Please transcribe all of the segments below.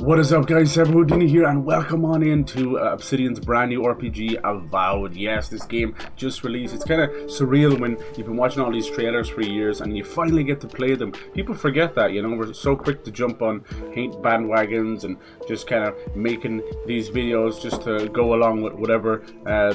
What is up, guys? Houdini here, and welcome on into Obsidian's brand new RPG, Avowed. Yes, this game just released. It's kind of surreal when you've been watching all these trailers for years and you finally get to play them. People forget that, you know, we're so quick to jump on hate bandwagons and just kind of making these videos just to go along with whatever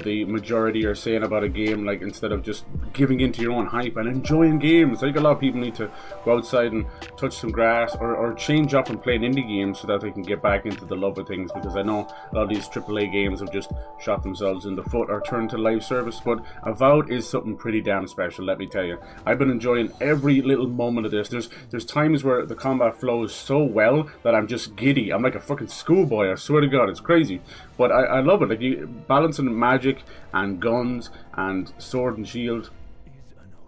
the majority are saying about a game, like instead of just giving into your own hype and enjoying games. I think a lot of people need to go outside and touch some grass or change up and play an indie game so that they can get back into the love of things, because I know a lot of these AAA games have just shot themselves in the foot or turned to live service. But Avowed is something pretty damn special, let me tell you. I've been enjoying every little moment of this. There's times where the combat flows so well that I'm just giddy. I'm like a fucking schoolboy, I swear to God, it's crazy. But I love it. Like, you balancing magic and guns and sword and shield.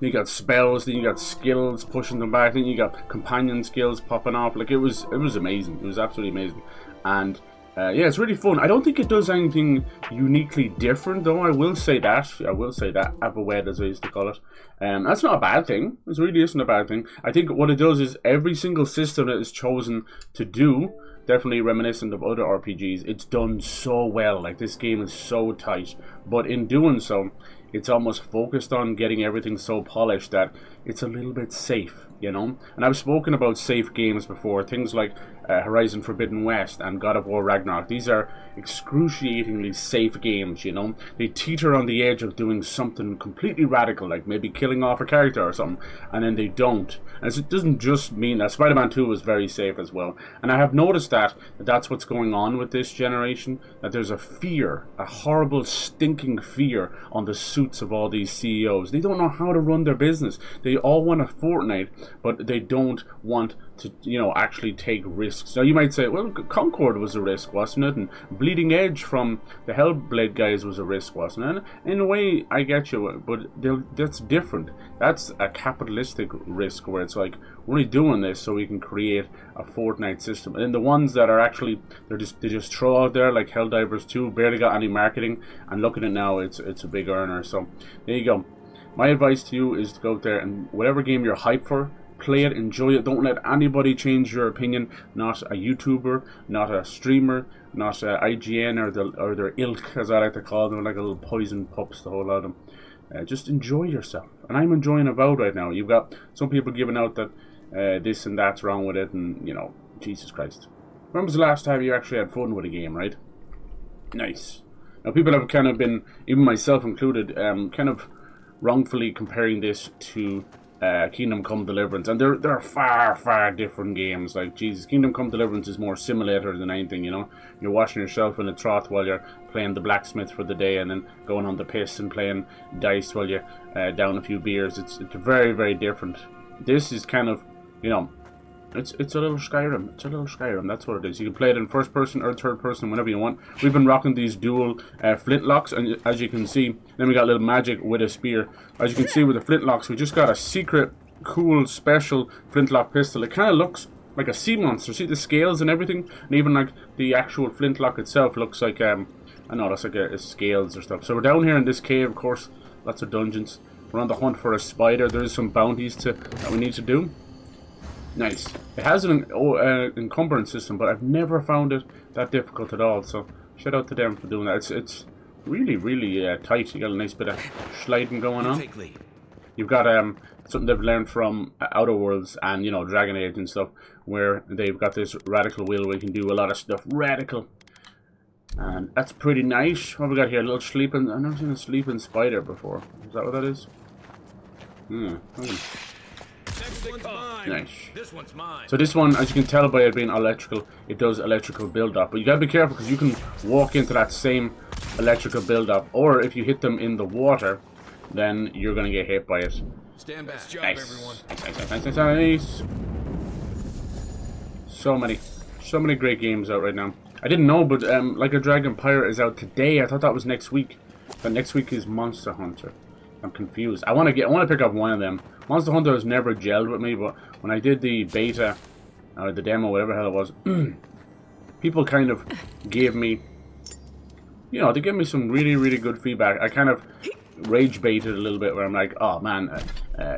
You got spells, then you got skills pushing them back, then you got companion skills popping off. Like, it was amazing. It was absolutely amazing. And yeah, it's really fun. I don't think it does anything uniquely different, though. I will say that. Avowed, as I used to call it. That's not a bad thing. It really isn't a bad thing. I think what it does is every single system that is chosen to do, definitely reminiscent of other RPGs, it's done so well. Like, this game is so tight. But in doing so, it's almost focused on getting everything so polished that it's a little bit safe, you know? And I've spoken about safe games before, things like Horizon Forbidden West and God of War Ragnarok. These are excruciatingly safe games, you know? They teeter on the edge of doing something completely radical, like maybe killing off a character or something, and then they don't. And it doesn't just mean that. Spider-Man 2 was very safe as well. And I have noticed that that's what's going on with this generation, that there's a fear, a horrible, stinking fear on the suits of all these CEOs. They don't know how to run their business. They all want a Fortnite, but they don't want to, you know, actually take risks. Now, you might say, well, Concord was a risk, wasn't it? And Bleeding Edge from the Hellblade guys was a risk, wasn't it? And in a way, I get you, but that's different. That's a capitalistic risk where it's like, we're only doing this so we can create a Fortnite system. And then the ones that are actually, they just throw out there, like Helldivers 2, barely got any marketing, and look at it now, it's a big earner. So there you go. My advice to you is to go out there and whatever game you're hyped for, play it, enjoy it. Don't let anybody change your opinion. Not a YouTuber, not a streamer, not IGN or their ilk, as I like to call them, like a little poison pups, the whole lot of them. Just enjoy yourself. And I'm enjoying Avowed right now. You've got some people giving out that this and that's wrong with it, and, you know, Jesus Christ. When was the last time you actually had fun with a game, right? Nice. Now, people have kind of been, even myself included, kind of wrongfully comparing this to Kingdom Come Deliverance, and they're far different games. Like, Jesus, Kingdom Come Deliverance is more simulator than anything, you know? You're washing yourself in a trough while you're playing the blacksmith for the day, and then going on the piss and playing dice while you down a few beers. It's very different. This is kind of, you know, it's a little Skyrim. It's a little Skyrim. That's what it is. You can play it in first person or third person, whenever you want. We've been rocking these dual flintlocks, and as you can see, then we got a little magic with a spear. As you can see with the flintlocks, we just got a secret, cool, special flintlock pistol. It kind of looks like a sea monster. See the scales and everything, and even like the actual flintlock itself looks like I know that's like a scales or stuff. So we're down here in this cave, of course, lots of dungeons. We're on the hunt for a spider. There's some bounties that we need to do. Nice. It has an encumbrance system, but I've never found it that difficult at all. So shout out to them for doing that. It's really tight. You got a nice bit of sliding going on. You've got something they've learned from Outer Worlds and, you know, Dragon Age and stuff, where they've got this radical wheel where you can do a lot of stuff radical. And that's pretty nice. What have we got here? A little sleeping. I've never seen a sleeping spider before. Is that what that is? Nice. This one's mine. So this one, as you can tell by it being electrical, it does electrical build-up. But you gotta be careful, because you can walk into that same electrical build-up, or if you hit them in the water, then you're gonna get hit by it. Stand back. Nice. Everyone. Nice. So many great games out right now. I didn't know, but Like a Dragon Pirate is out today. I thought that was next week. But next week is Monster Hunter. I'm confused. I want to pick up one of them. Monster Hunter has never gelled with me, but when I did the beta, or the demo, whatever the hell it was, people kind of gave me, you know, they gave me some really good feedback. I kind of rage baited a little bit, where I'm like, oh man,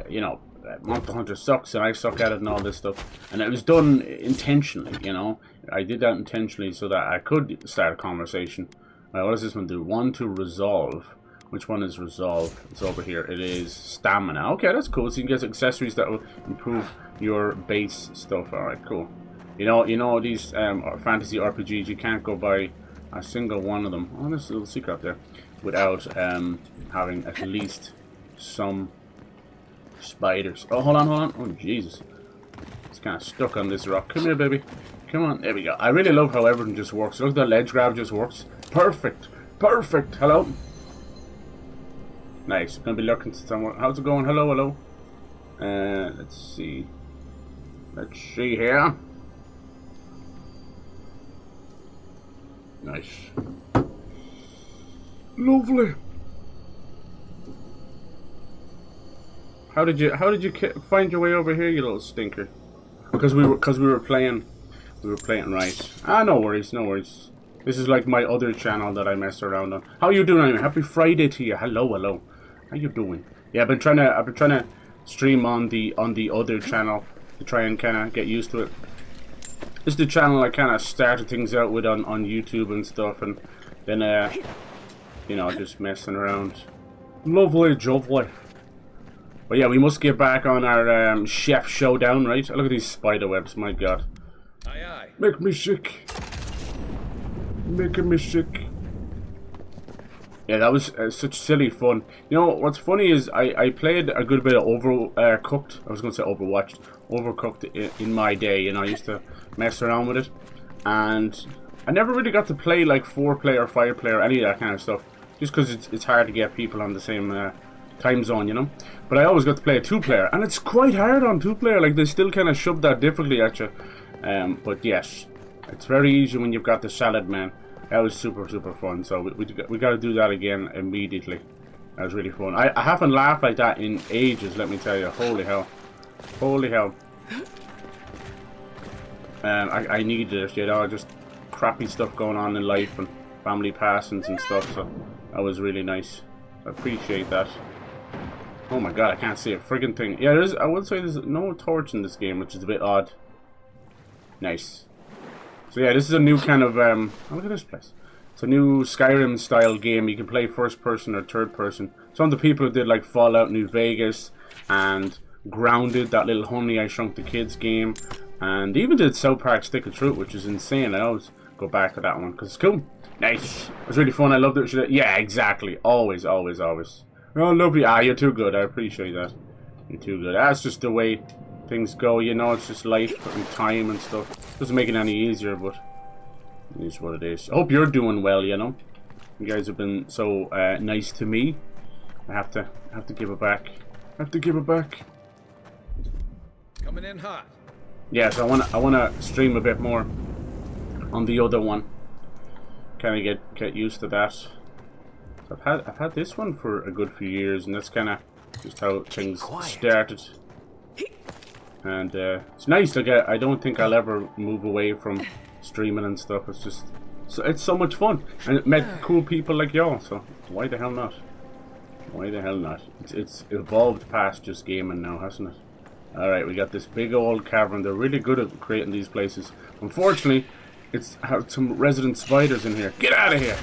you know, Monster Hunter sucks and I suck at it and all this stuff. And it was done intentionally, you know. I did that intentionally so that I could start a conversation. What does this one do? 1 to resolve. Which one is resolve? It's over here. It is stamina. Okay, that's cool. So you can get accessories that will improve your base stuff. Alright, cool. You know these fantasy RPGs, you can't go by a single one of them. Oh, there's a little secret up there. Without having at least some spiders. Oh, hold on. Oh, Jesus. It's kind of stuck on this rock. Come here, baby. Come on. There we go. I really love how everything just works. Look, the ledge grab just works. Perfect. Perfect. Hello. Nice. Gonna be lurking somewhere. How's it going? Hello. Let's see. Let's see here. Nice. Lovely. How did you find your way over here, you little stinker? Because we were playing right. Ah, no worries. This is like my other channel that I mess around on. How you doing anyway? Happy Friday to you. Hello. How you doing? Yeah, I've been trying to stream on the other channel to try and kind of get used to it. This is the channel I kind of started things out with on YouTube and stuff, and then you know, just messing around. Lovely. But yeah, we must get back on our chef showdown, right? Look at these spider webs, my god. Aye. Make me sick. Making me sick. Yeah, that was such silly fun. You know, what's funny is I played a good bit of Overcooked. I was going to say Overwatched. Overcooked in my day, you know, I used to mess around with it. And I never really got to play like 4-player, 5-player, any of that kind of stuff. Just because it's hard to get people on the same time zone, you know. But I always got to play a 2-player. And it's quite hard on 2-player. Like, they still kind of shove that difficulty at you. But yes, it's very easy when you've got the salad man. That was super fun. So we got to do that again immediately. That was really fun. I haven't laughed like that in ages, let me tell you. Holy hell. I needed it, you know. Just crappy stuff going on in life and family passings and stuff. So that was really nice. I appreciate that. Oh my god, I can't see a friggin' thing. Yeah, I would say there's no torch in this game, which is a bit odd. Nice. So yeah, this is a new kind of, oh, look at this place. It's a new Skyrim style game. You can play first person or third person. Some of the people who did like Fallout New Vegas and Grounded, that little Honey I Shrunk the Kids game. And they even did South Park Stick of Truth, which is insane. I always go back to that one because it's cool. Nice. It was really fun. I loved it. Yeah, exactly. Always. Oh, lovely. Ah, you're too good. I appreciate that. You're too good. That's just the way things go, you know. It's just life and time and stuff. Doesn't make it any easier, but it is what it is. I hope you're doing well, you know. You guys have been so nice to me. I have to give it back. Coming in hot. Yeah, so I wanna stream a bit more on the other one. Kind of get used to that. So I've had this one for a good few years, and that's kind of just how things started. And it's nice. Like I don't think I'll ever move away from streaming and stuff. It's just it's so much fun, and it met cool people like y'all. So why the hell not? It's evolved past just gaming now, hasn't it? All right, we got this big old cavern. They're really good at creating these places. Unfortunately, it's had some resident spiders in here. Get out of here!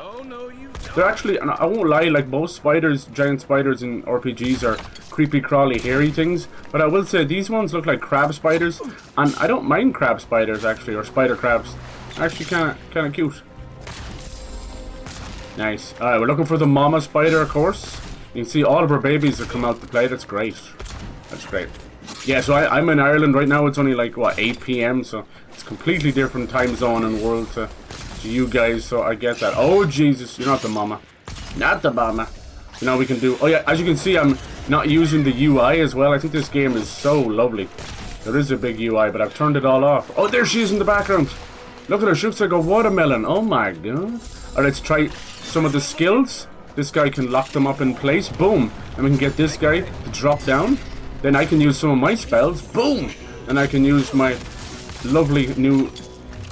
Oh, no, you don't. They're actually, and I won't lie, like most spiders, giant spiders in RPGs are creepy, crawly, hairy things. But I will say these ones look like crab spiders, and I don't mind crab spiders actually, or spider crabs. Actually, kind of cute. Nice. All right, we're looking for the mama spider, of course. You can see all of her babies have come out to play. That's great. Yeah, so I'm in Ireland right now. It's only like, what, 8 p.m. So it's completely different time zone and world to you guys. So I get that. Oh, Jesus. You're not the mama. Not the mama. So now we can do... Oh, yeah. As you can see, I'm not using the UI as well. I think this game is so lovely. There is a big UI, but I've turned it all off. Oh, there she is in the background. Look at her. She looks like a watermelon. Oh, my God. All right, let's try some of the skills. This guy can lock them up in place. Boom. And we can get this guy to drop down. Then I can use some of my spells. Boom! And I can use my lovely new...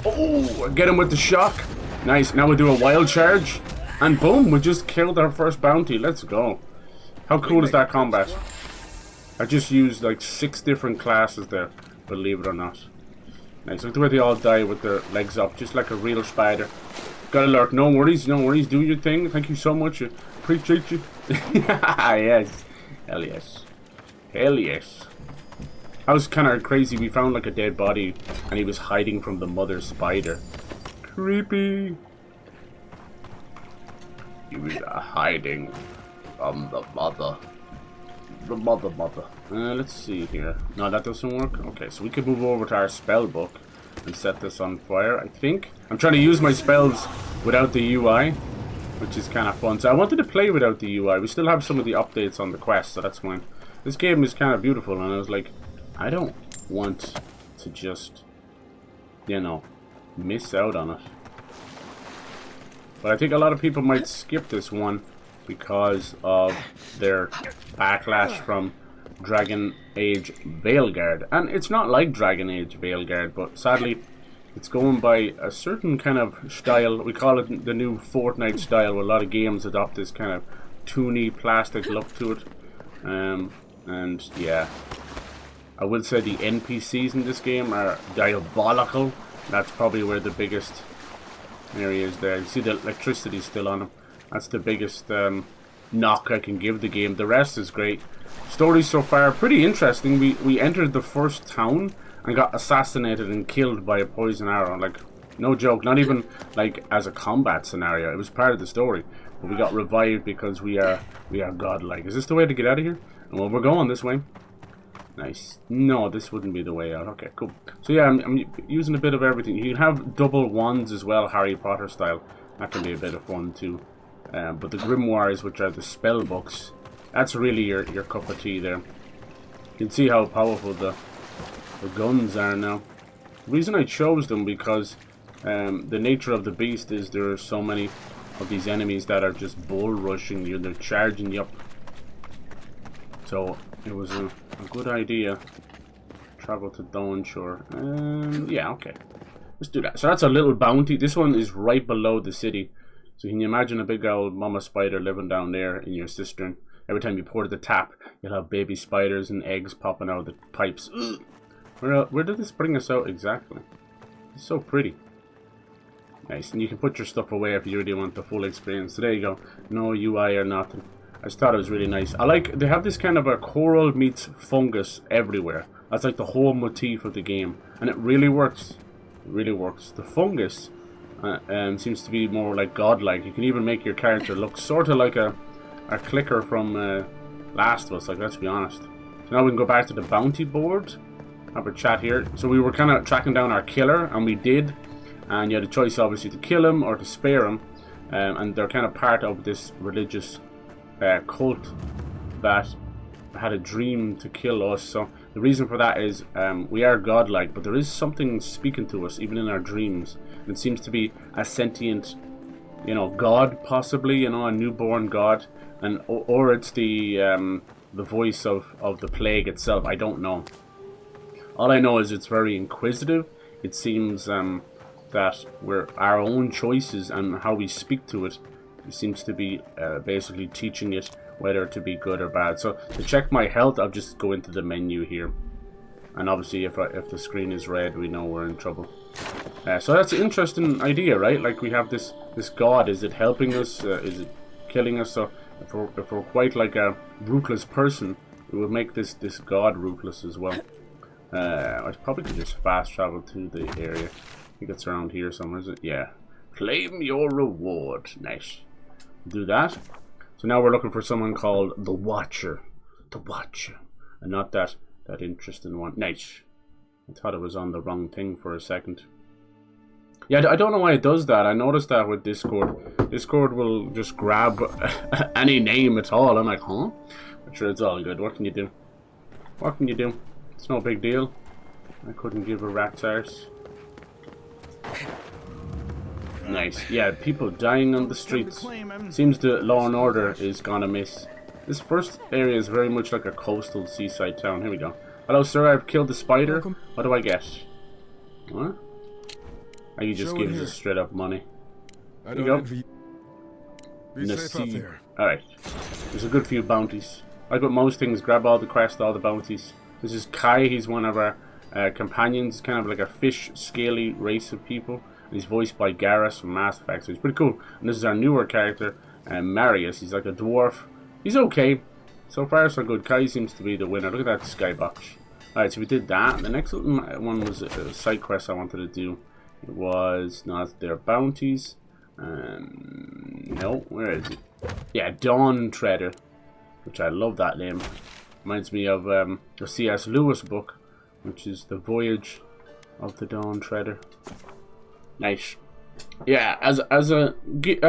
Oh! Get him with the shock. Nice. Now we'll do a wild charge. And boom! We just killed our first bounty. Let's go. How cool is that combat? I just used like 6 different classes there, believe it or not. Nice. Look the way they all die with their legs up, just like a real spider. Got alert. No worries, no worries. Do your thing. Thank you so much. Appreciate you. Yes. Hell yes. Hell yes. That was kind of crazy. We found like a dead body and he was hiding from the mother spider. Creepy. He was hiding from the mother. The mother. Let's see here. No, that doesn't work. Okay, so we could move over to our spell book and set this on fire, I think. I'm trying to use my spells without the UI, which is kind of fun. So I wanted to play without the UI. We still have some of the updates on the quest, so that's fine. This game is kind of beautiful, and I was like, I don't want to just, you know, miss out on it. But I think a lot of people might skip this one because of their backlash from Dragon Age Veilguard. And it's not like Dragon Age Veilguard, but sadly it's going by a certain kind of style. We call it the new Fortnite style, where a lot of games adopt this kind of toony plastic look to it. And yeah, I will say the NPCs in this game are diabolical. That's probably where the biggest area is there. You see the electricity still on them. That's the biggest knock I can give the game. The rest is great. Story so far pretty interesting. We entered the first town and got assassinated and killed by a poison arrow. Like, no joke. Not even like as a combat scenario. It was part of the story. But we got revived because we are godlike. Is this the way to get out of here? Well, we're going this way. Nice. No, this wouldn't be the way out. Okay, cool. So yeah, I'm using a bit of everything. You can have double wands as well, Harry Potter style. That can be a bit of fun too. But the grimoires, which are the spell books, that's really your cup of tea there. You can see how powerful the guns are now. The reason I chose them because the nature of the beast is there are so many of these enemies that are just bull rushing you. They're charging you up. So it was a good idea. Travel to Dawnshore. Yeah, okay. Let's do that. So that's a little bounty. This one is right below the city. So can you imagine a big old mama spider living down there in your cistern? Every time you pour the tap, you'll have baby spiders and eggs popping out of the pipes. Where did this bring us out exactly? It's so pretty. Nice. And you can put your stuff away if you really want the full experience. So there you go. No UI or nothing. I just thought it was really nice. I like, they have this kind of a coral meets fungus everywhere. That's like the whole motif of the game. And it really works. It really works. The fungus seems to be more like godlike. You can even make your character look sort of like a clicker from Last of Us, like, let's be honest. So now we can go back to the bounty board. Have a chat here. So we were kind of tracking down our killer, and we did. And you had a choice obviously to kill him or to spare him. And they're kind of part of this religious cult that had a dream to kill us. So the reason for that is we are godlike, but there is something speaking to us even in our dreams. And it seems to be a sentient, you know, god, possibly, you know, a newborn god, and or it's the voice of the plague itself. I don't know. All I know is it's very inquisitive. It seems that we're our own choices and how we speak to it. It seems to be basically teaching it whether to be good or bad. So to check my health, I'll just go into the menu here, and obviously if the screen is red, we know we're in trouble. So that's an interesting idea, right? Like, we have this god. Is it helping us? Is it killing us? So if we're quite like a ruthless person, we would make this god ruthless as well. I probably could just fast travel to the area. I think it's around here somewhere, is it? Yeah. Claim your reward. Nice. Do that. So now we're looking for someone called the Watcher. The Watcher. And not that interesting one. Nice. I thought it was on the wrong thing for a second. Yeah, I don't know why it does that. I noticed that with Discord. Discord will just grab any name at all. I'm like, huh? I'm sure it's all good. What can you do? What can you do? It's no big deal. I couldn't give a rat's arse. Nice. Yeah, people dying on the streets. Seems the law and order is gonna miss. This first area is very much like a coastal seaside town. Here we go. Hello, sir. I've killed the spider. What do I get? What? Oh, you just gives us straight up money. There you go. Be safe out there. Alright. There's a good few bounties. Like with most things, grab all the crests, all the bounties. This is Kai, he's one of our companions, kind of like a fish, scaly race of people. And he's voiced by Garrus from Mass Effect, so he's pretty cool. And this is our newer character, Marius. He's like a dwarf. He's okay. So far, so good. Kai seems to be the winner. Look at that skybox. Alright, so we did that. The next one was a side quest I wanted to do. It was, no, their bounties. No, where is it? Yeah, Dawn Treader, which I love that name. Reminds me of the C.S. Lewis book, which is The Voyage of the Dawn Treader. Nice. Yeah, as a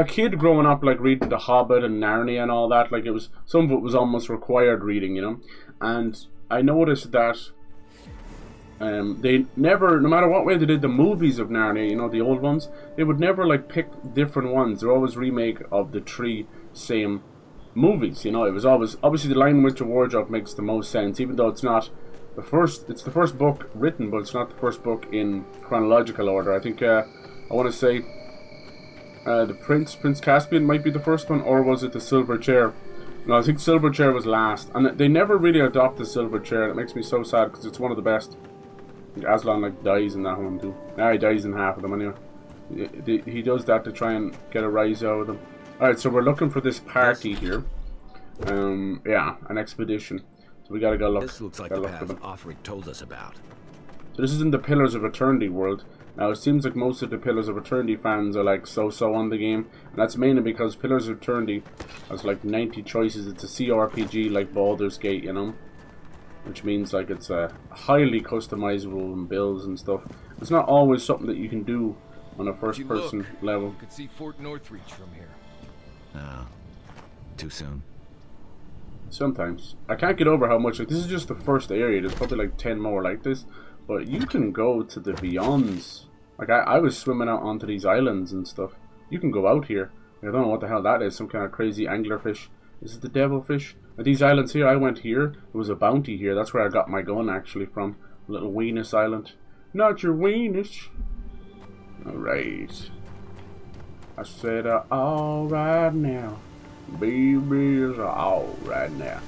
kid growing up, like reading The Hobbit and Narnia and all that, like it was, some of it was almost required reading, you know. And I noticed that they never, no matter what way they did the movies of Narnia, you know, the old ones, they would never like pick different ones. They're always remake of the 3 same movies, you know. It was always, obviously the Lion, Witch and Wardrobe makes the most sense, even though it's not the first, it's the first book written, but it's not the first book in chronological order. I think I want to say the Prince Caspian might be the first one, or was it the Silver Chair? No, I think Silver Chair was last, and they never really adopt the Silver Chair. It makes me so sad because it's one of the best. I think Aslan like dies in that one too. Nah, he dies in half of them anyway. He does that to try and get a rise out of them. Alright, so we're looking for this party here. Yeah, an expedition. So we gotta go look. This looks like the path Offric told us about. So this is in the Pillars of Eternity world. Now it seems like most of the Pillars of Eternity fans are like so-so on the game. And that's mainly because Pillars of Eternity has like 90 choices. It's a CRPG like Baldur's Gate, you know. Which means like it's highly customizable in builds and stuff. It's not always something that you can do on a first-person level. You could see Fort Northreach from here. Too soon. Sometimes. I can't get over how much, like, this is just the first area. There's probably like 10 more like this. But you can go to the Beyonds. Like, I was swimming out onto these islands and stuff. You can go out here. I don't know what the hell that is. Some kind of crazy anglerfish. Is it the devilfish? At these islands here, I went here. There was a bounty here. That's where I got my gun, actually, from. Little Weenus Island. Not your Weenus. Alright. I said, alright now. Baby's alright now.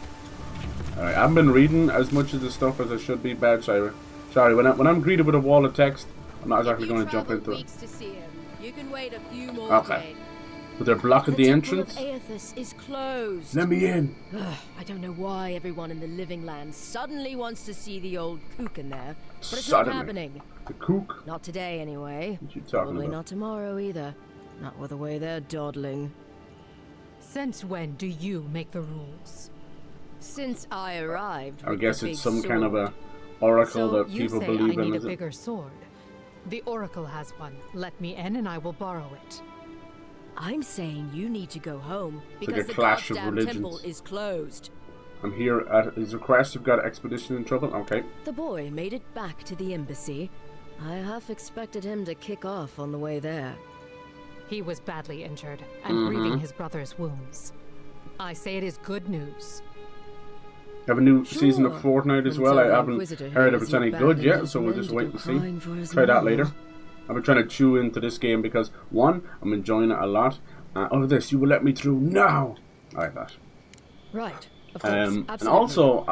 Alright, I haven't been reading as much of the stuff as I should be. Bad, sorry. Sorry, when I'm greeted with a wall of text, I'm not exactly going to jump into it. You can wait a few more okay. But they're blocking the entrance? Aethys is closed. Let me in. I don't know why everyone in the living land suddenly wants to see the old kook in there, but it's Suddenly. not happening. The kook? Not today, anyway. What you talking Probably about? not tomorrow either. Not with the way they're dawdling. Since when do you make the rules? Since I arrived. I with guess the it's big some kind of sword. a oracle So that you people say believe I in, need is a it? bigger sword. The Oracle has one. Let me in and I will borrow it. I'm saying you need to go home like because a the clash of goddamn religions. temple is closed. I'm here at his request. You've got expedition in trouble? Okay. The boy made it back to the embassy. I half expected him to kick off on the way there. He was badly injured and grieving his brother's wounds. I say it is good news. Have a new Sure. season of Fortnite as well. Until I the haven't Inquisitor heard if hears it's you any back good and yet, is so we'll just wait and crying for see. his Try that mom. later. I've been trying to chew into this game because, one, I'm enjoying it a lot. Oh, this, you will let me through now! I like that. Right, of course, And absolutely. also,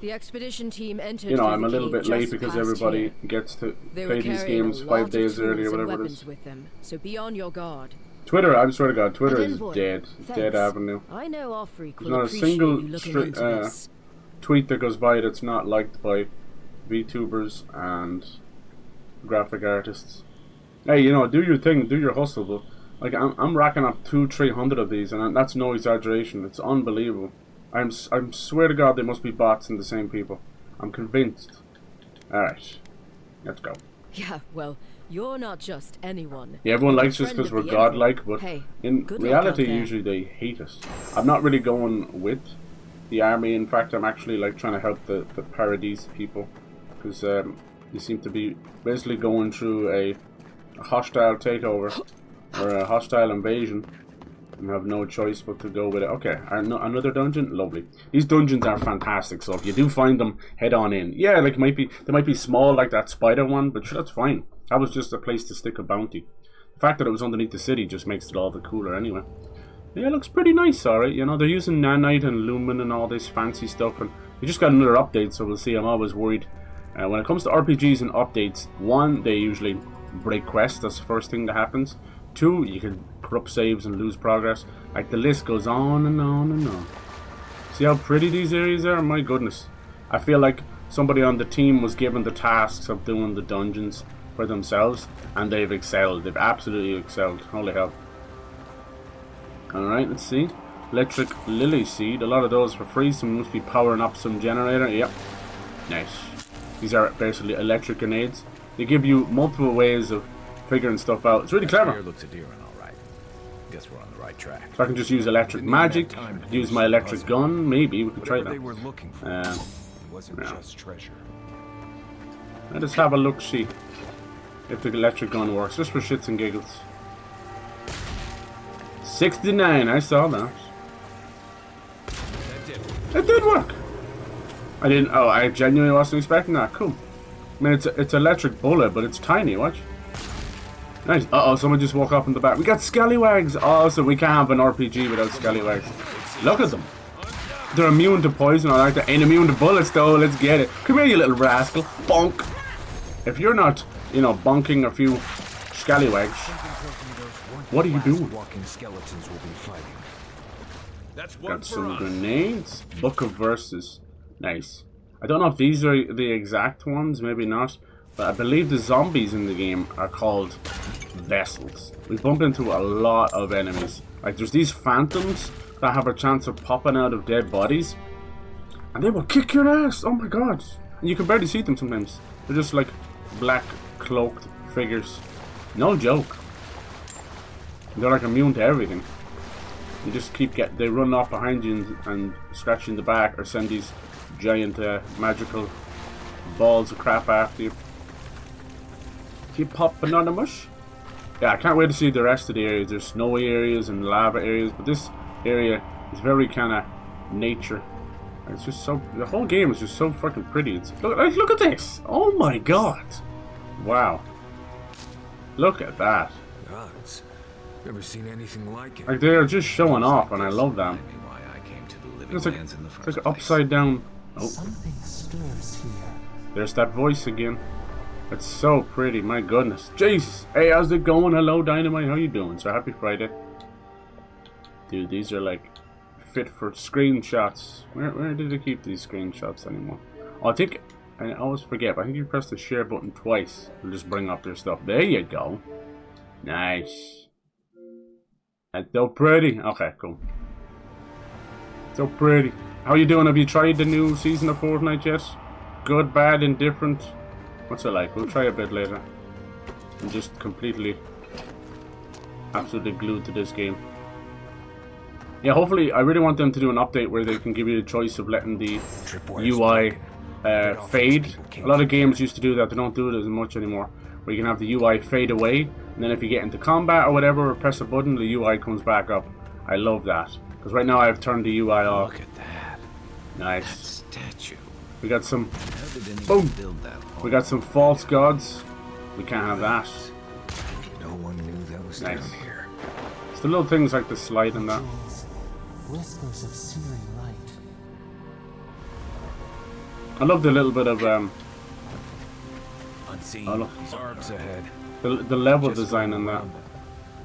The expedition team entered. you know, through I'm the a little cave bit late just because past everybody here. gets to They play were these carrying games a 5 lot of days early or tools and whatever it weapons is. with them, so be on your guard. Twitter, I swear to God, Twitter And is envoy, dead. thanks. Dead avenue. I know Offric There's will not a appreciate single you looking straight, into this. tweet that goes by that's not liked by VTubers and graphic artists. Hey, you know, do your thing, do your hustle, but like I'm racking up 200-300 of these, and that's no exaggeration. It's unbelievable. I'm swear to God, they must be bots and the same people. I'm convinced. All right, let's go. Yeah, well, you're not just anyone. Yeah, everyone You're a likes us friend because of we're the Emperor. godlike, but Hey, in good luck reality, out there. usually they hate us. I'm not really going with the army. In fact, I'm actually like trying to help the Paradise people because they seem to be basically going through a hostile takeover or a hostile invasion and have no choice but to go with it. Okay, another dungeon? Lovely. These dungeons are fantastic, so if you do find them, head on in. Yeah, like they might be small like that spider one, but sure, that's fine. That was just a place to stick a bounty. The fact that it was underneath the city just makes it all the cooler anyway. Yeah, it looks pretty nice, alright. You know, they're using nanite and lumen and all this fancy stuff, and we just got another update, so we'll see. I'm always worried. When it comes to RPGs and updates, one, they usually break quests. That's the first thing that happens. Two, you can corrupt saves and lose progress. Like, the list goes on and on and on. See how pretty these areas are? My goodness. I feel like somebody on the team was given the tasks of doing the dungeons for themselves, and they've excelled. They've absolutely excelled. Holy hell. Alright, let's see. Electric lily seed. A lot of those for free. Someone must be powering up some generator. Yep. Nice. These are basically electric grenades. They give you multiple ways of figuring stuff out. It's really clever. Looks endearing, all right. Guess we're on the right track. So I can just use electric magic. Use my electric gun. Maybe we could try that. They were looking for wasn't just treasure. Let us have a look-see if the electric gun works, just for shits and giggles. 69, I saw that. It did work. I didn't. Oh, I genuinely wasn't expecting that. Cool. I mean, it's electric bullet, but it's tiny. Watch. Nice. Uh oh, someone just woke up in the back. We got scallywags. Oh, so we can't have an RPG without scallywags. Look at them. They're immune to poison. I like that. Ain't immune to bullets though. Let's get it. Come here, you little rascal. Bonk. If you're not, you know, bonking a few scallywags, what are you doing? Walking skeletons will be fighting. That's one Got some grenades. Book of Verses. Nice. I don't know if these are the exact ones. Maybe not. But I believe the zombies in the game are called vessels. We bump into a lot of enemies. Like, there's these phantoms that have a chance of popping out of dead bodies, and they will kick your ass. Oh my god. And you can barely see them sometimes. They're just like black cloaked figures. No joke. They're like immune to everything. You just keep they run off behind you and scratch you in the back, or send these giant magical balls of crap after you. Keep pop anonymous. Yeah, I can't wait to see the rest of the areas. There's snowy areas and lava areas, but this area is very kind of nature. It's just so, the whole game is just so fucking pretty. It's look at this. Oh my god. Wow. Look at that. Gods, never seen anything like it. Like, they're just showing off, and I love them. Why I came to the living It's like, lands in the it's first like place. upside down. Oh, Something stirs here. there's that voice again. It's so pretty, my goodness. Jesus. Hey, how's it going? Hello, Dynamite. How you doing? So happy Friday. Dude, these are like fit for screenshots. Where did they keep these screenshots anymore? Oh, I think, I always forget, but I think you press the share button twice. It'll just bring up your stuff. There you go. Nice. That's so pretty. Okay, cool. So pretty. How you doing? Have you tried the new season of Fortnite yet? Good, bad, indifferent? What's it like? We'll try a bit later. I'm just completely, absolutely glued to this game. Yeah, hopefully, I really want them to do an update where they can give you the choice of letting the UI fade. A lot of games used to do that. They don't do it as much anymore. Where you can have the UI fade away, and then if you get into combat or whatever, or press a button, the UI comes back up. I love that. Because right now I've turned the UI off. Look at that. Nice. Statue. We got some. How did anyone Boom. build that? We got some false gods. We can't have that. No one knew that was Nice. down here. It's the little things like the slide and that. Jewels, whispers of searing light. I love the little bit of Unseen. oh, look, Arbs ahead. the level design in that.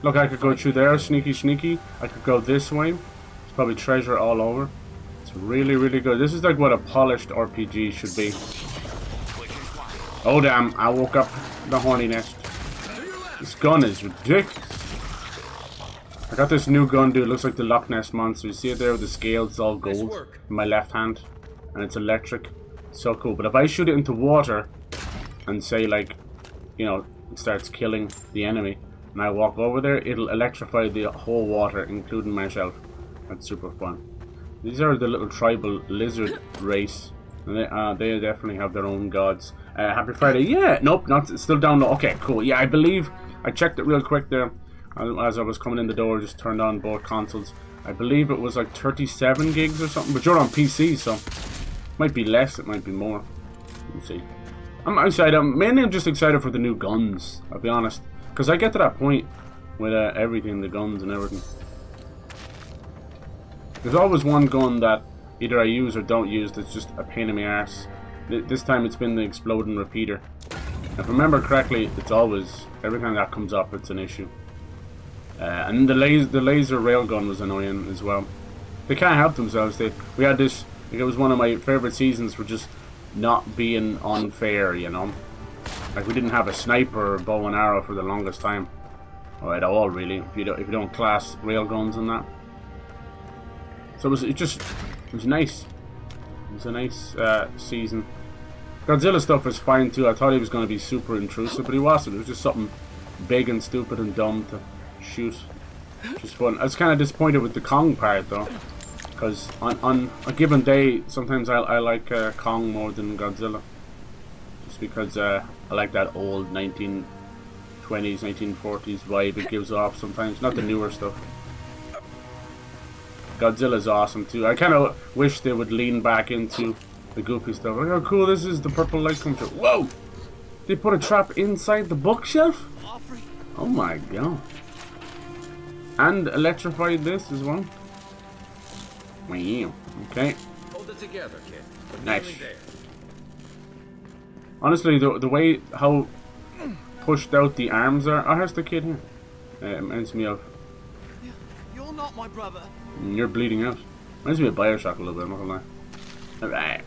Look, I could go through there, sneaky, sneaky. I could go this way. There's probably treasure all over. It's really, really good. This is like what a polished RPG should be. Oh damn! I woke up the horny nest. This gun is ridiculous. I got this new gun, dude. It looks like the Loch Ness Monster. You see it there with the scales? It's all gold in my left hand, and it's electric. So cool. But if I shoot it into water and say, like, you know, it starts killing the enemy, and I walk over there, it'll electrify the whole water, including myself. That's super fun. These are the little tribal lizard race, and they definitely have their own gods. Happy Friday. Yeah, nope, not it's still down low. Okay, cool. Yeah, I believe I checked it real quick there as I was coming in the door. Just turned on both consoles. I believe it was like 37 gigs or something, but you're on PC, so might be less, it might be more. We'll see. I'm excited. I'm just excited for the new guns, I'll be honest, because I get to that point with everything, the guns and everything. There's always one gun that either I use or don't use that's just a pain in my arse. This time it's been the exploding repeater. If I remember correctly, it's always, every time that comes up, it's an issue. And the laser railgun was annoying as well. They can't help themselves. We had this, like, it was one of my favorite seasons for just not being unfair, you know. Like, we didn't have a sniper or bow and arrow for the longest time, or at all really. If you don't class railguns and that. So it was nice. It was a nice season. Godzilla stuff was fine too. I thought he was going to be super intrusive, but he wasn't. It was just something big and stupid and dumb to shoot. Just fun. I was kind of disappointed with the Kong part though, because on a given day, sometimes I like Kong more than Godzilla, just because I like that old 1920s, 1940s vibe it gives off sometimes. Not the newer stuff. Godzilla's awesome too. I kind of wish they would lean back into the goofy stuff. Like, oh cool, this is the purple light come through. Whoa! They put a trap inside the bookshelf? Oh my god. And electrified this as well. Wow. Okay. Hold it together, kid. We're Nice. nearly there. Honestly, the way how pushed out the arms are. Oh, here's the kid here. It reminds me of. You're not my brother. You're bleeding out. Reminds me of Bioshock a little bit, I'm not gonna lie. Alright.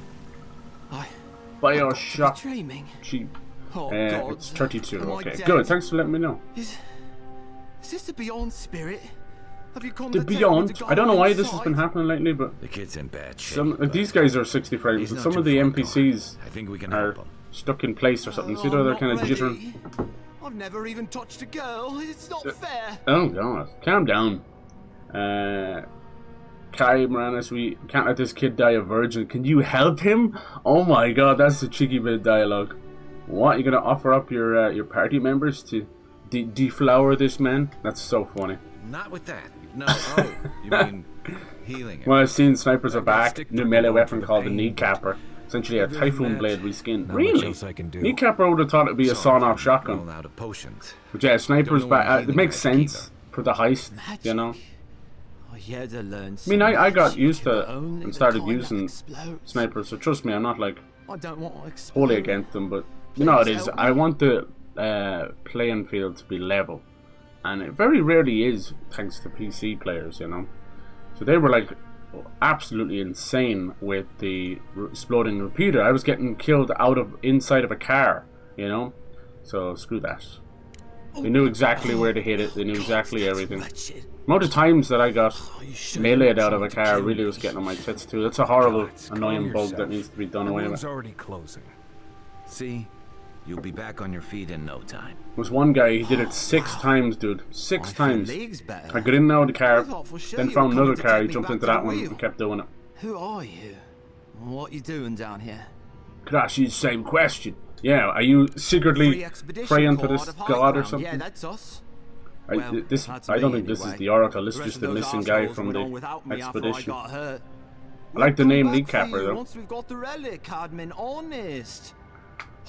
Bioshock. Dreaming. Cheap. Oh God. It's 32. Am I Okay, dead? good. Thanks for letting me know. Is this the Beyond spirit? Have you The Beyond. I don't know why this has been happening lately, but The kid's in bad shape. some but these guys are 60 frames, he's but not some too of the far gone. NPCs I think we can are help him. stuck in place or something. See how they're kind of jittering. I've never even touched a girl. It's not fair. Oh god, calm down. Kai Moranis, we can't let this kid die a virgin. Can you help him? Oh my god, that's a cheeky bit of dialogue. What, you gonna offer up your party members to deflower this man? That's so funny. Not with that. No, oh, you mean healing him. Well, I've seen snipers are back. stick New to melee the weapon the called the pain, kneecapper. Essentially a other than typhoon that, blade reskinned. not much Really? else I can do. Kneecapper would have thought it'd be a sawn-off shotgun. All out of potions. But yeah, snipers Don't know back. what It healing makes magic sense for the heist, you know. I had to learn. I mean, I got used to only and the started kind that using explodes. snipers, so trust me, I'm not like I don't want to explode. wholly against them, but you know how it Please is. help I me. want the playing field to be level, and it very rarely is thanks to PC players, you know. So they were like absolutely insane with the exploding repeater. I was getting killed inside of a car, you know. So screw that. They knew exactly where to hit it. They knew exactly everything. Wretched. Amount of times that I got You should meleeed out of try a to car kill really me. was getting on my tits too. That's a horrible, Gods, annoying calm bug yourself. that needs to be done The away room's with. already closing. See? You'll be back on your feet in no time. There was one guy, he did it 6 times, dude. 6 I feel times. leagues better. I got in and out of the car, I thought for sure then you found were another coming to car, take he me jumped back into to that the one wheel. and kept doing it. Who are you? What you doing down here? Could ask you the same question. Yeah, are you Free secretly expedition praying to Corps this out of High god or Ground. something? Yeah, that's us. I Well, this that's I don't me think this is anyway. the Oracle, this The is rest just of the those missing guy assholes from went the on without me after I expedition. got hurt. I like the We'll name come back for Kneecapper you though. Once we've got the relic, Cadman, honest.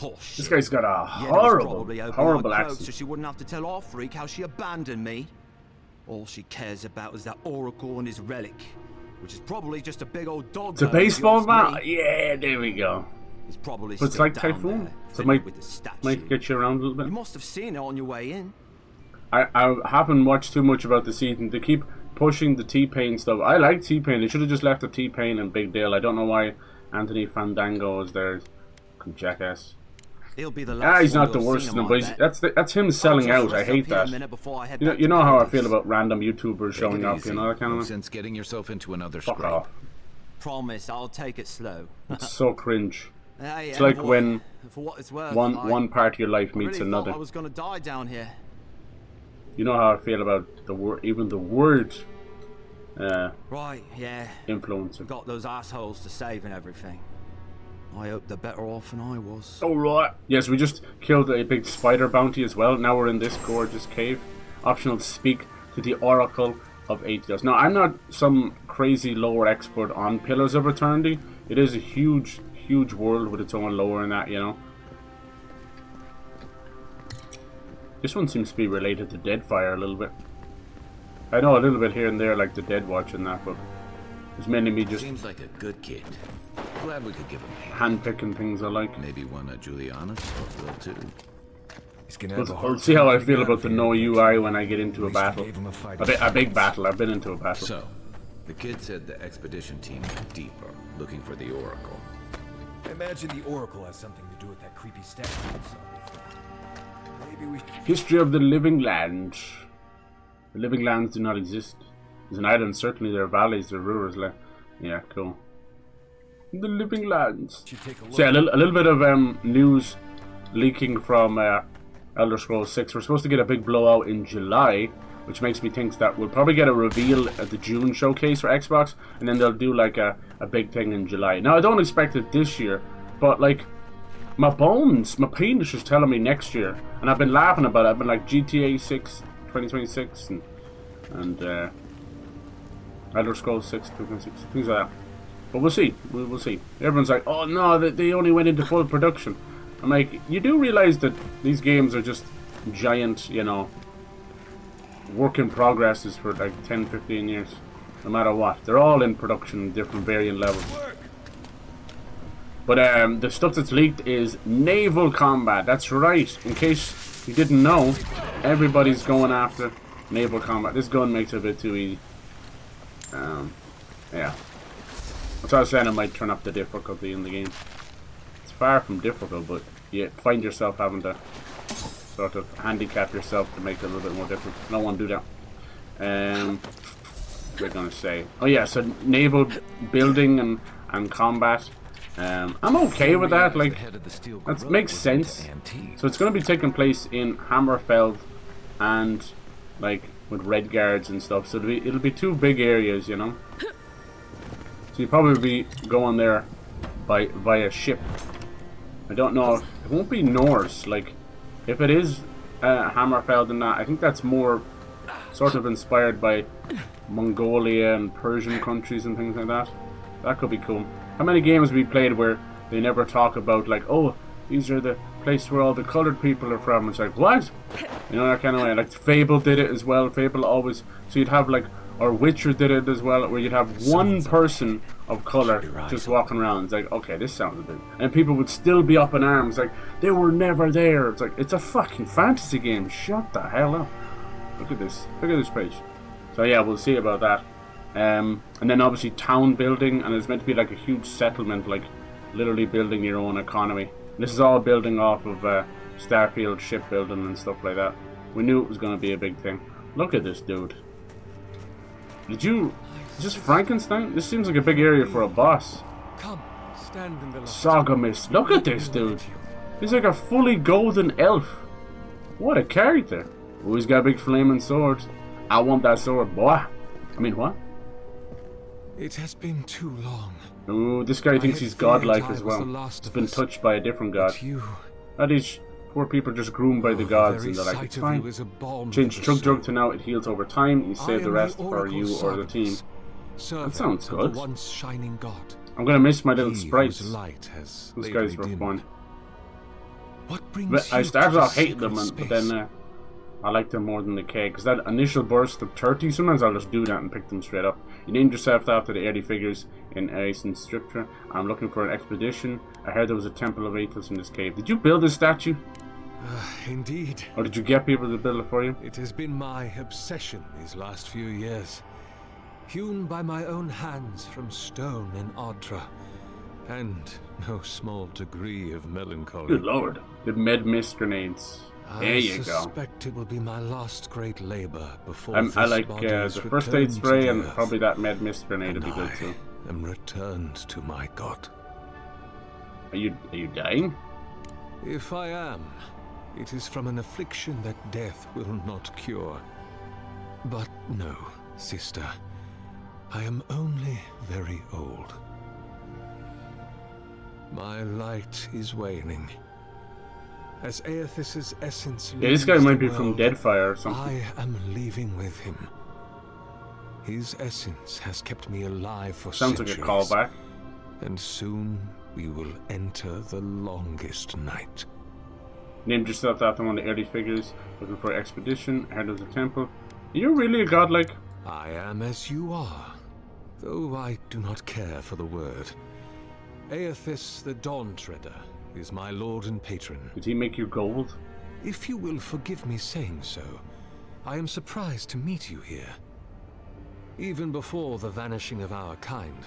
Oh, This shit. guy's got a Yeah, that was horrible, probably open horrible my cloak accent. so she wouldn't have to tell our freak how she abandoned me. All she cares about is that Oracle and his relic, which is probably just a big old dog. It's a bone, if you baseball ask bat? me. Yeah, there we go. It's probably But it's still like down Typhoon, there, so it fiddling might, with the statue. might get you around a little You bit. must have seen it on your way in. I haven't watched too much about the season. They keep pushing the T-Pain stuff. I like T-Pain. They should have just left the T-Pain and Big Dale. I don't know why Anthony Fandango is there. Jackass. He'll be the last Ah, he's one not the you'll worst see of them, him, I but bet. that's him I'll selling just out. I rest hate up here a that. minute before I head You know, back you to know how I Paris. feel about random YouTubers showing Take it up, easy. you know, that kind No of thing. sense getting yourself into another Fuck scrape. off. Promise, I'll take it slow. It's so cringe. Hey, It's like envoy, when for what it's worth, one part of your life I meets really another. thought I was gonna die down here. You know how I feel about the word, even the word Right, yeah. influencer. Got those assholes to save and everything. I hope they're better off than I was. Alright. Yes, we just killed a big spider bounty as well. Now we're in this gorgeous cave. Optional to speak to the Oracle of Aetios. Now, I'm not some crazy lore expert on Pillars of Eternity. It is a huge, huge world with its own lore and that, you know. This one seems to be related to Deadfire a little bit. I know a little bit here and there, like the Dead Watch and that, but It's mainly me just Seems like a good kid. Glad we could give him a hand. hand-picking things I like. Maybe one of Juliana's will too. He's gonna But have a I'll hard see time how I getting feel out about of the here, no but UI when I get into a at least we battle. gave him a fight. A big battle. I've been into a battle. So, the kid said the expedition team went deeper, looking for the Oracle. I imagine the Oracle has something to do with that creepy statue. So maybe we should... History of the Living Lands. The Living Lands do not exist. There's an island, certainly there are valleys, there are rivers. Yeah, cool. The Living Lands. should take a look. So yeah, a little bit of news leaking from Elder Scrolls 6. We're supposed to get a big blowout in July, which makes me think that we'll probably get a reveal at the June showcase for Xbox, and then they'll do like a big thing in July. Now, I don't expect it this year, but like, my bones, my penis is telling me next year, and I've been laughing about it. I've been like GTA 6 2026 and Elder Scrolls 6 2026, things like that. But we'll see. We'll see. Everyone's like, oh no, they only went into full production. I'm like, you do realize that these games are just giant, you know, work in progresses for like 10, 15 years. No matter what. They're all in production in different varying levels. But the stuff that's leaked is naval combat. That's right. In case you didn't know, everybody's going after naval combat. This gun makes it a bit too easy. Yeah. That's why I was saying I might turn up the difficulty in the game. It's far from difficult, but you find yourself having to sort of handicap yourself to make it a little bit more difficult. I don't want to do that. We're gonna say, oh yeah, so naval building and combat. I'm okay with that. Like, that makes sense. So it's gonna be taking place in Hammerfell and like with red guards and stuff. So it'll be two big areas, you know. So you'll probably be going there via ship. I don't know. It won't be Norse. Like, if it is Hammerfell and that, I think that's more sort of inspired by Mongolia and Persian countries and things like that. That could be cool. How many games have we played where they never talk about, like, oh, these are the place where all the colored people are from? It's like, what? You know, that kind of way. Like, Fable did it as well. Fable always... So you'd have, like... Or Witcher did it as well, where you'd have one person of color just walking around. It's like, okay, this sounds a bit... And people would still be up in arms, like, they were never there. It's like, it's a fucking fantasy game. Shut the hell up. Look at this. Look at this page. So yeah, we'll see about that. And then obviously town building, and it's meant to be like a huge settlement, like literally building your own economy. And this is all building off of Starfield shipbuilding and stuff like that. We knew it was going to be a big thing. Look at this dude. Is this Frankenstein? This seems like a big area for a boss. Come, stand in the light. Sogamus. Look at this dude. He's like a fully golden elf. What a character. Oh, he's got a big flaming sword. I want that sword, boy. I mean, what? It has been too long. Ooh, this guy thinks he's godlike as well. He's been touched by a different god. These poor people just groomed by the gods, and they're like, it's fine. Change Chug Jug to now it heals over time. You save the rest for you or the team. That sounds good. I'm gonna miss my little sprites. Those guys were fun. But I started off hating them, but then I liked them more than the K, because that initial burst of 30, sometimes I'll just do that and pick them straight up. You named yourself after the early figures in ancient scripture. I'm looking for an expedition. I heard there was a temple of Athos in this cave. Did you build this statue? Indeed. Or did you get people to build it for you? It has been my obsession these last few years. Hewn by my own hands from stone in Ardra. And no small degree of melancholy. Good lord. Good med mist grenades. There you go. I suspect it will be my last great labor before I like the first aid spray and probably that med mist grenade would be good too. Am returned to my god. Are you dying? If I am, it is from an affliction that death will not cure. But no, sister. I am only very old. My light is waning. As Aethys's essence leaves this guy might be the from world, Deadfire or something. I am leaving with him. His essence has kept me alive for Sounds centuries. like a callback. And soon we will enter the longest night. Named yourself after one of the early figures. Looking for expedition. Head of the temple. Are you really a godlike? I am as you are. though I do not care for the word. Aethys the Dawn Treader is my lord and patron. Did he make you gold? If you will forgive me saying so, I am surprised to meet you here. Even before the vanishing of our kind,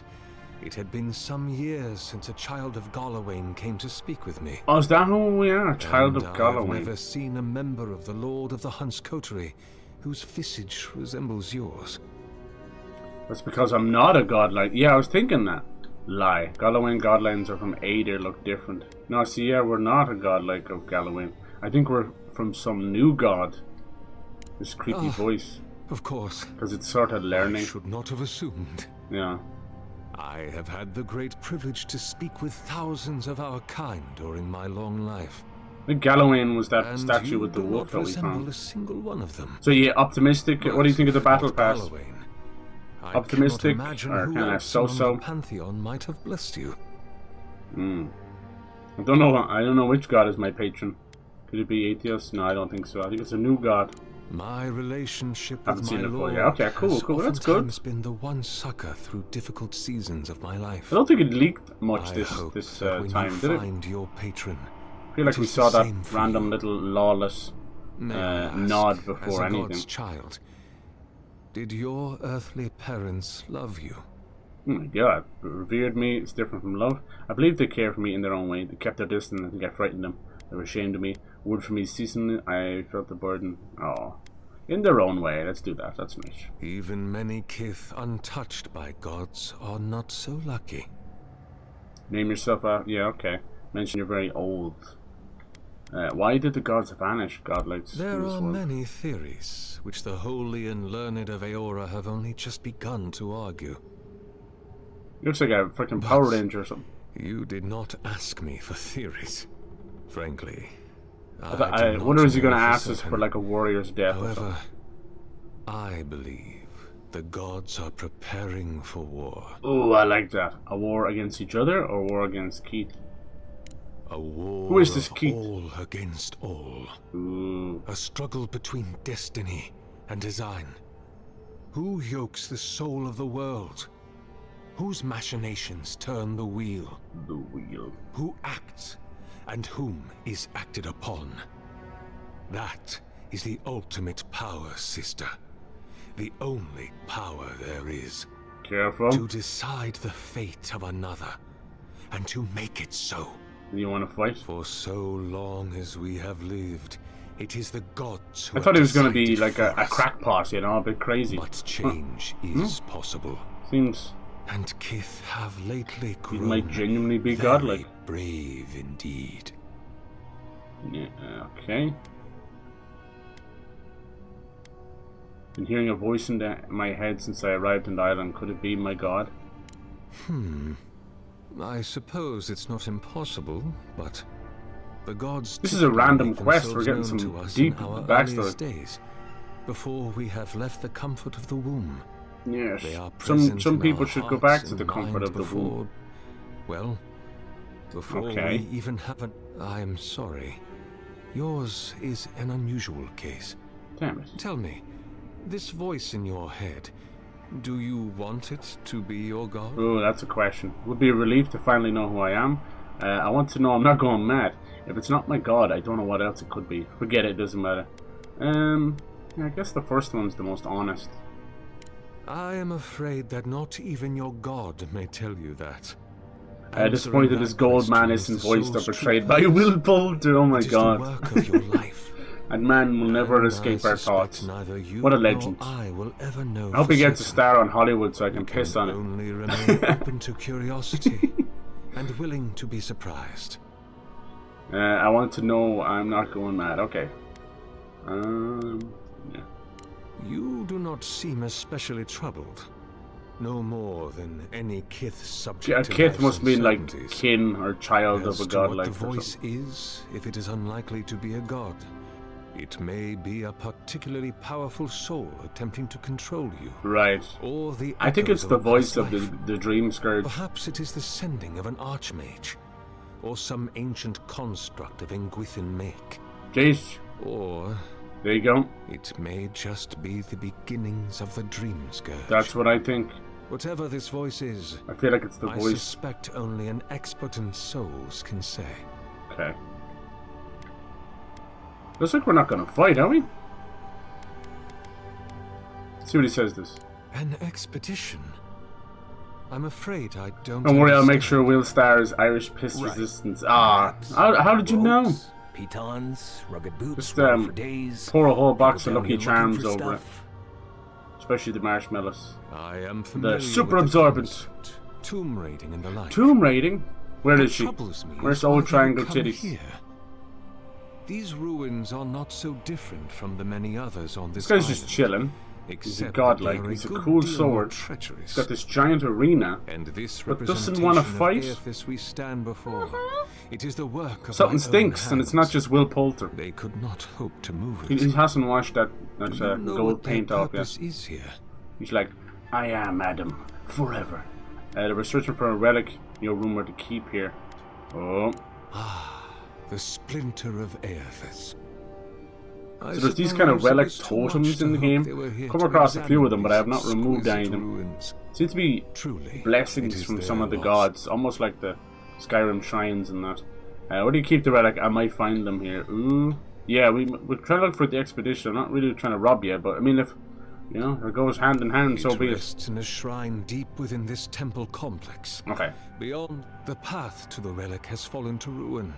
it had been some years since a child of Galawain came to speak with me. Oh, is that who we are? A child of I've Galawain. never seen a member of the Lord of the Hunt's coterie whose visage resembles yours. That's because I'm not a godlike. Yeah, I was thinking that. Lie. Galawain godlines are from Aether, look different. No, see, yeah, we're not a godlike of Galawain. I think we're from some new god. This creepy voice. Of course. Because it's sort of learning. I should not have assumed. Yeah. I have had the great privilege to speak with thousands of our kind during my long life. I think Galawain was that And statue you with the do wolf that not we resemble found. a single one of them. So yeah, optimistic. What do you think of the battle But pass? Galawain, I Optimistic cannot imagine or who kind of else among so-so? the Pantheon might have blessed you. I don't know. I don't know which god is my patron. Could it be Atheos? No, I don't think so. I think it's a new god. My relationship Haven't with seen my it before, lord yeah. Okay, cool, has cool, that's good. oftentimes been the one succor through difficult seasons of my life. I don't think it leaked much I this hope this that when time, you did it? find your patron, I feel like it we is saw the that same for random you. little lawless May I ask, nod as before a anything. god's child, did your earthly parents love you? Oh my god, revered me. It's different from love. I believe they cared for me in their own way. They kept their distance. I think I frightened them. They were ashamed of me. Would for me ceasing. I felt the burden. Oh, in their own way. Let's do that. That's nice. Even many kith untouched by gods are not so lucky. Name yourself out. Yeah, okay. Mention you're very old. Why did the gods vanish? Godlikes. There in this are world? many theories, which the holy and learned of Eora have only just begun to argue. Looks like a freaking Power Ranger or something. You did not ask me for theories. Frankly, I do wonder not is he going to know for ask us for certain. like a warrior's death or However, something. I believe the gods are preparing for war. Oh, I like that. A war against each other or war against Keith? A war Who is this of Keith? all against all. Ooh. A struggle between destiny and design. Who yokes the soul of the world? Whose machinations turn the wheel? The wheel. Who acts and whom is acted upon? That is the ultimate power, sister. The only power there is. Careful. To decide the fate of another, and to make it so. You want to fight? For so long as we have lived, it is the gods who I thought he was going to have be decided like for a us. crackpot, you know, a bit crazy. But change is possible. Seems And kith have lately he grown might genuinely be very godlike. brave indeed. Yeah, okay. Been hearing a voice in my head since I arrived in the island. Could it be my god? I suppose it's not impossible, but the gods. This is a typically random make quest. We're themselves getting known some to us deep in our backstory. earliest days, before we have left the comfort of the womb. Yes. They are Some present in people our should go hearts back to and the comfort mind of the before, womb. Well, before Okay. we even have an. I'm sorry. Yours is an unusual case. Damn it. Tell me, this voice in your head, do you want it to be your god? Oh, that's a question. Would be a relief to finally know who I am. I want to know I'm not going mad. If it's not my god, I don't know what else it could be. Forget it, it doesn't matter. Yeah, I guess the first one's the most honest. I am afraid that not even your god may tell you that. Disappointed this gold man isn't voiced or portrayed by Will Poulter. Oh my It is god. the work of your life. And man will never And escape I our suspect thoughts. neither you What a nor legend. I will ever know I hope for he gets a certain. star on Hollywood so I can You piss on it. only remain open to curiosity and willing to be surprised. I want to know I'm not going mad. Okay. Yeah. You do not seem especially troubled. No more than any kith subject Yeah, to Kith life's must mean like uncertainties. kin or child As of a to god what like the or voice something. is, if it is unlikely to be a god, it may be a particularly powerful soul attempting to control you. Right. Or the I think echoes it's of the a voice past of life. the Dream Scourge. Perhaps it is the sending of an archmage, or some ancient construct of Engwithin make. Jeez. Or There you go. it may just be the beginnings of the Dream Scourge. That's what I think. Whatever this voice is, I feel like it's the I voice. suspect only an expert in souls can say. Okay. Looks like we're not gonna fight, are we? Let's see what he says this. An expedition? I'm afraid I don't. Don't worry, I'll make understand. sure Will Star's Irish piss Right. resistance. Ah, how did you know? Ropes, pitons, rugged boots, Just ride for days. pour a whole box People of down Lucky here looking Charms for over it. stuff. Especially the marshmallows. I am familiar super with the absorbent. concept. Tomb raiding and the like. Tomb raiding? Where What is she? troubles me Where's is why old they triangle come titties? here. These ruins are not so different from the many others on this This guy's island. just chilling. He's a Except godlike. that they are He's a good cool deal sword. more He's treacherous. got this giant arena. And this but doesn't wanna fight? This we stand before. It is the work of Something my stinks, own and it's not hands. just Will Poulter. They could not hope to move He it. hasn't washed that Do you know gold what their paint off yet. purpose is here? He's like, I am Adam, forever. They were searching for a relic, your room were to keep here. Oh. The splinter of Aethys. So there's these kind of relic totems in the game. Come across a few of them, but I have not removed any of them. Seems to be Truly, blessings it is from their some of the loss. gods, almost like the Skyrim shrines and that. Where do you keep the relic? I might find them here. Ooh. Yeah, we're trying to look for the expedition. I'm not really trying to rob you, but I mean, if, you know, it goes hand in hand, so be it. rests in a shrine deep within this temple complex. Okay. Beyond, the path to the relic has fallen to ruin.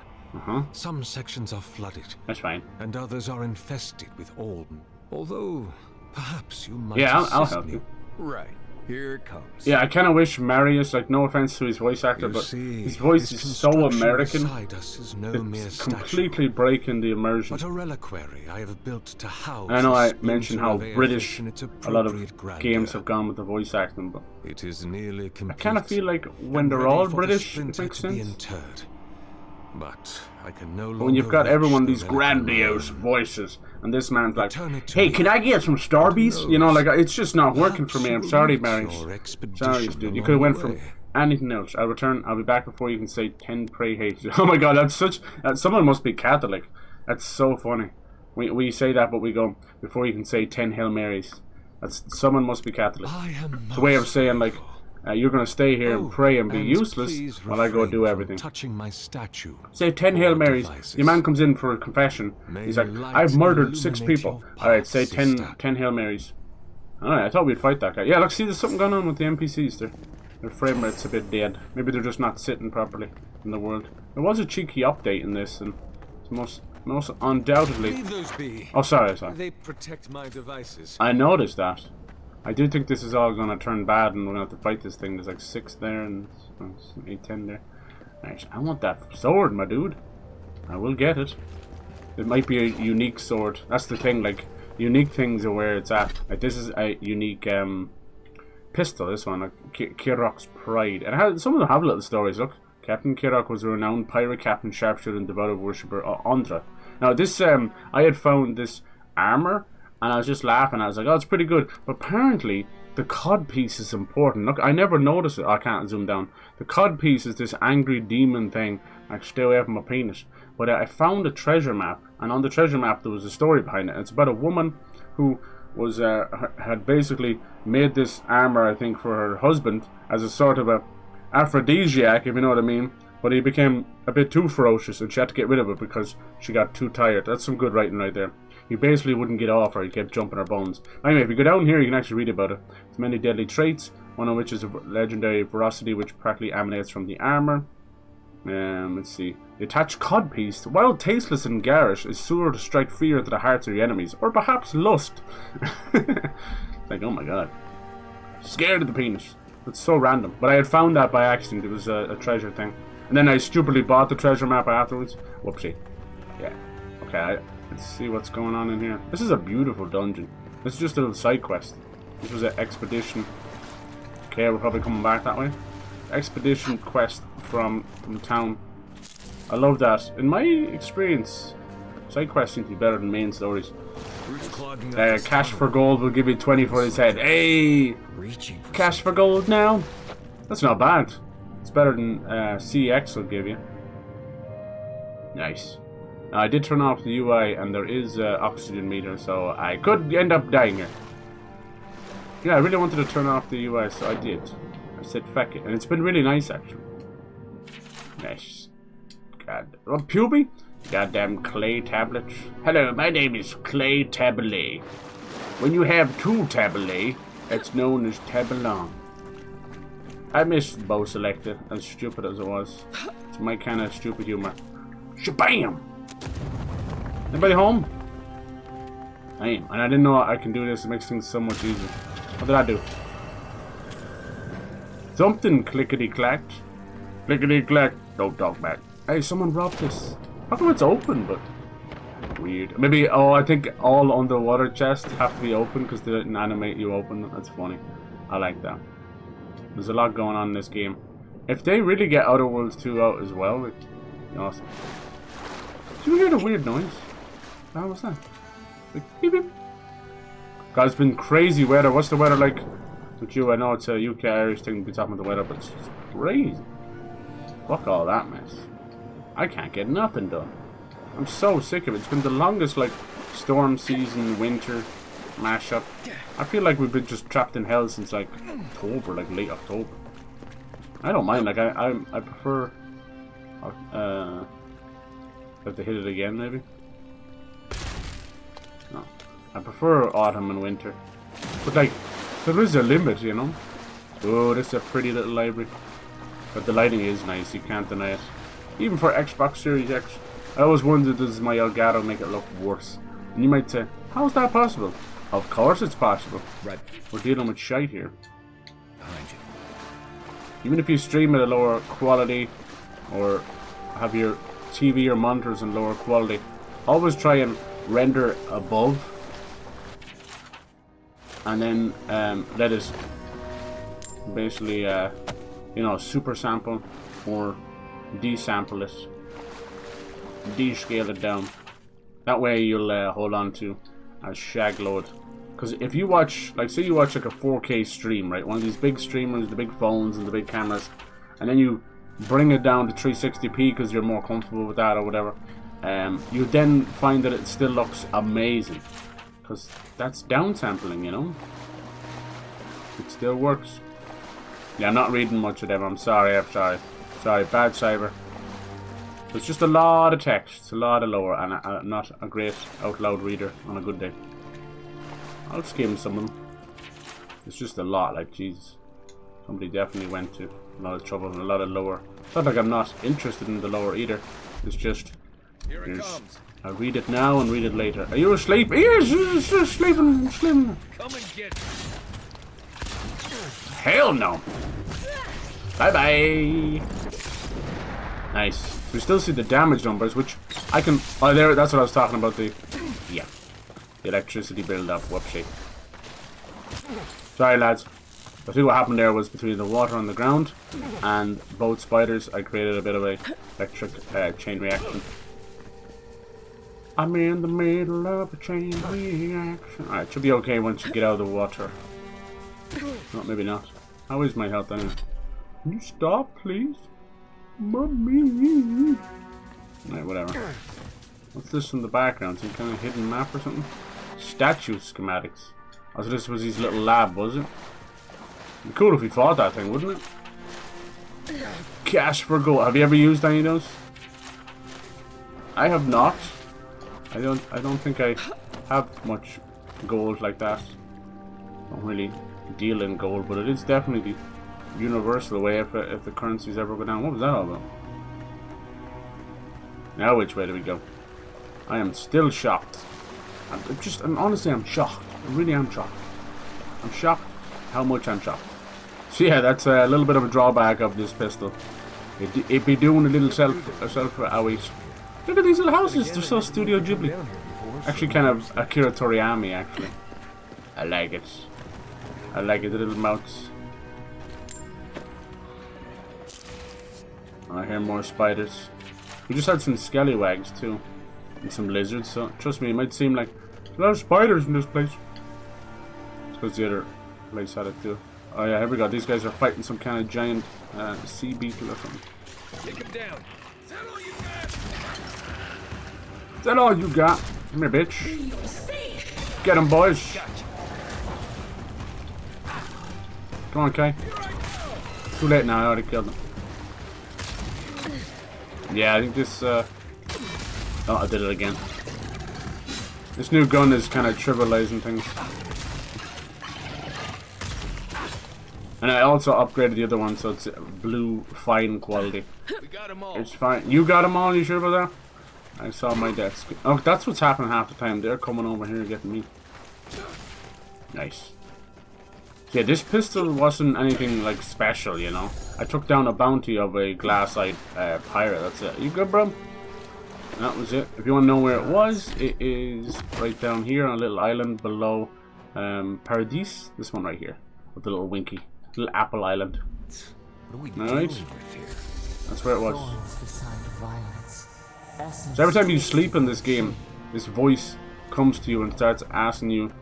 Some sections are flooded, That's fine. and others are infested with Alden. Although, perhaps you might Yeah, I'll assist help me. you. Right, here it comes. Yeah, I kind of wish Marius, like, no offense to his voice actor, You but see, his voice this is so construction American. beside us is no mere It's statue, completely breaking the immersion. but a reliquary I have built to house. I know the I splinter mentioned how of Aethys British in its a lot appropriate of grandeur. games have gone with the voice acting, but It is nearly I complete. kind of feel like when and they're ready all for the British, it splinter makes to be sense. interred. But I can no longer But when you've got reach everyone the these relic grandiose alone. voices, and this man's like, Return it to "Hey, me. can I get some Starbies?" You know, like it's just not working for me. I'm Perhaps sorry, you will Marius. reach your expedition Sorry, dude. You along could have went the from way. anything else. I'll return. I'll be back before you can say 10 pray hate. Oh my God, that's such. Someone must be Catholic. That's so funny. We say that, but we go before you can say 10 Hail Marys. That's someone must be Catholic. I am It's a way of most saying like, grateful. you're gonna stay here and Oh, pray and be and useless please while I go refrain do from everything. touching my statue. Say 10 Hail or Marys. devices. Your man comes in for a confession. May He's like, light I've murdered 6 illuminate people. your Alright, path, say 10, sister. 10 Hail Marys. Alright, I thought we'd fight that guy. Yeah, look, see, there's something going on with the NPCs there. Their frame rate's a bit dead. Maybe they're just not sitting properly in the world. There was a cheeky update in this, and it's most undoubtedly... Leave those be. Oh, sorry. They protect my devices. I noticed that. I do think this is all going to turn bad and we're going to have to fight this thing. There's like 6 there and 8, 10 there. Right, I want that sword, my dude. I will get it. It might be a unique sword. That's the thing, like, unique things are where it's at. Like, this is a unique pistol, this one, like Kirok's Pride. And some of them have little stories, look. Captain Kirok was a renowned pirate captain, sharpshooter, and devoted worshipper of Andra. Now, this, I had found this armor, and I was just laughing. I was like, oh, it's pretty good. But apparently, the cod piece is important. Look, I never noticed it. Oh, I can't zoom down. The cod piece is this angry demon thing. I stay away from my penis. But I found a treasure map, and on the treasure map, there was a story behind it. It's about a woman who was had basically made this armor, I think, for her husband as a sort of a aphrodisiac, if you know what I mean. But he became a bit too ferocious, and she had to get rid of it because she got too tired. That's some good writing right there. He basically wouldn't get off her. He kept jumping her bones. Anyway, if you go down here, you can actually read about it. There's many deadly traits, one of which is a legendary ferocity, which practically emanates from the armor. Let's see. The attached codpiece, while tasteless and garish, is sure to strike fear into the hearts of your enemies, or perhaps lust. Like, oh my god. Scared of the penis. It's so random. But I had found that by accident. It was a treasure thing. And then I stupidly bought the treasure map afterwards. Whoopsie. Yeah. Okay, let's see what's going on in here. This is a beautiful dungeon. This is just a little side quest. This was an expedition. Okay, we're probably coming back that way. Expedition quest from town. I love that. In my experience, side quests seem to be better than main stories. Cash for gold will give you 20 for his head. Hey! Reaching for Cash for gold now? That's not bad. It's better than CX will give you. Nice. I did turn off the UI and there is oxygen meter, so I could end up dying here. Yeah, I really wanted to turn off the UI, so I did. I said feck it, and it's been really nice actually. Nice. God, puby? Goddamn clay tablet. Hello, my name is Clay Tablet. When you have two tablet, it's known as tabalong. I missed bow selected, as stupid as it was. It's my kind of stupid humor. Shabam! Anybody home? I am, and I didn't know I can do this. It makes things so much easier. What did I do? Something clickety-clacked. Clickety-clack. Don't talk back. Hey, someone robbed this. How come it's open, but... Weird. Maybe, oh, I think all underwater chests have to be open because they didn't animate you open. That's funny. I like that. There's a lot going on in this game. If they really get Outer Worlds 2 out as well, it'd be awesome. Did you hear the weird noise? What was that? Like, beep beep. God, it's been crazy weather. What's the weather like with you? I know it's a UK Irish thing to be talking about the weather, but it's just crazy. Fuck all that mess. I can't get nothing done. I'm so sick of it. It's been the longest, like, storm season, winter mashup. I feel like we've been just trapped in hell since, like, October, like, late October. I don't mind. Like, I prefer... have to hit it again, maybe? No. I prefer autumn and winter. But, like, there is a limit, you know? Oh, this is a pretty little library. But the lighting is nice, you can't deny it. Even for Xbox Series X. I always wondered, does my Elgato make it look worse? And you might say, how is that possible? Of course it's possible. Right. We're dealing with shite here. Behind you. Even if you stream at a lower quality, or have your TV or monitors in lower quality, always try and render above. And then let it basically, you know, super sample or desample it. Descale it down. That way you'll hold on to a shag load. Because if you watch, like, say you watch like a 4K stream, right? One of these big streamers, the big phones and the big cameras, and then you bring it down to 360p because you're more comfortable with that or whatever, you then find that it still looks amazing. Because that's downsampling, you know? It still works. Yeah, I'm not reading much of them. I'm sorry, Sorry, bad cyber. It's just a lot of text. It's a lot of lower, and I'm not a great out loud reader on a good day. I'll skim some of them. It's just a lot, like, Jesus. Somebody definitely went to a lot of trouble and a lot of lower. It's not like I'm not interested in the lower either. It's just... Here it comes. I'll read it now and read it later. Are you asleep? Yes, sleeping. Come and get me. Hell no. Bye-bye. Nice. We still see the damage numbers, which I can... Oh, there, that's what I was talking about, the... Yeah. The electricity build-up. Whoopsie. Sorry, lads. I think what happened there was between the water on the ground and both spiders, I created a bit of a electric chain reaction. I'm in the middle of a chain reaction. Alright, should be okay once you get out of the water. No, maybe not. How is my health anyway? Can you stop, please? Mommy. Alright, whatever. What's this in the background? Some kind of hidden map or something? Statue schematics. Oh, so this was his little lab, was it? It'd be cool if we fought that thing, wouldn't it? Cash for gold. Have you ever used any of those? I have not. I don't think I have much gold like that. Don't really deal in gold, but it is definitely the universal way if the currencies ever go down. What was that all about? Now which way do we go? I am still shocked. Honestly, I'm shocked. I really am shocked. I'm shocked how much I'm shocked. So yeah, that's a little bit of a drawback of this pistol. It be doing a little self-owies. Look at these little houses. They're so Studio Ghibli. Actually, kind of Akira Toriyama, actually. I like it. I like it, the little mouths. I hear more spiders. We just had some scallywags too. And some lizards, so trust me, it might seem like there's a lot of spiders in this place. It's because the other place had it too. Oh yeah, here we go. These guys are fighting some kind of giant sea beetle or something. Take him down. Is that all you got? Is that all you got? Come here, bitch. Get him, boys. Come on, Kai. Too late now, I already killed him. Yeah, I think this, oh, I did it again. This new gun is kind of trivializing things. And I also upgraded the other one, so it's blue fine quality. We got 'em all. It's fine. You got them all? You sure about that? I saw my desk. Oh, that's what's happening half the time. They're coming over here and getting me. Nice. Yeah, this pistol wasn't anything like special, you know. I took down a bounty of a glass-eyed pirate. That's it. You good, bro? That was it. If you want to know where it was, it is right down here on a little island below Paradis. This one right here, with the little winky, little apple island. What are we Nice. dealing with here? That's where it was. Thorns beside violence. Essence So every time you sleep in this game, this voice comes to you and starts asking you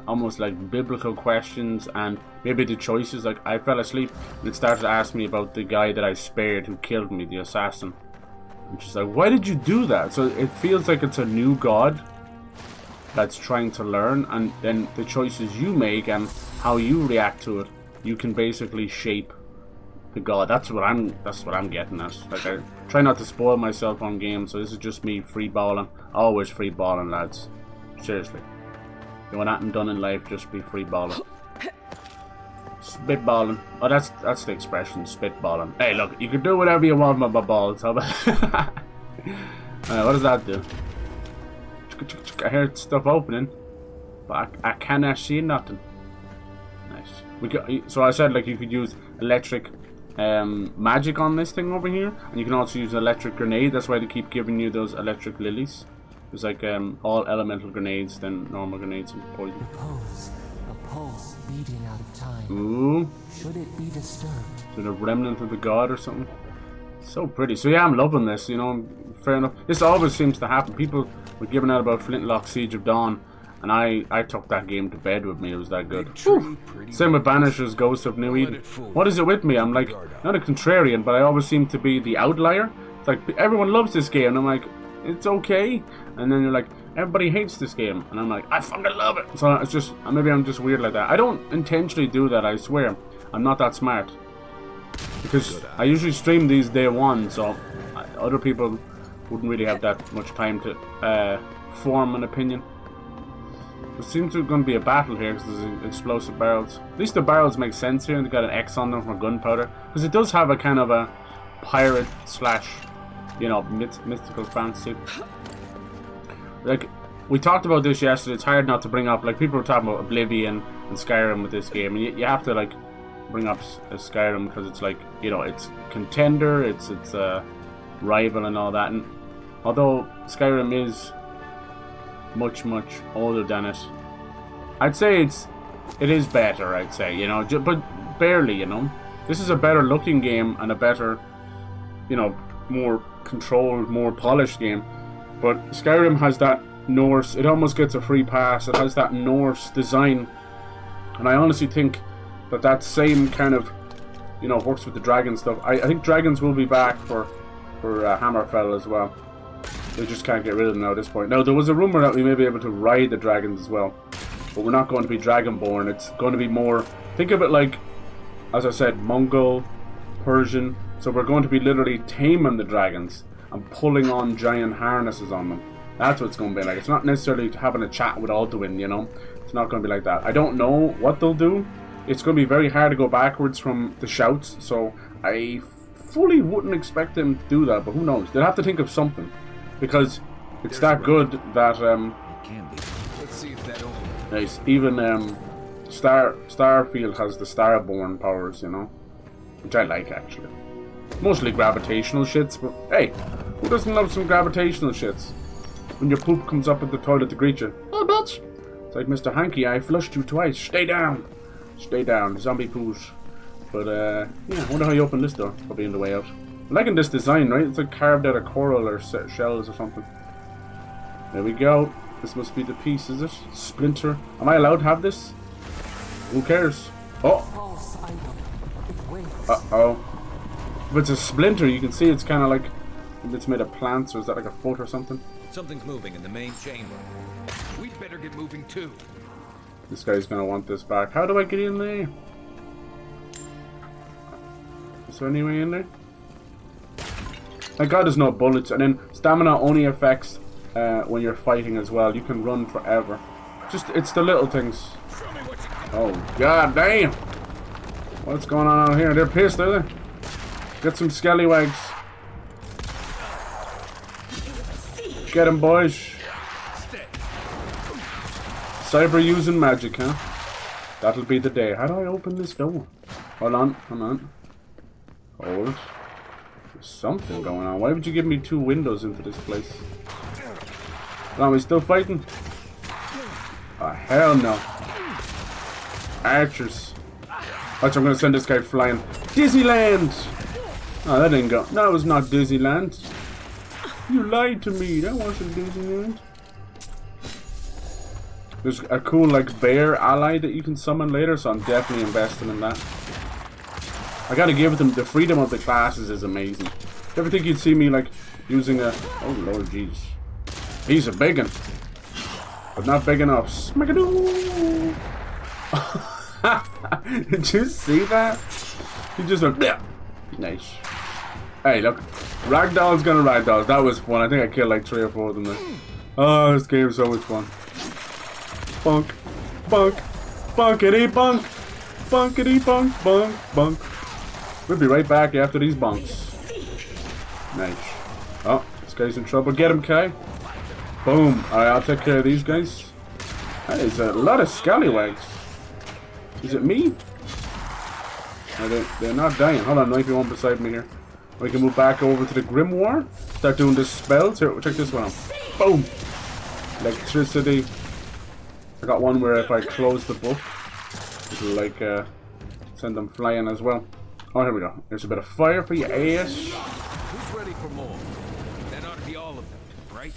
almost like biblical questions and maybe the choices. Like, I fell asleep and it started to ask me about the guy that I spared who killed me, the assassin. And she's like, why did you do that? So it feels like it's a new god that's trying to learn, and then the choices you make and how you react to it, you can basically shape the god. That's what I'm getting at. Like, I try not to spoil myself on games, so this is just me free balling. Always free balling, lads. Seriously. You want nothing done in life, just be free balling. Spitballing. Oh, that's the expression, spitballing. Hey, look, you can do whatever you want with my balls. How about what does that do? I heard stuff opening, but I cannot see nothing. Nice. So I said, like, you could use electric magic on this thing over here, and you can also use an electric grenade. That's why they keep giving you those electric lilies. There's like all elemental grenades, then normal grenades and poison. repose, a pulse beating out of time. Ooh. Should it be disturbed? Is it a remnant of the god or something? So pretty. So yeah, I'm loving this, you know, fair enough. This always seems to happen. People were giving out about Flintlock Siege of Dawn, and I took that game to bed with me. It was that good. Same with Banisher's Ghost of New Eden. What is it with me? I'm like, not a contrarian, but I always seem to be the outlier. It's like, everyone loves this game, and I'm like, it's okay. And then you're like, everybody hates this game, and I'm like, I fucking love it. So it's just, maybe I'm just weird like that. I don't intentionally do that, I swear. I'm not that smart. Because I usually stream these day one, so other people wouldn't really have that much time to form an opinion. There seems to be going to be a battle here because there's explosive barrels. At least the barrels make sense here, and they got an X on them for gunpowder. Because it does have a kind of a pirate slash, you know, mystical fantasy. Like, we talked about this yesterday. It's hard not to bring up, like, people were talking about Oblivion and Skyrim with this game, and you have to, like, bring up Skyrim because it's like, you know, it's contender, it's a rival and all that. And although Skyrim is much older than it, I'd say it is better, I'd say, you know, but barely, you know. This is a better looking game and a better, you know, more controlled, more polished game. But Skyrim has that Norse, it almost gets a free pass. It has that Norse design, and I honestly think that same kind of, you know, works with the dragon stuff. I think dragons will be back for Hammerfell as well. They just can't get rid of them now at this point. Now, there was a rumor that we may be able to ride the dragons as well, but we're not going to be dragonborn. It's going to be more, think of it like, as I said, Mongol, Persian. So we're going to be literally taming the dragons and pulling on giant harnesses on them. That's what it's going to be like. It's not necessarily having a chat with Alduin, you know. It's not going to be like that. I don't know what they'll do. It's going to be very hard to go backwards from the shouts, so I fully wouldn't expect them to do that, but who knows? They'll have to think of something, because it's that good that Let's see if that opens. nice. Even Starfield has the Starborn powers, you know, which I like actually. Mostly gravitational shits, but hey, who doesn't love some gravitational shits? When your poop comes up at the toilet to greet you, oh bitch! It's like, Mr. Hanky, I flushed you twice. Stay down. Stay down, zombie poos. But yeah, I wonder how you open this door. Probably in the way out. I'm liking this design, right? It's like carved out of coral or shells or something. There we go. This must be the piece, is it? Splinter. Am I allowed to have this? Who cares? Oh! False item. It waits. Uh-oh. If it's a splinter, you can see it's kind of like, if it's made of plants, or is that like a foot or something? Something's moving in the main chamber. We'd better get moving too. This guy's gonna want this back. How do I get in there? Is there any way in there? Thank God there's no bullets. And then stamina only affects when you're fighting as well. You can run forever. Just, it's the little things. Oh, god damn. What's going on out here? They're pissed, are they? Get some scallywags. Get him, boys. Cyber using magic, huh? That'll be the day. How do I open this door? Hold on, hold on. Hold. There's something going on. Why would you give me 2 windows into this place? Are we still fighting? Oh, hell no. Archers. Watch, I'm gonna send this guy flying. Disneyland! Oh, that didn't go. That was not Disneyland. You lied to me. That wasn't Disneyland. There's a cool, like, bear ally that you can summon later, so I'm definitely investing in that. I gotta give them the freedom of the classes is amazing. You ever think you'd see me, like, using a... Oh, Lord, jeez. He's a big one. But not big enough. Smackadoo! Did you see that? He just went... Bleh. Nice. Hey, look. Ragdoll's gonna ragdoll. That was fun. I think I killed like 3 or 4 of them there. Oh, this game is so much fun. Bunk. Bunk. Bunkity bunk. Bunkity bunk. Bunk. Bunk. We'll be right back after these bunks. Nice. Oh, this guy's in trouble. Get him, Kai. Boom. Alright, I'll take care of these guys. That is a lot of scallywags. Is it me? They're not dying. Hold on, knifey one beside me here. We can move back over to the Grimoire. Start doing this spell. Here, check this one out. Boom! Electricity. I got one where if I close the book, it'll like send them flying as well. Oh, here we go. There's a bit of fire for your ass. Who's ready for more? That ought to be all of them, right?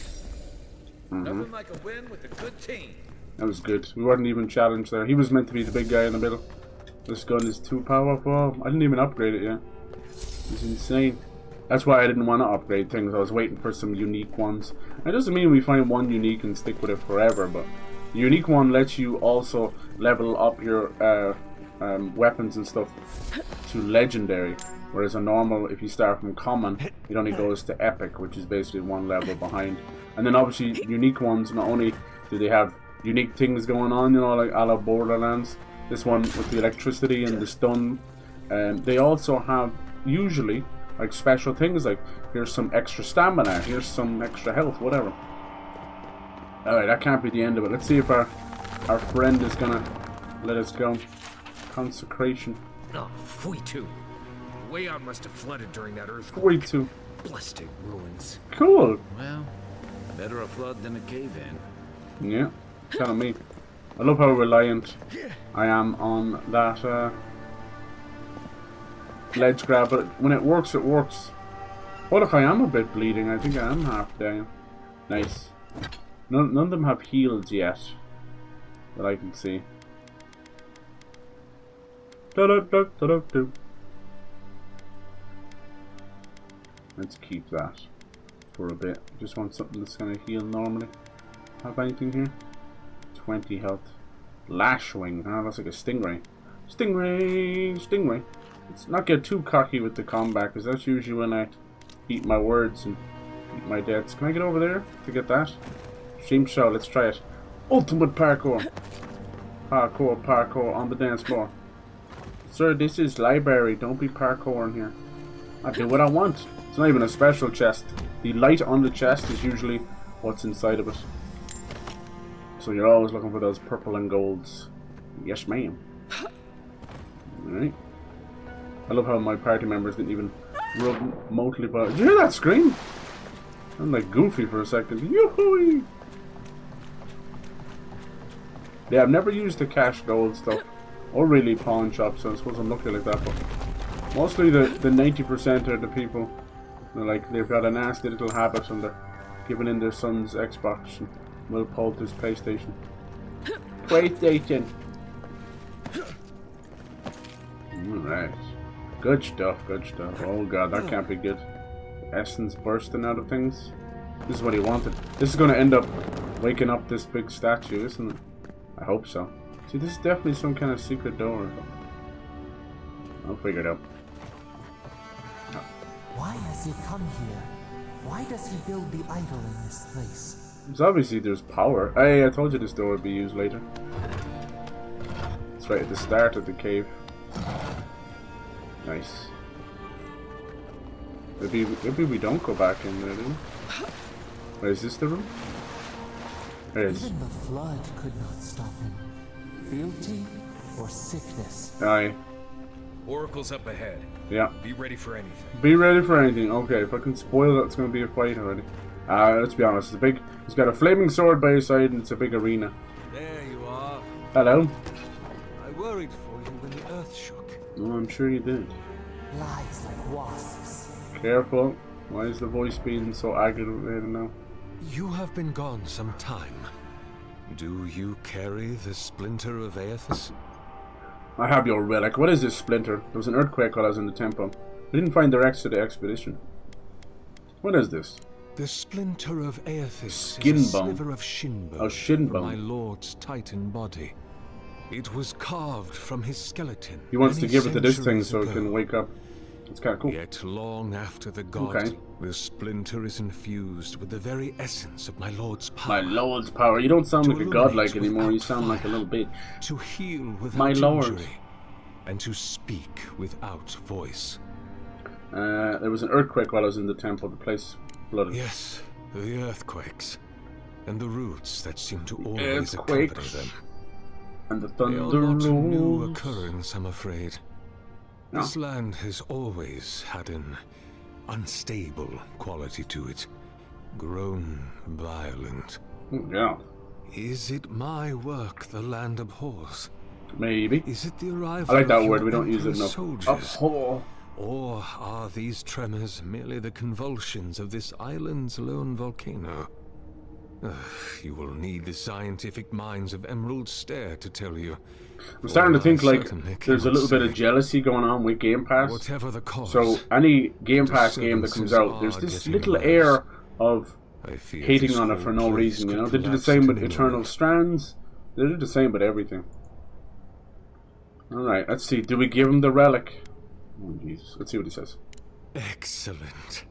Nothing like a win with a good team. That was good. We weren't even challenged there. He was meant to be the big guy in the middle. This gun is too powerful. I didn't even upgrade it yet. It's insane. That's why I didn't want to upgrade things. I was waiting for some unique ones. It doesn't mean we find one unique and stick with it forever, but the unique one lets you also level up your weapons and stuff to legendary. Whereas a normal, if you start from common, it only goes to epic, which is basically 1 level behind. And then obviously unique ones, not only do they have unique things going on, you know, like a la Borderlands, this one with the electricity and the stun, they also have usually like special things like here's some extra stamina, here's some extra health, whatever. Alright, that can't be the end of it. Let's see if our friend is gonna let us go. Consecration. Oh, Fuitu. Wayon must have flooded during that earthquake. Way too. Blasted ruins. Cool. Well, better a flood than a cave-in. Yeah, tell me. I love how reliant I am on that ledge grab, but when it works, it works. What if I am a bit bleeding? I think I am half down. Nice. None of them have heals yet that I can see. Let's keep that for a bit. Just want something that's gonna heal normally. Have anything here? 20 health. Lashwing. Ah, that's like a stingray. Stingray! Stingray! Let's not get too cocky with the combat, because that's usually when I eat my words and eat my deaths. Can I get over there to get that? Stream show, let's try it. Ultimate parkour! Parkour, parkour on the dance floor. Sir, this is library. Don't be parkouring here. I do what I want. It's not even a special chest. The light on the chest is usually what's inside of it. So you're always looking for those purple and golds. Yes, ma'am. Alright. I love how my party members didn't even rub remotely by. Did you hear that scream? I'm like Goofy for a second. Yoo-hoo! Yeah, I've never used the cash gold stuff. Or really pawn shops, so I suppose I'm lucky like that, but mostly the 90% are the people they're like they've got a nasty little habit and they're giving in their son's Xbox and Will Poulter's PlayStation. PlayStation! Alright. Good stuff, good stuff. Oh god, that can't be good. Essence bursting out of things. This is what he wanted. This is going to end up waking up this big statue, isn't it? I hope so. See, this is definitely some kind of secret door. I'll figure it out. Why has he come here? Why does he build the idol in this place? It's obviously there's power. Hey, I told you this door would be used later. It's right at the start of the cave. Nice. Maybe we don't go back in there, do we? Wait, is this the room? There it is. Even the flood could not stop him. Fealty or sickness? Aye. Oracle's up ahead. Yeah. Be ready for anything. Be ready for anything. Okay, if I can spoil that, it's going to be a fight already. Let's be honest. He's got a flaming sword by his side, and it's a big arena. There you are. Hello. I worried for you when the earth shook. Oh, I'm sure you did. Lies like wasps. Careful. Why is the voice being so aggravated now? You have been gone some time. Do you carry the splinter of Aethys? I have your relic. What is this splinter? There was an earthquake while I was in the temple. I didn't find the rest of the expedition. What is this? The splinter of Aethys Skin is a bone. sliver of shin bone, Oh, shin from my bone. lord's titan body. It was carved from his skeleton. He wants to many give it to this thing centuries so it can ago. wake up. It's kind of cool. Yet long after the god, Okay. the splinter is infused with the very essence of my lord's power. My lord's power. You don't sound To like a godlike illuminate anymore. You without sound like a fire, little bitch. To heal without My lord. injury, and to speak without voice. There was an earthquake while I was in the temple. The place flooded. Yes, the earthquakes, and the roots that seem to always accompany Earthquakes. them. And the They thunder are not a new rolls. occurrence, I'm afraid. No. This land has always had an unstable quality to it, grown violent. Yeah, Is it my work the land abhors? maybe. Is it the arrival I like that of word. your We don't use it emperor's enough. soldiers? Oh, Or are these tremors merely the convulsions of this island's lone volcano? You will need the scientific minds of Emerald Stare to tell you. I'm starting to for think I like certainly there's a cannot little bit of say. jealousy going on with Game Pass. Whatever the cause, So any Game the Pass game that comes disturbances out, there's are this getting little worse. air of I fear hating this on it whole for no place reason, you know? could They did the collapse same at with any Eternal moment. Strands. They did the same with everything. Alright, let's see. Do we give him the relic? Oh, Jesus. Let's see what he says. Excellent.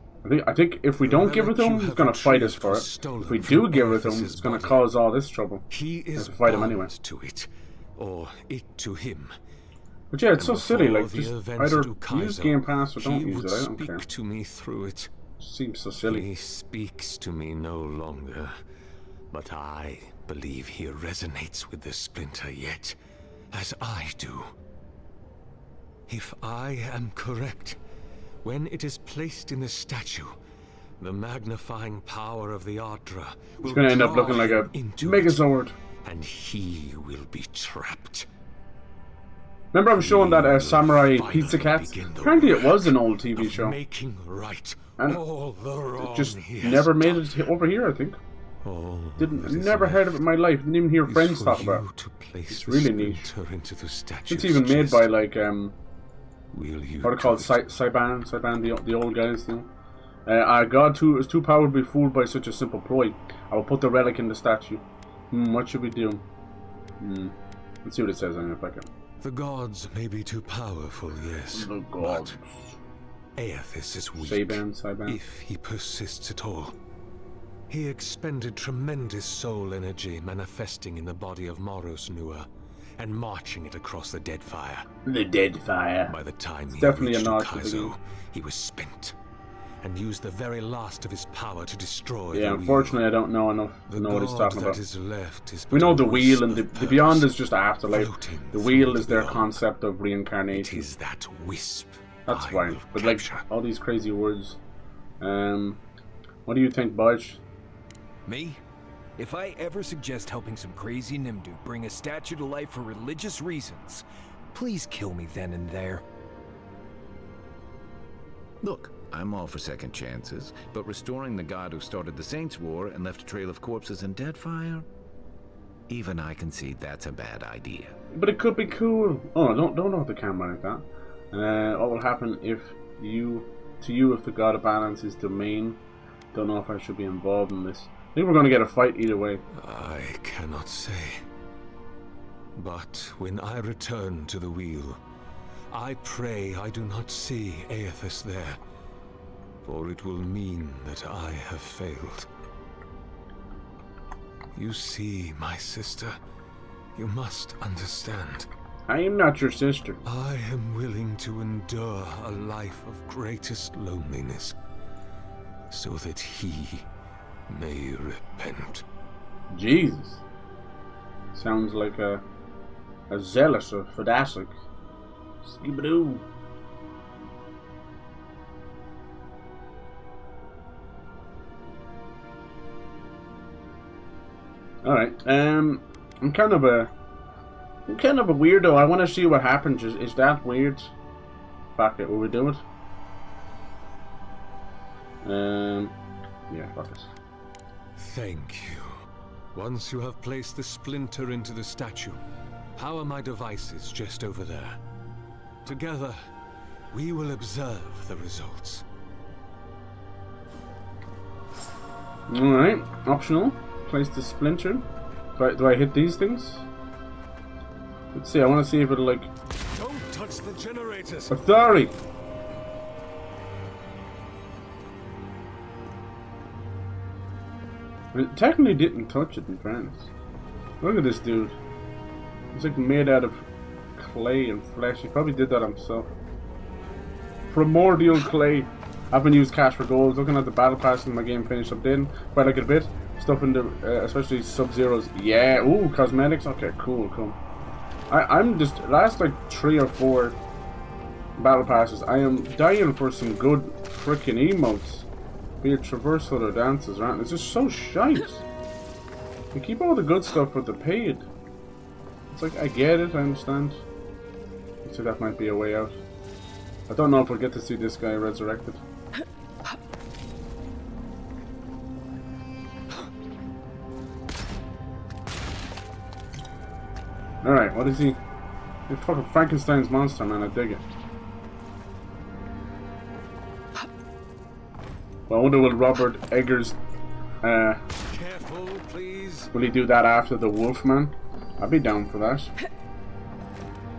I think if we don't give it to him, relic you he's have going to fight us retrieved for was it. stolen If we from do give it to him, Aethys' it's going to body. cause all this trouble. He We have is to fight him bound anyway. to it, or it to him. But yeah, it's so And silly. before Like, the just events either at use Ukaizo, Game Pass or don't he use would it. I don't speak care. to me through it. Seems so silly. He speaks to me no longer, but I believe he resonates with the splinter yet, as I do. If I am correct, when it is placed in the statue, the magnifying power of the Ardra will It's going to end up draw looking like a him into Mega it, Sword. and he will be trapped. Remember I was showing that Samurai Finally Pizza Cats? begin the Apparently it work was an old TV of show. making right And all the wrong Just he has never made done. it over here, I think. All Didn't that is never heard of it in my life. Didn't even hear is friends for talk you about it. to place It's the really neat. splinter into the statue's It's even made chest. by like Will you what are they called? do it? Saiban, the old guys, you know. God is too powerful to be fooled by such a simple ploy. I will put the relic in the statue. What should we do? Let's see what it says on it. Back up. The gods may be too powerful, yes. The gods. But Aethys is weak. Saiban. If he persists at all. He expended tremendous soul energy manifesting in the body of Moros Nua and marching it across the dead fire. The dead fire. By the time he definitely reached a nod to the Ukaizo, game. he was spent and used the very last of his power to destroy Yeah, the unfortunately I don't know enough wheel. to know what he's God talking that about. is left is We but know a the wheel wisp and of the beyond purpose, is just afterlife. floating The through wheel the is their beyond. concept of It reincarnation. is that wisp That's I fine. will But like capture. all these crazy words. What do you think, Budge? Me? If I ever suggest helping some crazy Nimdu bring a statue to life for religious reasons, please kill me then and there. Look, I'm all for second chances, but restoring the god who started the Saints' War and left a trail of corpses and dead fire? Even I concede that's a bad idea. But it could be cool. Oh, don't hold the camera like that. What will happen if if the god abandons his domain? Don't know if I should be involved in this. I think we're going to get a fight either way. I cannot say. But when I return to the wheel, I pray I do not see Aethys there. for it will mean that I have failed. You see, my sister, you must understand. I am not your sister. I am willing to endure a life of greatest loneliness, so that he may repent. Jesus. Sounds like a zealous or fadasic. Skibadoo. Alright, I'm kind of a weirdo. I want to see what happens. Is that weird? Fuck it, will we do it? Yeah, fuck it. Thank you. Once you have placed the splinter into the statue, power my devices just over there. Together, we will observe the results. Alright, optional. Place the splinter. Do I hit these things? Let's see, I want to see if it'll like... Don't touch the generators! Authority! It technically didn't touch it in fairness. Look at this dude. He's like made out of clay and flesh. He probably did that himself. Primordial clay. I haven't used cash for gold. Looking at the battle pass in my game finished updating. Quite like it a bit. Stuff in the, especially Sub-Zeros. Yeah, ooh, cosmetics. Okay, cool, cool. I'm just, last like 3 or 4 battle passes, I am dying for some good freaking emotes. Be it traversal or dances, right? It's just so shite. You keep all the good stuff for the paid. It's like, I get it, I understand. So that might be a way out. I don't know if we'll get to see this guy resurrected. Alright, what is he? He's fucking Frankenstein's monster, man, I dig it. Well, I wonder will Robert Eggers, Careful, please. will he do that after the Wolfman? I'd be down for that.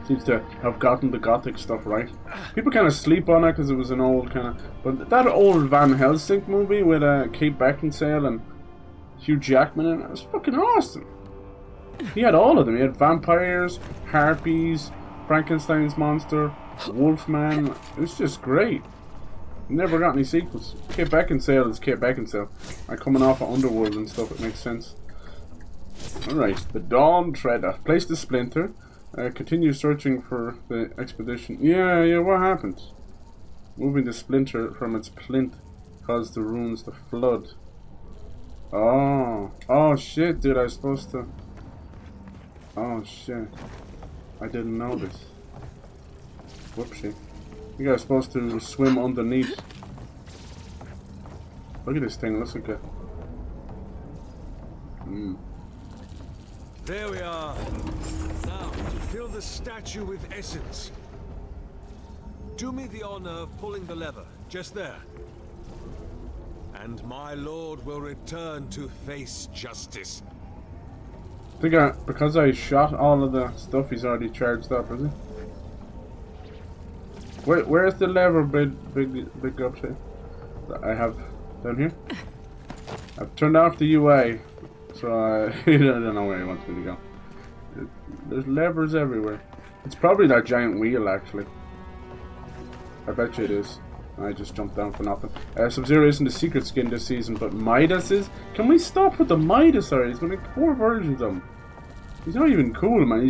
Seems to have gotten the gothic stuff right. People kind of sleep on it because it was an old kind of... But that old Van Helsing movie with Kate Beckinsale and Hugh Jackman in it was fucking awesome. He had all of them. He had vampires, harpies, Frankenstein's monster, Wolfman. It was just great. Never got any sequels. Kate Beckinsale is Kate Beckinsale. Like coming off of Underworld and stuff, it makes sense. Alright, the Dawn Treader. Place the splinter. Continue searching for the expedition. Yeah, what happened? Moving the splinter from its plinth caused the ruins to flood. Oh shit, dude, I was supposed to... Oh shit. I didn't know this. Whoopsie. I think I was supposed to swim underneath. Look at this thing, it looks like a... There we are. Now, to fill the statue with essence. Do me the honor of pulling the lever, just there. And my lord will return to face justice. I think because I shot all of the stuff, he's already charged up, is he? Where's the lever, big up here? I have down here. I've turned off the UI, so I don't know where he wants me to go. There's levers everywhere. It's probably that giant wheel, actually. I bet you it is. I just jumped down for nothing. Sub-Zero isn't a secret skin this season, but Midas is. Can we stop with the Midas already? There's been like 4 versions of him. He's not even cool, man.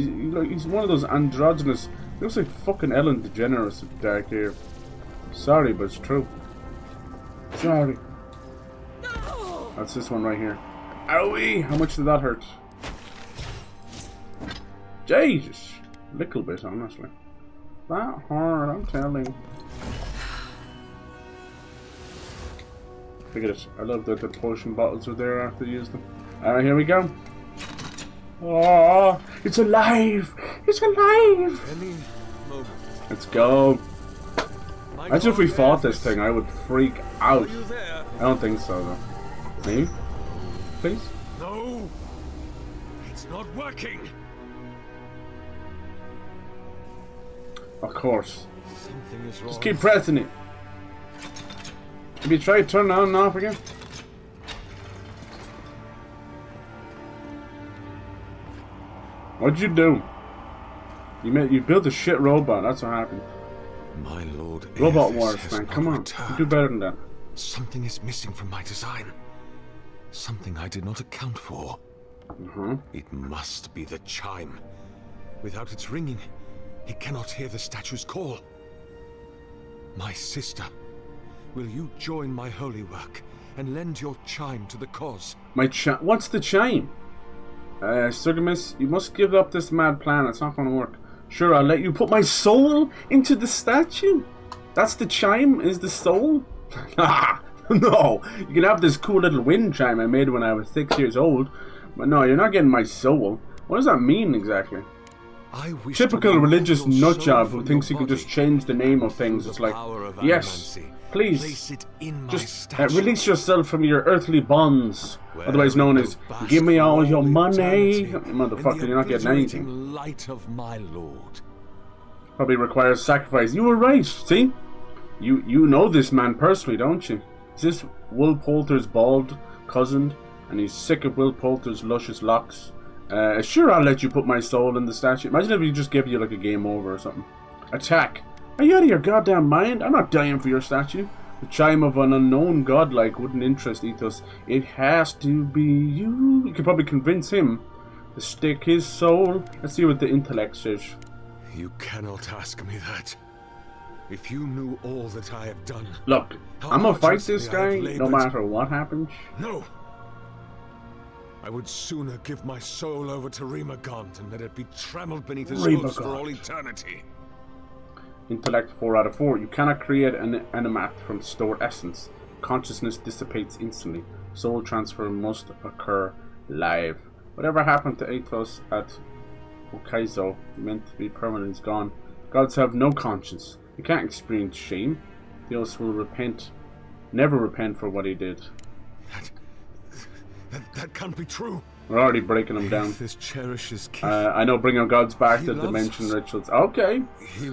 He's one of those androgynous... He looks like fucking Ellen DeGeneres with dark hair. Sorry, but it's true. Sorry. That's this one right here. Owie! How much did that hurt? Jesus! Little bit, honestly. That hard, I'm telling. Forget it. I love that the potion bottles are there after you use them. Alright, here we go. Oh, it's alive! It's alive! Any moment. Let's go. Imagine if we fought this thing, I would freak out. I don't think so, though. Me? Please? No! It's not working! Of course. Something is wrong. Just keep pressing it. Have you tried turning on and off again? What'd you do? You built a shit robot. That's what happened. My lord. Robot Aethys Wars, has man. not Come on. returned. You do better than that. Something is missing from my design. Something I did not account for. It must be the chime. Without its ringing, he cannot hear the statue's call. My sister, will you join my holy work and lend your chime to the cause? What's the chime? Sturgimus, you must give up this mad plan. It's not going to work. Sure, I'll let you put my soul into the statue. That's the chime, is the soul? No, you can have this cool little wind chime I made when I was 6 years old. But no, you're not getting my soul. What does that mean exactly? Typical religious nutjob who thinks he can just change the name of things. It's like, yes, please, just release yourself from your earthly bonds, otherwise known as give me all your money. Motherfucker, you're not getting anything. Light of my lord. Probably requires sacrifice. You were right, see? You know this man personally, don't you? Is this Will Poulter's bald cousin? And he's sick of Will Poulter's luscious locks. Sure, I'll let you put my soul in the statue. Imagine if he just gave you like a game over or something. Attack. Are you out of your goddamn mind? I'm not dying for your statue. The chime of an unknown godlike wouldn't interest Ethos. It has to be you. You could probably convince him to stick his soul. Let's see what the intellect says. You cannot ask me that. If you knew all that I have done. Look, I'm gonna fight this guy no matter what happens. No. I would sooner give my soul over to Rimagant and let it be trampled beneath his hooves for all eternity. Intellect 4 out of 4. You cannot create an animat from stored essence. Consciousness dissipates instantly. Soul transfer must occur live. Whatever happened to Athos at Okaizo, meant to be permanent, is gone. Gods have no conscience. He can't experience shame. Theos will repent, never repent for what he did. That can't be true. We're already breaking him down. I know bringing gods back to dimension rituals. Okay.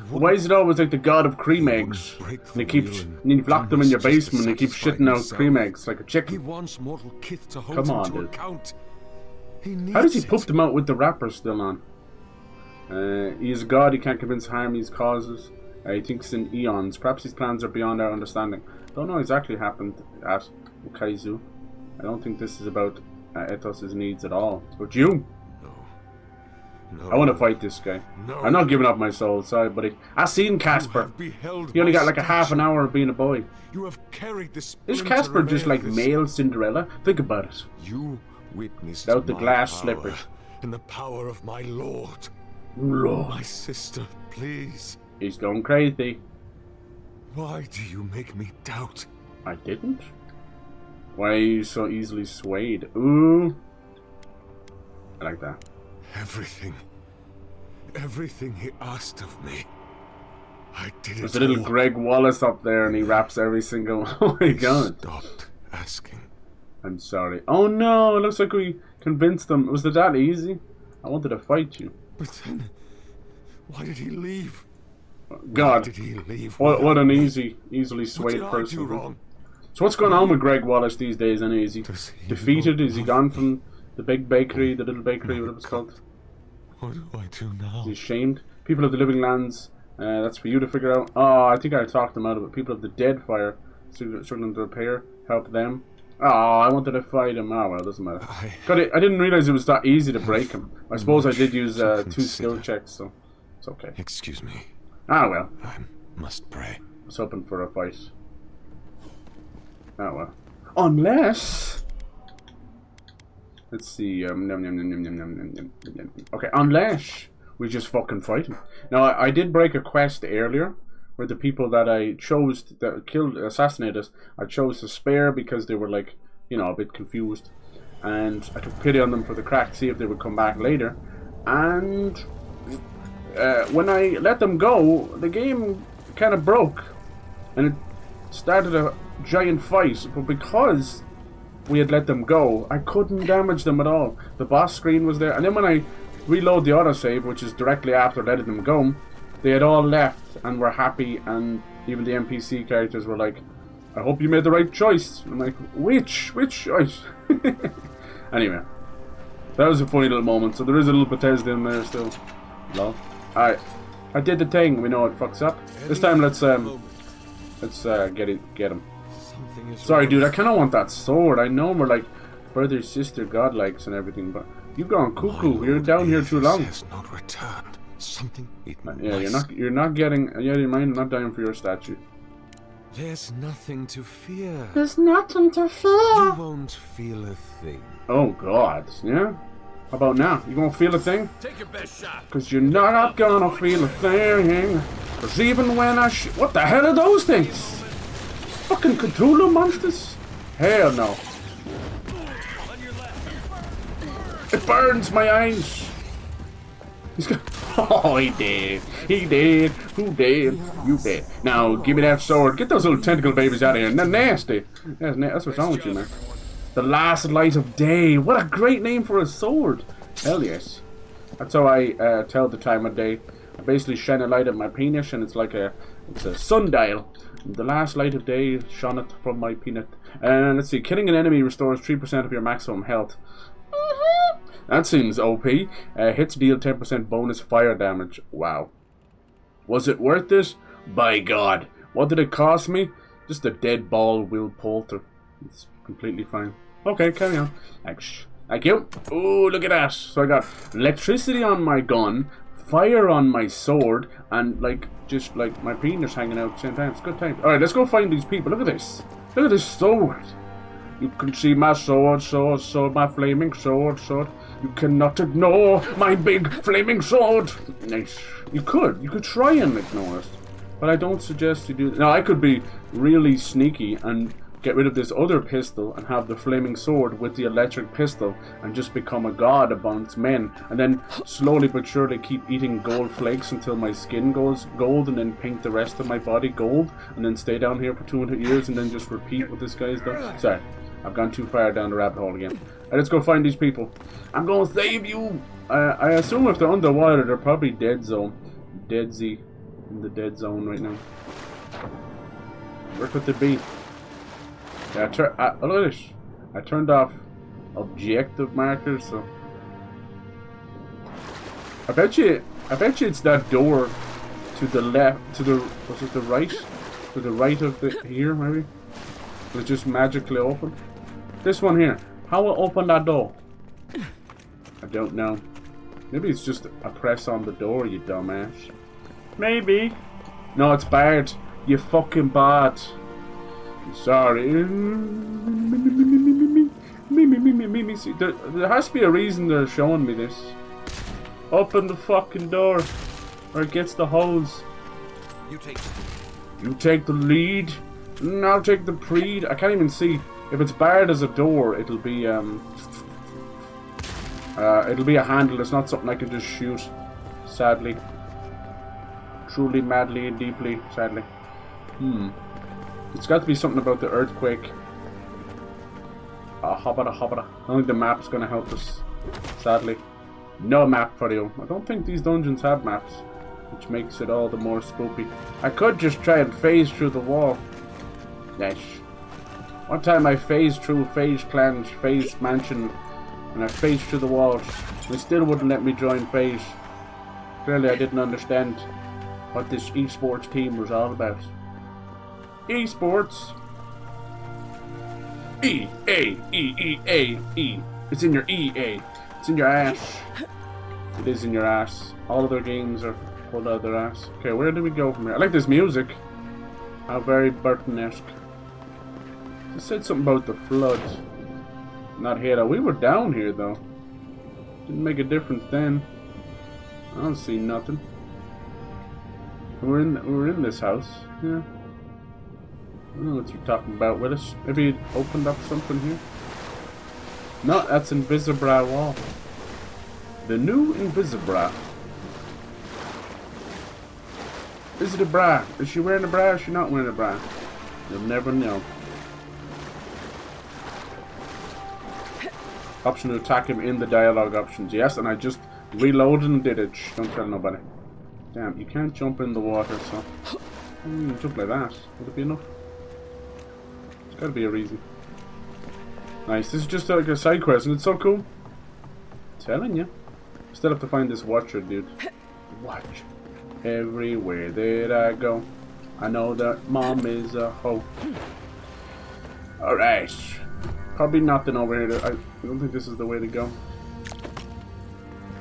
Why is it always like the god of cream eggs? And you've locked them in your basement and he keeps shitting out cream eggs like a chicken. He wants mortal kith to hold Come him on, to dude. account. How does he poop them out with the wrapper still on? He is a god, he can't convince harm he causes. He thinks in eons. Perhaps his plans are beyond our understanding. Don't know exactly what happened at Ukaizu. I don't think this is about Ethos' needs at all. It's about you. No. I want to fight this guy. No. I'm not giving up my soul. Sorry, buddy. I seen Casper. He only got like a half an hour of being a boy. You have carried this. Is Casper just like male Cinderella? Think about it. You witnessed without the glass power slippers. And the power of my lord. Lord. My sister, please. He's going crazy. Why do you make me doubt? I didn't. Why are you so easily swayed? Ooh. I like that. Everything he asked of me, I did it. There's a little Greg Wallace up there and he raps every single... Oh my god. Stopped asking. I'm sorry. Oh no, it looks like we convinced them. Was it that easy? I wanted to fight you. But then, why did he leave? God. Why did he leave? What an easily swayed what did person. I do wrong? So what's going on with Greg Wallace these days? And is he defeated? Is he gone from the big bakery, the little bakery, whatever it's called? What do I do now? Is he shamed? People of the Living Lands, that's for you to figure out. Oh, I think I talked them out of it. People of the Dead Fire, struggling to repair, help them. Oh, I wanted to fight him. Oh, well, it doesn't matter. God, I didn't realize it was that easy to break him. I suppose I did use 2 skill checks, so it's okay. Excuse me. Ah, well. I must pray. I was hoping for a fight. Oh, well. Unless... Let's see. Okay, unless we just fucking fight him. Now, I did break a quest earlier where the people that I chose that assassinated us, I chose to spare because they were like, you know, a bit confused. And I took pity on them for the crack to see if they would come back later. And when I let them go, the game kind of broke. And it started a giant fight. But because we had let them go, I couldn't damage them at all. The boss screen was there. And then when I reload the autosave, which is directly after letting them go, they had all left and were happy, and even the NPC characters were like, I hope you made the right choice. I'm like, which choice? Anyway, that was a funny little moment. So there is a little Bethesda in there still. Lol. Alright, I did the thing. We know it fucks up. This time let's get him. Sorry, dude. I kind of want that sword. I know we're like brother, sister, godlikes and everything, but you've gone cuckoo. You're down here too long. Has not returned. Something. Yeah, you're not getting. Yeah, you mind? I'm not dying for your statue. There's nothing to fear. There's nothing to fear. You won't feel a thing. Oh God, yeah. How about now? You gonna feel a thing? Take your best shot. Cause you're not gonna feel a thing. Cause even when I what the hell are those things? Fucking Cthulhu monsters? Hell no. It burns my eyes. He's got. Oh, he did. He did. Who did? You did. Now give me that sword. Get those little tentacle babies out of here. They're nasty. That's what's wrong with you, man. The last light of day. What a great name for a sword. Hell yes. That's how I tell the time of day. I basically shine a light at my penis, and it's a sundial. The last light of day shone from my peanut. And let's see. Killing an enemy restores 3% of your maximum health. That seems OP. Hits deal 10% bonus fire damage. Wow. Was it worth it? By God. What did it cost me? Just a dead ball Will Poulter. It's completely fine. Okay, carry on. Thank you. Ooh, look at that. So I got electricity on my gun, fire on my sword, and just my penis hanging out at the same time. It's a good time. Alright, let's go find these people. Look at this. Look at this sword. You can see my sword, my flaming sword. You cannot ignore my big flaming sword. Nice. You could try and ignore it, but I don't suggest you do that. Now, I could be really sneaky and get rid of this other pistol and have the flaming sword with the electric pistol and just become a god amongst men, and then slowly but surely keep eating gold flakes until my skin goes gold, and then paint the rest of my body gold, and then stay down here for 200 years and then just repeat what this guy's done. Sorry. I've gone too far down the rabbit hole again. Let's go find these people. I'm gonna save you! I assume if they're underwater, they're probably dead zone. Dead Z. In the dead zone right now. Where could they be? Yeah, look at this. I turned off objective markers, so... I bet you it's that door to the left, was it the right? To the right of here, maybe? It was just magically open. This one here. How will open that door? I don't know. Maybe it's just a press on the door, you dumbass. Maybe. No, it's barred. You fucking bad. Sorry. See, there has to be a reason they're showing me this. Open the fucking door, or it gets the hose. You take the lead. I'll take the preed. I can't even see. If it's barred as a door, it'll be a handle. It's not something I can just shoot. Sadly. Truly, madly, and deeply. Sadly. It's got to be something about the earthquake. Hobbita. I don't think the map's gonna help us. Sadly. No map for you. I don't think these dungeons have maps, which makes it all the more spooky. I could just try and phase through the wall. Yes. One time I phased through Phase Clan's Phase Mansion, and I phased through the walls. They still wouldn't let me join Phase. Clearly I didn't understand what this esports team was all about. Esports. E. It's in your EA. It's in your ass. It is in your ass. All other games are pulled out of their ass. Okay, where do we go from here? I like this music. How very Burton-esque. It said something about the flood. Not here though. We were down here though. Didn't make a difference then. I don't see nothing. We were in this house. Yeah. I don't know what you're talking about with us. Maybe it opened up something here. No, that's Invisibra wall. The new Invisibra. Is it a bra? Is she wearing a bra or is she not wearing a bra? You'll never know. Option to attack him in the dialogue options. Yes, and I just reloaded and did it. Shh, don't tell nobody. Damn, you can't jump in the water, so... jump like that. Would it be enough? Gotta be a reason. Nice. This is just like a side quest, and it's so cool. Telling you. Still have to find this watcher, dude. Watch. Everywhere that I go, I know that mom is a hoe. Alright. Probably nothing over here. I don't think this is the way to go.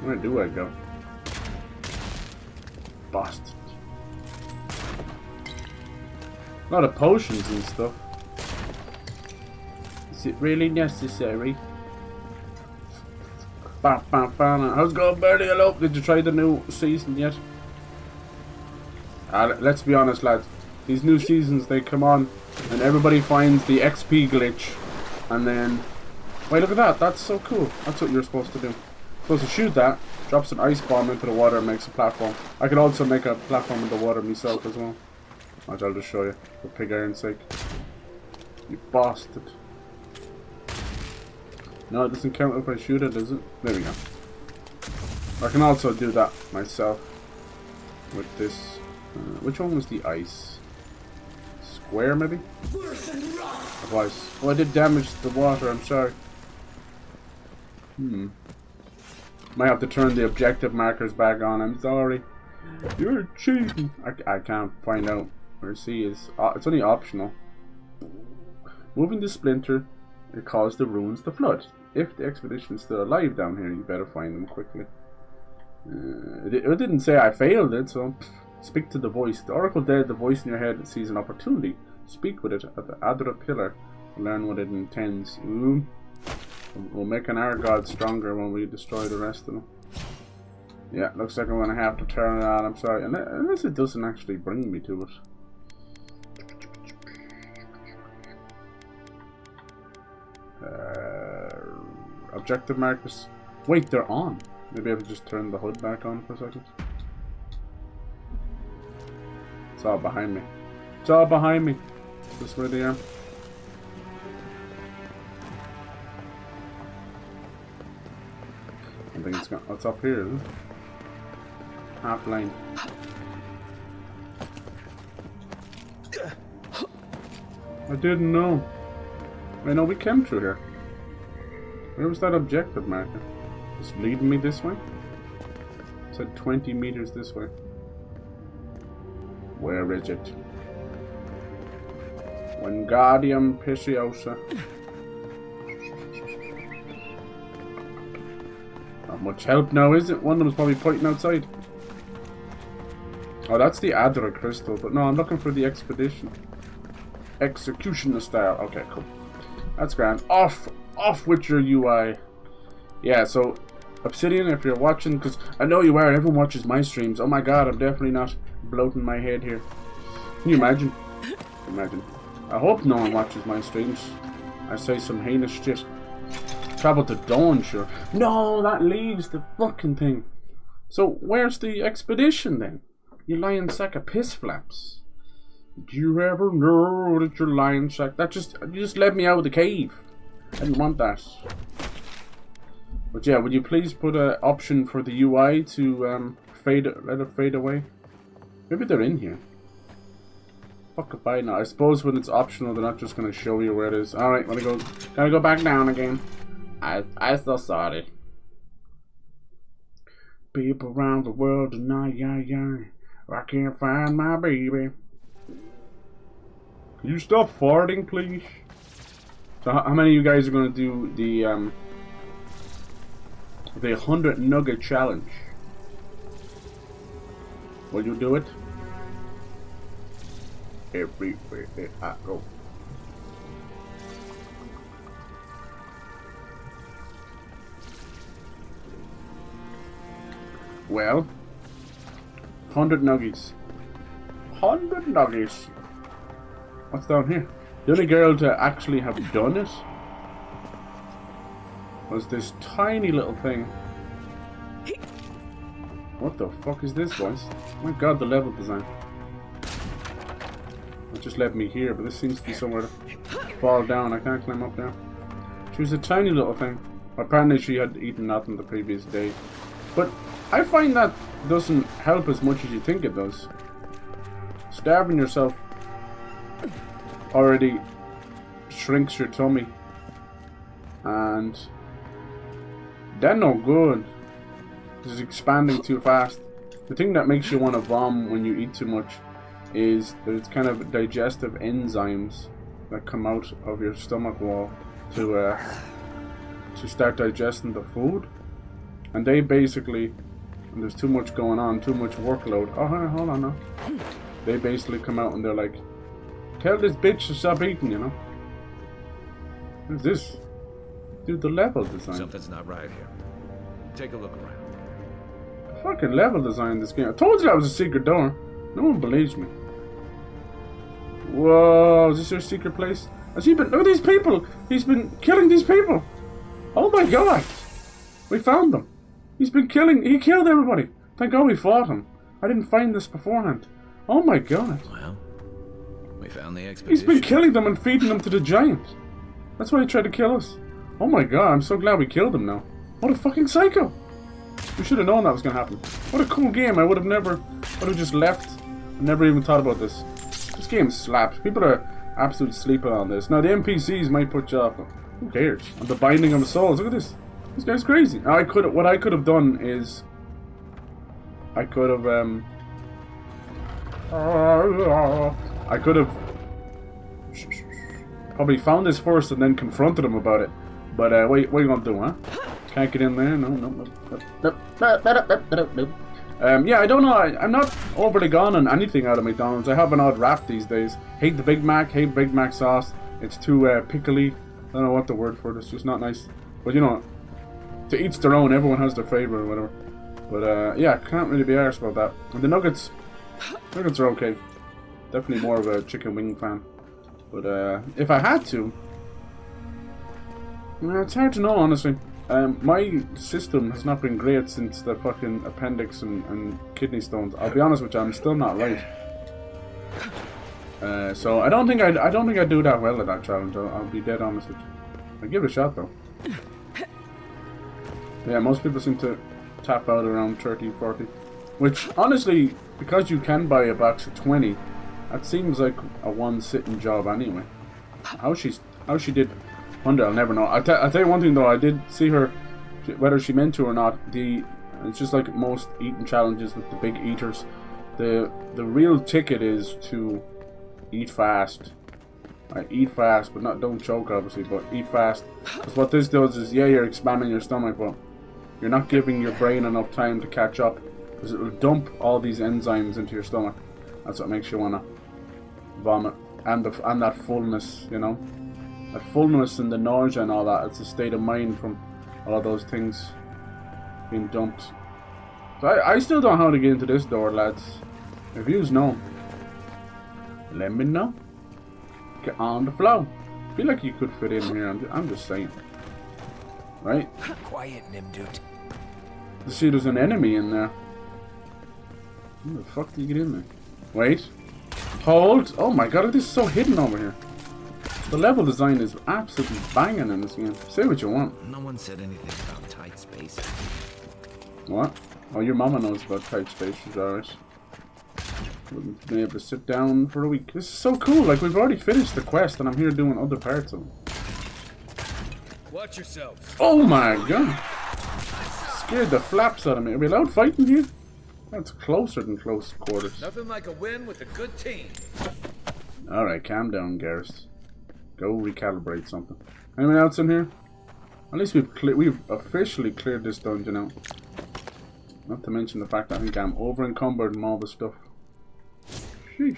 Where do I go? Bastard. A lot of potions and stuff. Is it really necessary? How's it going, Birdie? Hello. Did you try the new season yet? Let's be honest, lads. These new seasons, they come on and everybody finds the XP glitch. And then... Wait, look at that. That's so cool. That's what you're supposed to do. You're supposed to shoot that, drops an ice bomb into the water and makes a platform. I could also make a platform in the water myself as well. Watch, I'll just show you. For pig iron's sake. You bastard. No, it doesn't count if I shoot it, does it? There we go. I can also do that myself. With this. Which one was the ice? Square, maybe? Of ice. Oh, I did damage to the water, I'm sorry. Might have to turn the objective markers back on, I'm sorry. You're cheating. I can't find out where C is. It's only optional. Moving the splinter, it caused the ruins to flood. If the expedition is still alive down here, you better find them quickly. It didn't say I failed it, so speak to the voice. The oracle dead, the voice in your head sees an opportunity. Speak with it at the Adra pillar to learn what it intends. Ooh. We'll make an our god stronger when we destroy the rest of them. Yeah, looks like I'm gonna have to turn it on. I'm sorry, unless it doesn't actually bring me to it. Objective markers. Wait, they're on. Maybe I have to just turn the hood back on for a second. It's all behind me. It's all behind me. Is this where they are? I think it's got. What's up here? Isn't it? Half lane. I didn't know. I know we came through here. Where was that objective marker? It's leading me this way? It said 20 meters this way. Where is it? Wingardium Preciosa. Not much help now, is it? One of them's probably pointing outside. Oh, that's the Adra crystal, but no, I'm looking for the expedition. Executioner style. Okay, cool. That's grand. Off with your UI. Yeah, so Obsidian, if you're watching, because I know you are, everyone watches my streams. Oh my god, I'm definitely not bloating my head here. Can you imagine? Imagine. I hope no one watches my streams. I say some heinous shit. Travel to Dawn, sure. No, that leaves the fucking thing. So where's the expedition then? You lying sack of piss flaps. Did you ever know that you're lying sack? You just let me out of the cave. I didn't want that. But yeah, would you please put an option for the UI to let it fade away? Maybe they're in here. Fuck if I know. I suppose when it's optional, they're not just gonna show you where it is. Alright, gotta go back down again. I still saw it. People around the world tonight, yeah. I can't find my baby. Can you stop farting, please? So how many of you guys are going to do the 100 nugget challenge? Will you do it? Everywhere I go. Well, 100 nuggies. 100 nuggies. What's down here? The only girl to actually have done it was this tiny little thing. What the fuck is this, boys? Oh my god, the level design. It just led me here, but this seems to be somewhere to fall down. I can't climb up there. She was a tiny little thing. Apparently she had eaten nothing the previous day. But I find that doesn't help as much as you think it does. Starving yourself already shrinks your tummy. And they're no good. It's expanding too fast. The thing that makes you want to vom when you eat too much is there's kind of digestive enzymes that come out of your stomach wall to start digesting the food. And they basically, when there's too much going on, too much workload. Oh, hold on now. They basically come out and they're like, tell this bitch to stop eating, you know? What's this? Dude, the level design. Something's not right here. Take a look around. The fucking level design in this game. I told you that was a secret door. No one believes me. Whoa, is this your secret place? Has he been... Look at these people! He's been killing these people! Oh my god! We found them. He's been killing... He killed everybody. Thank god we fought him. I didn't find this beforehand. Oh my god. Well, we found the expedition. He's been killing them and feeding them to the giant. That's why he tried to kill us. Oh my god, I'm so glad we killed him now. What a fucking psycho. We should have known that was going to happen. What a cool game. I would have just left and never even thought about this. This game slaps. People are absolutely sleeping on this. Now the NPCs might put you off, but who cares? And the Binding of Souls. Look at this. This guy's crazy. Now, what I could have done is I could have probably found this first and then confronted him about it. But what are you gonna do, huh? Can't get in there. No. Yeah, I don't know. I'm not overly gone on anything out of McDonald's. I have an odd rap these days. Hate the Big Mac. Hate Big Mac sauce. It's too pickly. I don't know what the word for it is. It's just not nice. But you know, to each their own. Everyone has their favorite or whatever. But yeah, can't really be arsed about that. And the nuggets are okay. Definitely more of a chicken wing fan. But if I had to, it's hard to know, honestly. My system has not been great since the fucking appendix and kidney stones. I'll be honest with you, I'm still not right. So I don't think I do that well at that challenge. I'll be dead honest with you. I'll give it a shot though. Yeah, most people seem to tap out around 30, 40. Which honestly, because you can buy a box of 20, that seems like a one sitting job anyway. How she did 100, I'll never know. I'll tell you one thing though, I did see her, whether she meant to or not, it's just like most eating challenges with the big eaters. The real ticket is to eat fast. Eat fast, but don't choke obviously, but eat fast. Because what this does is, yeah, you're expanding your stomach, but you're not giving your brain enough time to catch up. Because it will dump all these enzymes into your stomach. That's what makes you want to vomit. And that fullness, you know. That fullness and the nausea and all that. It's a state of mind from all those things being dumped. So I still don't know how to get into this door, lads. If yous know, let me know. Get on the flow. I feel like you could fit in here. I'm just saying. Right? Quiet, Nimdut. You see there's an enemy in there. How the fuck do you get in there? Wait. Hold. Oh my god, this is so hidden over here. The level design is absolutely banging in this game. Say what you want. No one said anything about tight spaces. What? Oh, your mama knows about tight spaces, alright. Wouldn't be able to sit down for a week. This is so cool. Like, we've already finished the quest and I'm here doing other parts of it. Watch yourself. Oh my god. Scared the flaps out of me. Are we allowed fighting here? That's closer than close quarters. Nothing like a win with a good team. Alright, calm down, Garrus. Go recalibrate something. Anyone else in here? At least we've officially cleared this dungeon out. Not to mention the fact that I think I'm over encumbered and all the stuff. Sheesh.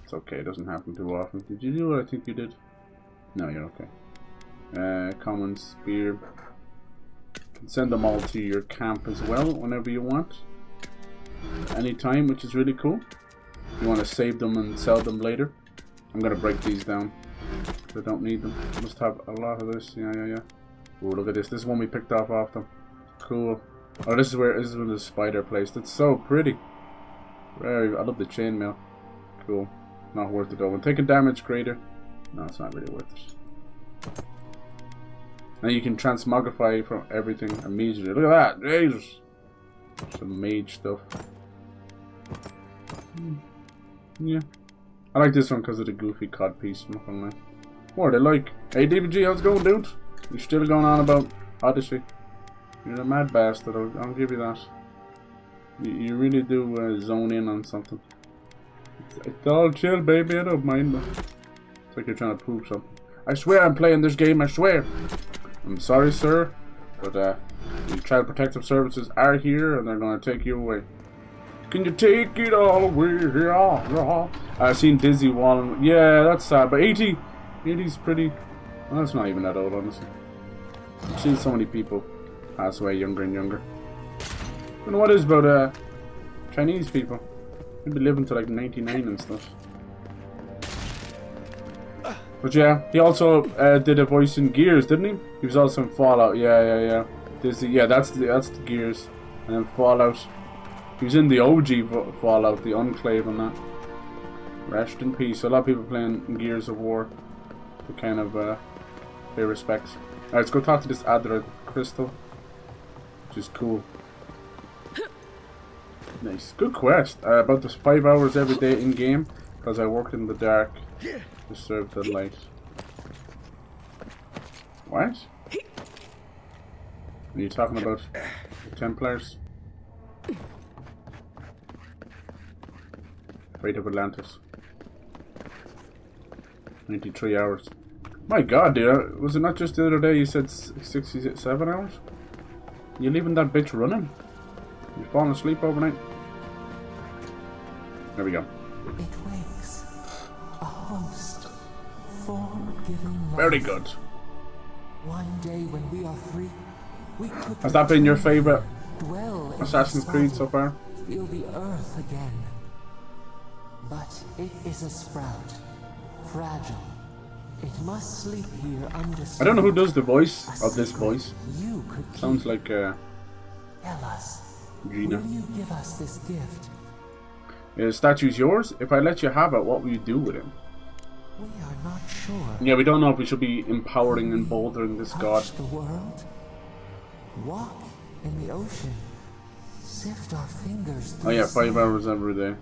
It's okay, it doesn't happen too often. Did you do what I think you did? No, you're okay. Common spear. Can send them all to your camp as well whenever you want. Anytime, which is really cool. You want to save them and sell them later. I'm gonna break these down. I don't need them. Must have a lot of this. Yeah. Oh, look at this. This is one we picked off them. Cool. Oh, this is where the spider placed. It's so pretty. Very. I love the chainmail. Cool. Not worth it though. When taking damage greater. No, it's not really worth it. Now you can transmogrify from everything immediately. Look at that. Jesus. Some mage stuff. Yeah. I like this one because of the goofy cod piece. I'm not gonna lie. What are they like? Hey DBG, how's it going, dude? You still going on about Odyssey? You're a mad bastard, I'll give you that. You really do zone in on something. It's all chill, baby, I don't mind. It's like you're trying to prove something. I swear I'm playing this game, I swear. I'm sorry, sir, but the Child Protective Services are here and they're going to take you away. Can you take it all away? Yeah. I've seen Dizzy Wallen. Yeah, that's sad, but 80's pretty. Well, that's not even that old, honestly. I've seen so many people pass away younger and younger. I don't know what it is about Chinese people. They'd be living to like 99 and stuff. But yeah, he also did a voice in Gears, didn't he? He was also in Fallout. Yeah. That's the Gears, and then Fallout. He was in the OG Fallout, the Enclave, and that. Rest in peace. A lot of people playing Gears of War to kind of pay respects. Alright, let's go talk to this Adra Crystal, which is cool. Nice, good quest. About this 5 hours every day in game because I worked in the dark to serve the light. What? Are you talking about the Templars? Fate of Atlantis. 93 hours. My god, dude. Was it not just the other day you said 67 hours? You leaving that bitch running? You falling asleep overnight? There we go. It wakes. A host. Forgiven love. Very good. One day when we are free, we could Has that been your favorite dwell in Assassin's the Creed sun, so far? feel the earth again. But it is a sprout. Fragile. It must sleep here I don't know who does the voice A of this secret voice. You could keep. Sounds like Tell us. Gina. Will you give us this gift? The statue's yours? If I let you have it, what will you do with it? We are not sure. Yeah, we don't know if we should be empowering and bouldering this god. Touch the world. Walk in the ocean. Sift our fingers through Oh yeah, the 5 sand. hours every day.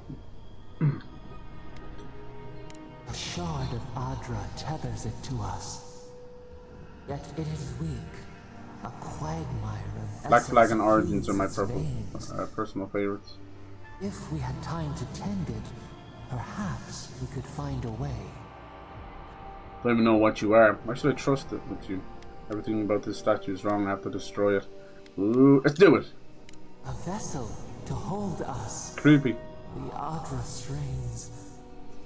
A shard of Adra tethers it to us. Yet it is weak. A quagmire of Black Flag and essence Origins are my feeds its veins. personal favorites. If we had time to tend it, perhaps we could find a way. Don't even know what you are. Why should I trust it with you? Everything about this statue is wrong. I have to destroy it. Ooh, let's do it. A vessel to hold us. Creepy. The Adra strains.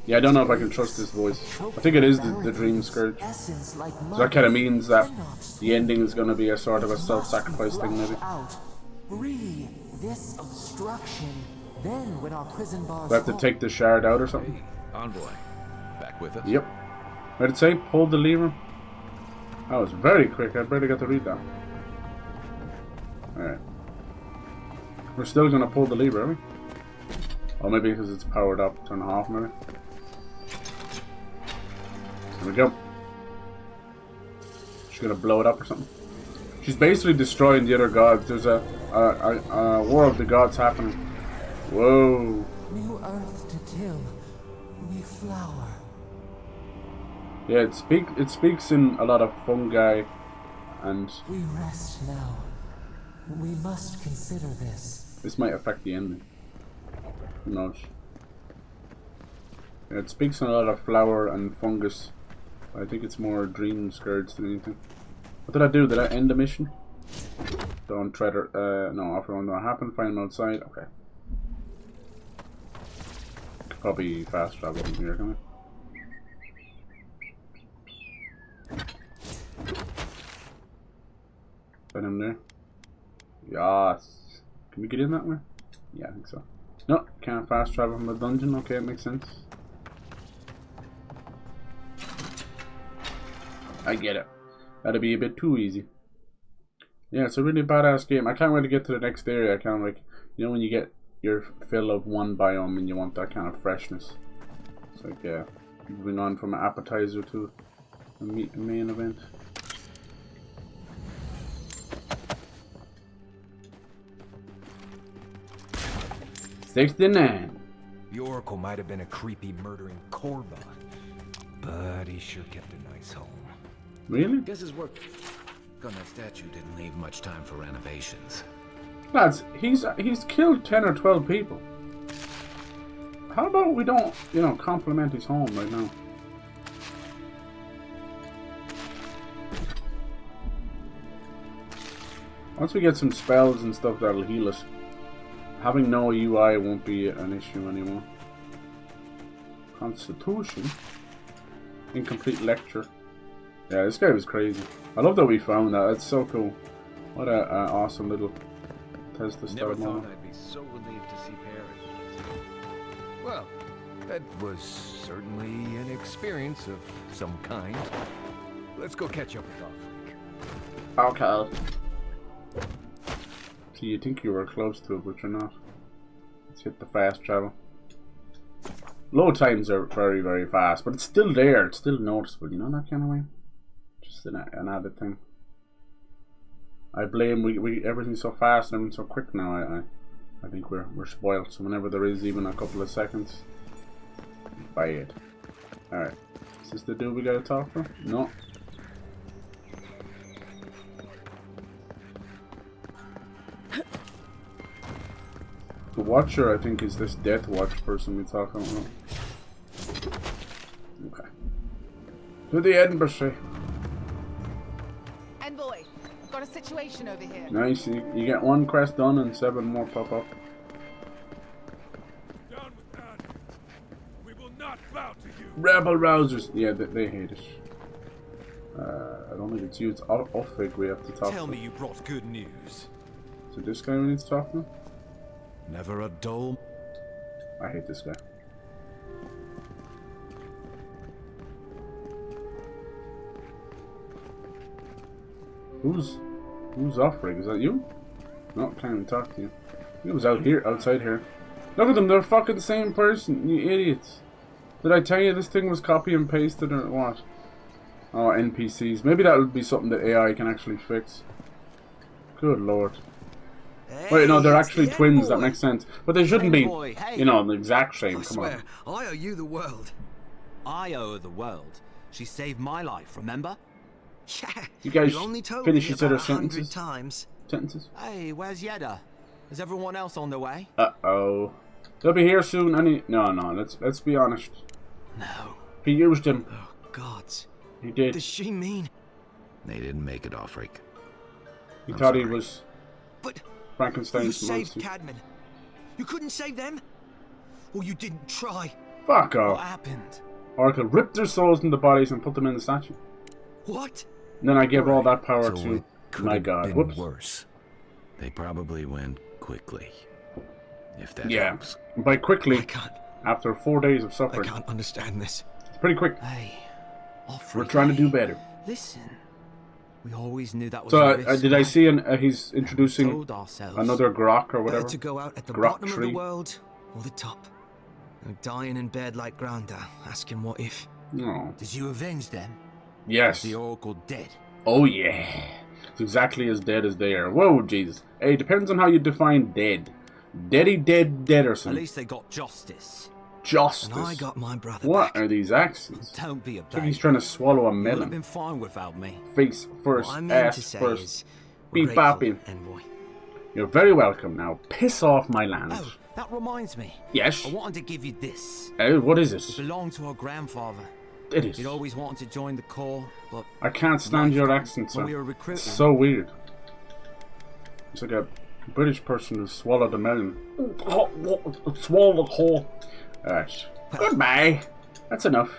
Yeah, I don't know if I can trust this voice. I think it is the Dream Scourge. Essence like So that kind of means that the ending is going to be a sort of a self-sacrifice thing, maybe. Out. Free this obstruction. Then when our prison bars Do I have to fall- take the shard out or something? Hey, envoy. Back with us? Yep. What did it say? Pull the lever? That was very quick. I barely got to read that. Alright. We're still going to pull the lever, are we? Or maybe because it's powered up. Turn it off, maybe. There we go. She's going to blow it up or something. She's basically destroying the other gods. There's a war of the gods happening. Whoa. New earth to till. We flower. Yeah, it speaks in a lot of fungi and We rest now. We must consider this. this might affect the ending. Who knows? Yeah, it speaks in a lot of flower and fungus. I think it's more Dream Scourge than anything. What did I do? Did I end the mission? Don't tread her. No, offer one don't happen. Find them outside. Okay. Could probably fast travel from here, can I? Find him there. Yes. Can we get in that way? Yeah, I think so. No, can't fast travel from the dungeon. Okay, it makes sense. I get it. That'd be a bit too easy. Yeah, it's a really badass game. I can't wait to get to the next area. I kind of like, you know, when you get your fill of one biome and you want that kind of freshness. It's like moving on from an appetizer to a main event. 69. The Oracle might have been a creepy, murdering Korva, but he sure kept a nice home. Really? Guess his work on that statue didn't leave much time for renovations. Lads, he's killed 10 or 12 people. How about we don't, you know, compliment his home right now? Once we get some spells and stuff that'll heal us, having no UI won't be an issue anymore. Constitution? Incomplete lecture. Yeah, this guy was crazy. I love that we found that. It's so cool. What a awesome little test to Never start thought moment. I'd be so relieved to see Perry. Well, that was certainly an experience of some kind. Let's go catch up with Offlink. Okay. See, you think you were close to it, but you're not. Let's hit the fast travel. Load times are very, very fast, but it's still there. It's still noticeable, you know, that kind of way. Just an added thing. I blame we everything's so fast and everything's so quick now. I think we're spoiled. So whenever there is even a couple of seconds, buy it. All right, is this the dude we gotta talk to? No. The Watcher, I think, is this Death Watch person we talk about. Okay. To the Edinburgh. Envoy, got a situation over here. Nice. You get one quest done and 7 more pop up. Down with that. We will not bow to you. Rebel rousers. Yeah, they hate it. I don't think it's you. It's Offig we have to talk Tell to. me you brought good news. So this guy we need to talk to? Never a dull. I hate this guy. Who's Offrig? Is that you? No, can't even talk to you. He was outside here. Look at them, they're fucking the same person, you idiots. Did I tell you this thing was copy and pasted or what? Oh, NPCs. Maybe that would be something that AI can actually fix. Good lord. Wait, no, they're actually twins, that makes sense. But they shouldn't be, you know, the exact same, I come swear, on. I owe you the world. I owe her the world. She saved my life, remember? Yeah, You guys only told finish me each other's about 100 sentences? times. Sentences? Hey, where's Yeda? Is everyone else on their way? Uh-oh. They'll be here soon, No, let's be honest. No. He used him. Oh, God. He did. Does she mean? They didn't make it, Offrig. He I'm thought he sorry. was But you Frankenstein's saved monster. Cadman. You couldn't save them? Or you didn't try? Fuck What off. happened? Oracle ripped their souls into bodies and put them in the statue. What? And then I give all that power So to it could my have god. been Whoops. worse. They probably went quickly. If that Yeah. helps. By quickly, I can't. after 4 days of I suffering. can't understand this. It's pretty quick. Hey, Offred, We're trying to do better. Listen. We always knew that was So a risk, did I right? see he's We introducing told ourselves. another Grok or Better whatever? to go out at the Grok bottom tree. of the world or the top. And dying in bed like Granda, asking what if. No. Did you avenge them? Yes. The Oracle dead. Oh yeah. It's exactly as dead as they are. Whoa, Jesus. Hey, depends on how you define dead. Dead or At something. least they got justice. Justice. And I got my brother What back. are these accents? Don't be a It's like babe. he's trying to swallow a You would have melon. been fine without me. Face first, What I mean ass to say first. is, Beep we're grateful, bopping. Envoy. You're very welcome now. Piss off my land. Oh, that reminds me. Yes? I wanted to give you this. What is It it? belonged to our grandfather. It is. He'd always wanted to join the Corps, but I can't stand your accent, when sir. we were It's recruiting, so weird. It's like a British person who swallowed a melon. Swallow the whole. Alright. Goodbye. That's enough.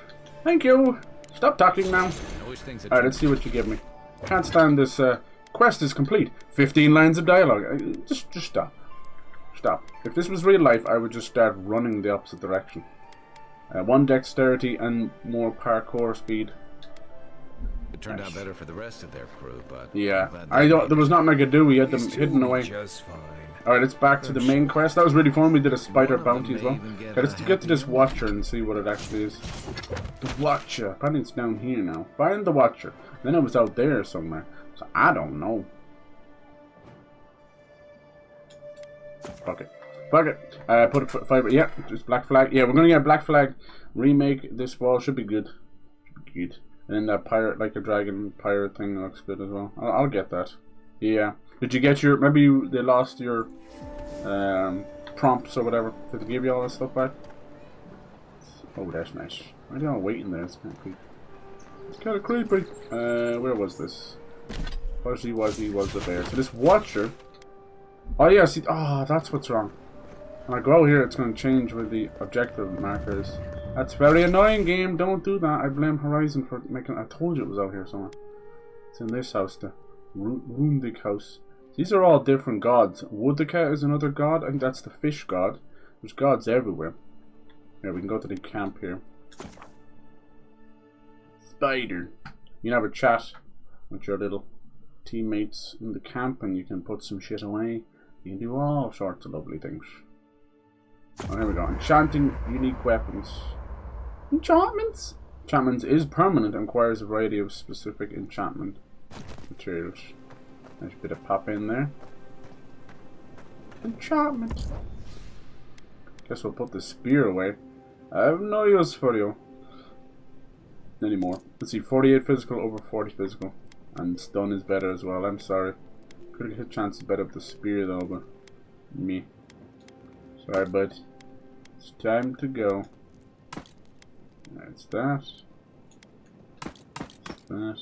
Thank you. Stop talking now. I wish things had Alright, let's see what you give me. Can't stand this. Quest is complete. 15 lines of dialogue. Just stop. Stop. If this was real life, I would just start running the opposite direction. 1 dexterity and more parkour speed. It turned out better for the rest of their crew, but Yeah. I'm glad I they thought made there was it. nothing I could do. We had them These two hidden will away. be just fine. Alright, it's back to the main quest. That was really fun. We did a spider One of them bounty as may well. even get Okay, let's a get to this happy Watcher and see what it actually is. The Watcher. Apparently it's down here now. Find the Watcher. Then it was out there somewhere. So I don't know. Fuck it. Fuck it. Put it fiber. Yeah, just Black Flag. Yeah, we're gonna get Black Flag. Remake this wall. Should be good. good. And then that pirate, like a dragon pirate thing looks good as well. I'll get that. Yeah. Did you get your, maybe they lost your prompts or whatever. Did they give you all that stuff back? Oh, that's nice. Why are they all waiting there? It's kind of creepy. It's kind of creepy. Where was this? Fuzzy Wuzzy was the bear. So this watcher. Oh yeah, see. Oh, that's what's wrong. When I go out here, it's going to change where the objective marker is. That's very annoying, game. Don't do that. I blame Horizon for making. I told you it was out here somewhere. It's in this house, the Rundig house. These are all different gods. Woodika is another god. I think that's the fish god. There's gods everywhere. Here, we can go to the camp here. Spider. You can have a chat with your little teammates in the camp, and you can put some shit away. You can do all sorts of lovely things. Oh, here we go. Enchanting unique weapons. Enchantments? Enchantments is permanent and requires a variety of specific enchantment materials. There's a bit of pop in there. Enchantment. Guess we'll put the spear away. I have no use for you anymore. Let's see, 48 physical over 40 physical. And stun is better as well. I'm sorry. Could get a chance to bet up the spear though, but me. Sorry, bud. It's time to go. That's that. That's that.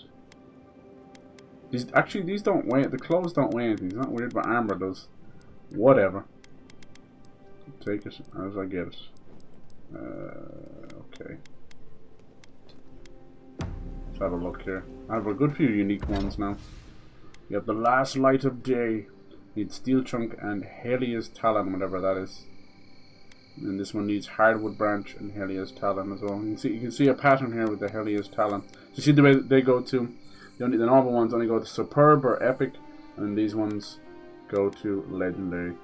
These don't weigh. The clothes don't weigh anything. It's not weird, but armor does. Whatever. Take it as I get it. Okay. Let's have a look here. I have a good few unique ones now. You have the last light of day. Need steel trunk and Helia's talon, whatever that is. And this one needs hardwood branch and Helia's talon as well. You can see a pattern here with the Helia's talon. So you see the way they go to. The normal ones only go to superb or epic, and these ones go to legendary.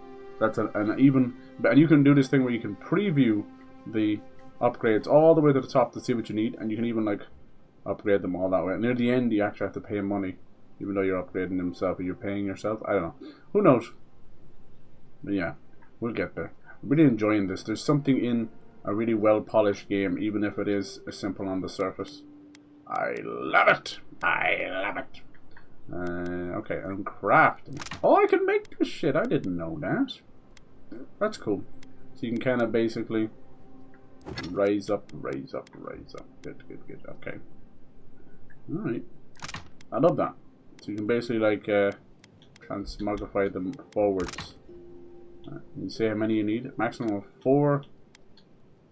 That's an even, and you can do this thing where you can preview the upgrades all the way to the top to see what you need, and you can even like upgrade them all that way. And near the end, you actually have to pay money, even though you're upgrading them yourself. Or you're paying yourself. I don't know. Who knows? But yeah, we'll get there. I'm really enjoying this. There's something in a really well polished game, even if it is simple on the surface. I love it. I love it. Okay, I'm crafting. Oh, I can make this shit. I didn't know that. That's cool. So you can kind of basically raise up, raise up, raise up. Good, good, good. Okay. Alright. I love that. So you can basically like transmogrify them forwards. You say how many you need. Maximum of 4.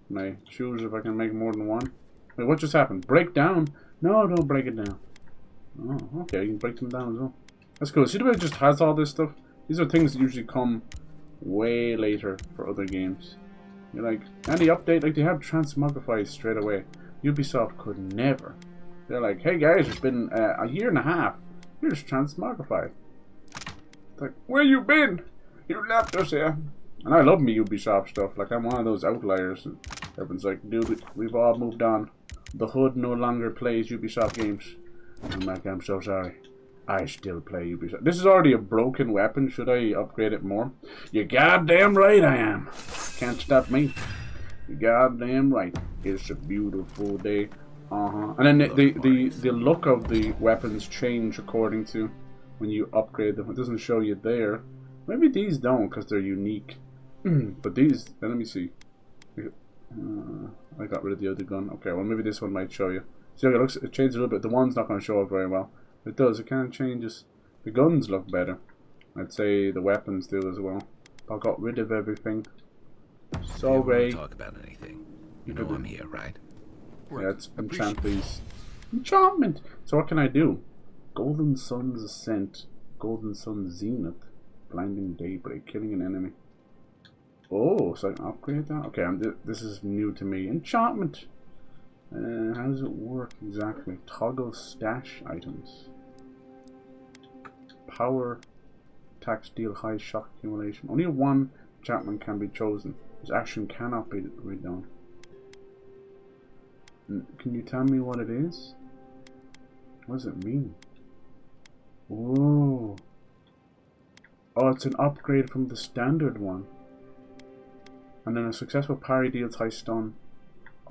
Can I choose if I can make more than 1? Wait, what just happened? Break down? No, don't break it down. Oh, okay, you can break them down as well. That's cool. See the way it just has all this stuff? These are things that usually come way later for other games. You're like, any update? Like, they have transmogrify straight away. Ubisoft could never. They're like, hey guys, it's been a year and a half. Here's transmogrify. It's like, where you been? You left us here. And I love me Ubisoft stuff. Like, I'm one of those outliers. And everyone's like, dude, we've all moved on. The Hood no longer plays Ubisoft games. I'm like, I'm so sorry. I still play Ubisoft. This is already a broken weapon. Should I upgrade it more? You're goddamn right I am. Can't stop me. You're goddamn right. It's a beautiful day. And then the look of the weapons change according to when you upgrade them. It doesn't show you there. Maybe these don't because they're unique. But these, let me see. I got rid of the other gun. Okay, well maybe this one might show you. See how it changed a little bit. The one's not going to show up very well. It does. It kind of changes. The guns look better. I'd say the weapons do as well. I got rid of everything. Sorry. Talk about anything. You know I'm here, right? Yeah, let's enchant these. Enchantment! So what can I do? Golden Sun's Ascent. Golden Sun Zenith. Blinding Daybreak. Killing an enemy. Oh, so I can upgrade that? Okay, this is new to me. Enchantment! How does it work exactly? Toggle stash items. Power attacks deal high shock accumulation. Only one enchantment can be chosen. This action cannot be redone. Can you tell me what it is? What does it mean? Whoa. Oh, it's an upgrade from the standard one. And then a successful parry deals high stun.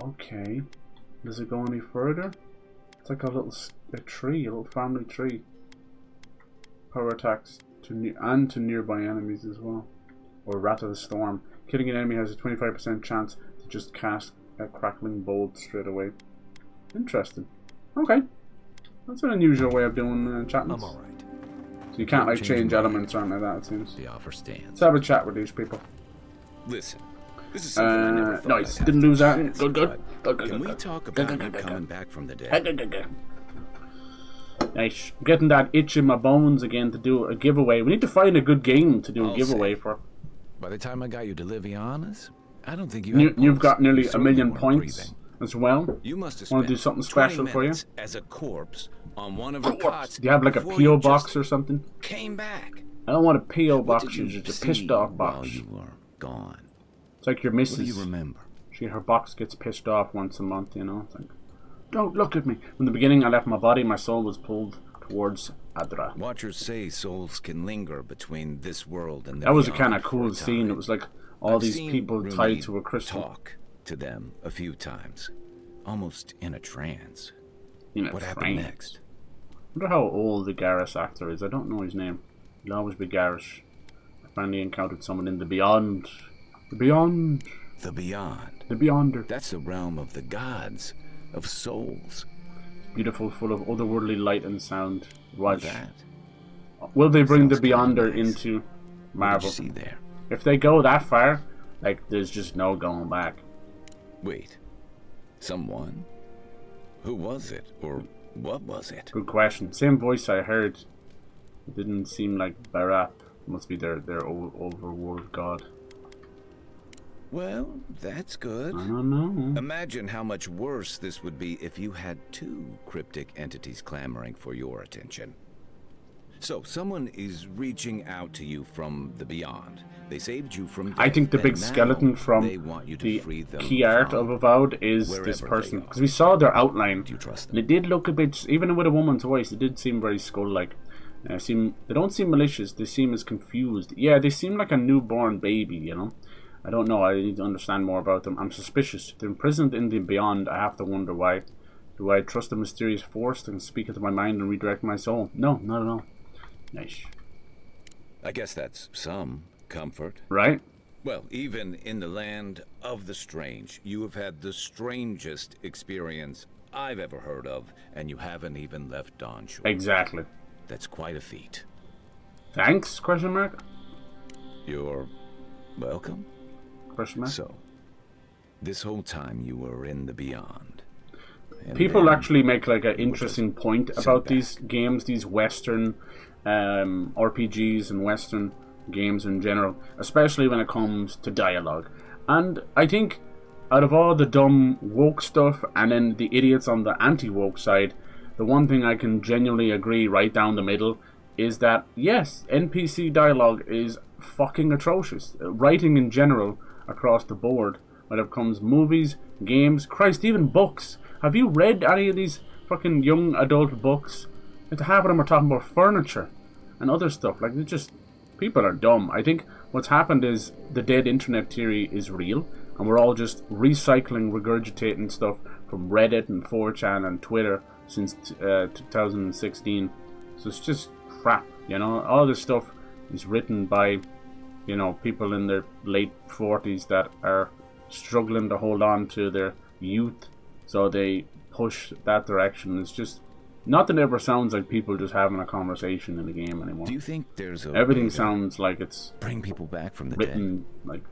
Okay. Does it go any further? It's like a tree, a little family tree. Power attacks to nearby enemies as well. Or Wrath of the Storm. Killing an enemy has a 25% chance to just cast a crackling bolt straight away. Interesting. Okay. That's an unusual way of doing chatting. I'm alright. So you can't like change elements or anything like that, it seems. The offer stands. Let's have a chat with these people. Listen, this is something I never thought nice. I'd Didn't have lose to that. discuss, Good. Can we talk about you coming back from the dead? Nice. I'm getting that itch in my bones again to do a giveaway. We need to find a good game to do a giveaway for. By the time I got you to Liviana's, I don't think you You've got nearly a million points as well. You must have want to do something special for you? As a corpse on one of her cots. Do you have like a P.O. box or something? Came back. I don't want a P.O. box, it's just a pissed off box. While you were gone. It's like your missus. What do you remember? Her box gets pissed off once a month, you know. It's like, don't look at me. From the beginning, I left my body, my soul was pulled towards Adra. Watchers say souls can linger between this world and the That was a beyond kind of for cool scene. It was like all I've these seen people Rumi tied to a crystal. Talk to them a few times, almost in a trance. What happened next? I wonder how old the Garrus actor is. I don't know his name. He'll always be Garrus. I finally encountered someone in the beyond. The beyond. The beyond. The beyonder. That's the realm of the gods, of souls. Beautiful, full of otherworldly light and sound. Watch. That. Will they bring Sounds the beyonder nice. into Marvel? What did you see there? If they go that far, like, there's just no going back. Wait. Someone? Who was it? Or what was it? Good question. Same voice I heard. It didn't seem like Barat. Must be their overworld god. Well, that's good. I don't know. Imagine how much worse this would be if you had two cryptic entities clamoring for your attention. So, someone is reaching out to you from the beyond. They saved you from death, I think the big skeleton from they want you to the free them key art of Avowed is this person. Because we saw their outline. Do you trust them? And it did look a bit, even with a woman's voice, it did seem very skull-like. They don't seem malicious, they seem as confused. Yeah, they seem like a newborn baby, you know? I don't know, I need to understand more about them. I'm suspicious. If they're imprisoned in the beyond, I have to wonder why. Do I trust a mysterious force that can speak into my mind and redirect my soul? No, not at all. Nice. I guess that's some comfort. Right? Well, even in the land of the strange, you have had the strangest experience I've ever heard of, and you haven't even left Dawn Shore. Exactly. That's quite a feat. Thanks? Question mark? You're welcome? Question mark? So, this whole time you were in the beyond. And people then actually make like an interesting point about these games, these Western RPGs and Western games in general, especially when it comes to dialogue. And I think out of all the dumb woke stuff and then the idiots on the anti-woke side, the one thing I can genuinely agree right down the middle is that, yes, NPC dialogue is fucking atrocious. Writing in general across the board, when it comes movies, games, Christ, even books. Have you read any of these fucking young adult books? Like, half of them are talking about furniture and other stuff. Like, it's just, people are dumb. I think what's happened is the dead internet theory is real, and we're all just recycling, regurgitating stuff from Reddit and 4chan and Twitter since 2016. So it's just crap, you know. All this stuff is written by, you know, people in their late 40s that are struggling to hold on to their youth, so they push that direction. It's just, nothing ever sounds like people just having a conversation in a game anymore. Do you think there's a everything way to sounds like it's bring people back from the written dead? Like,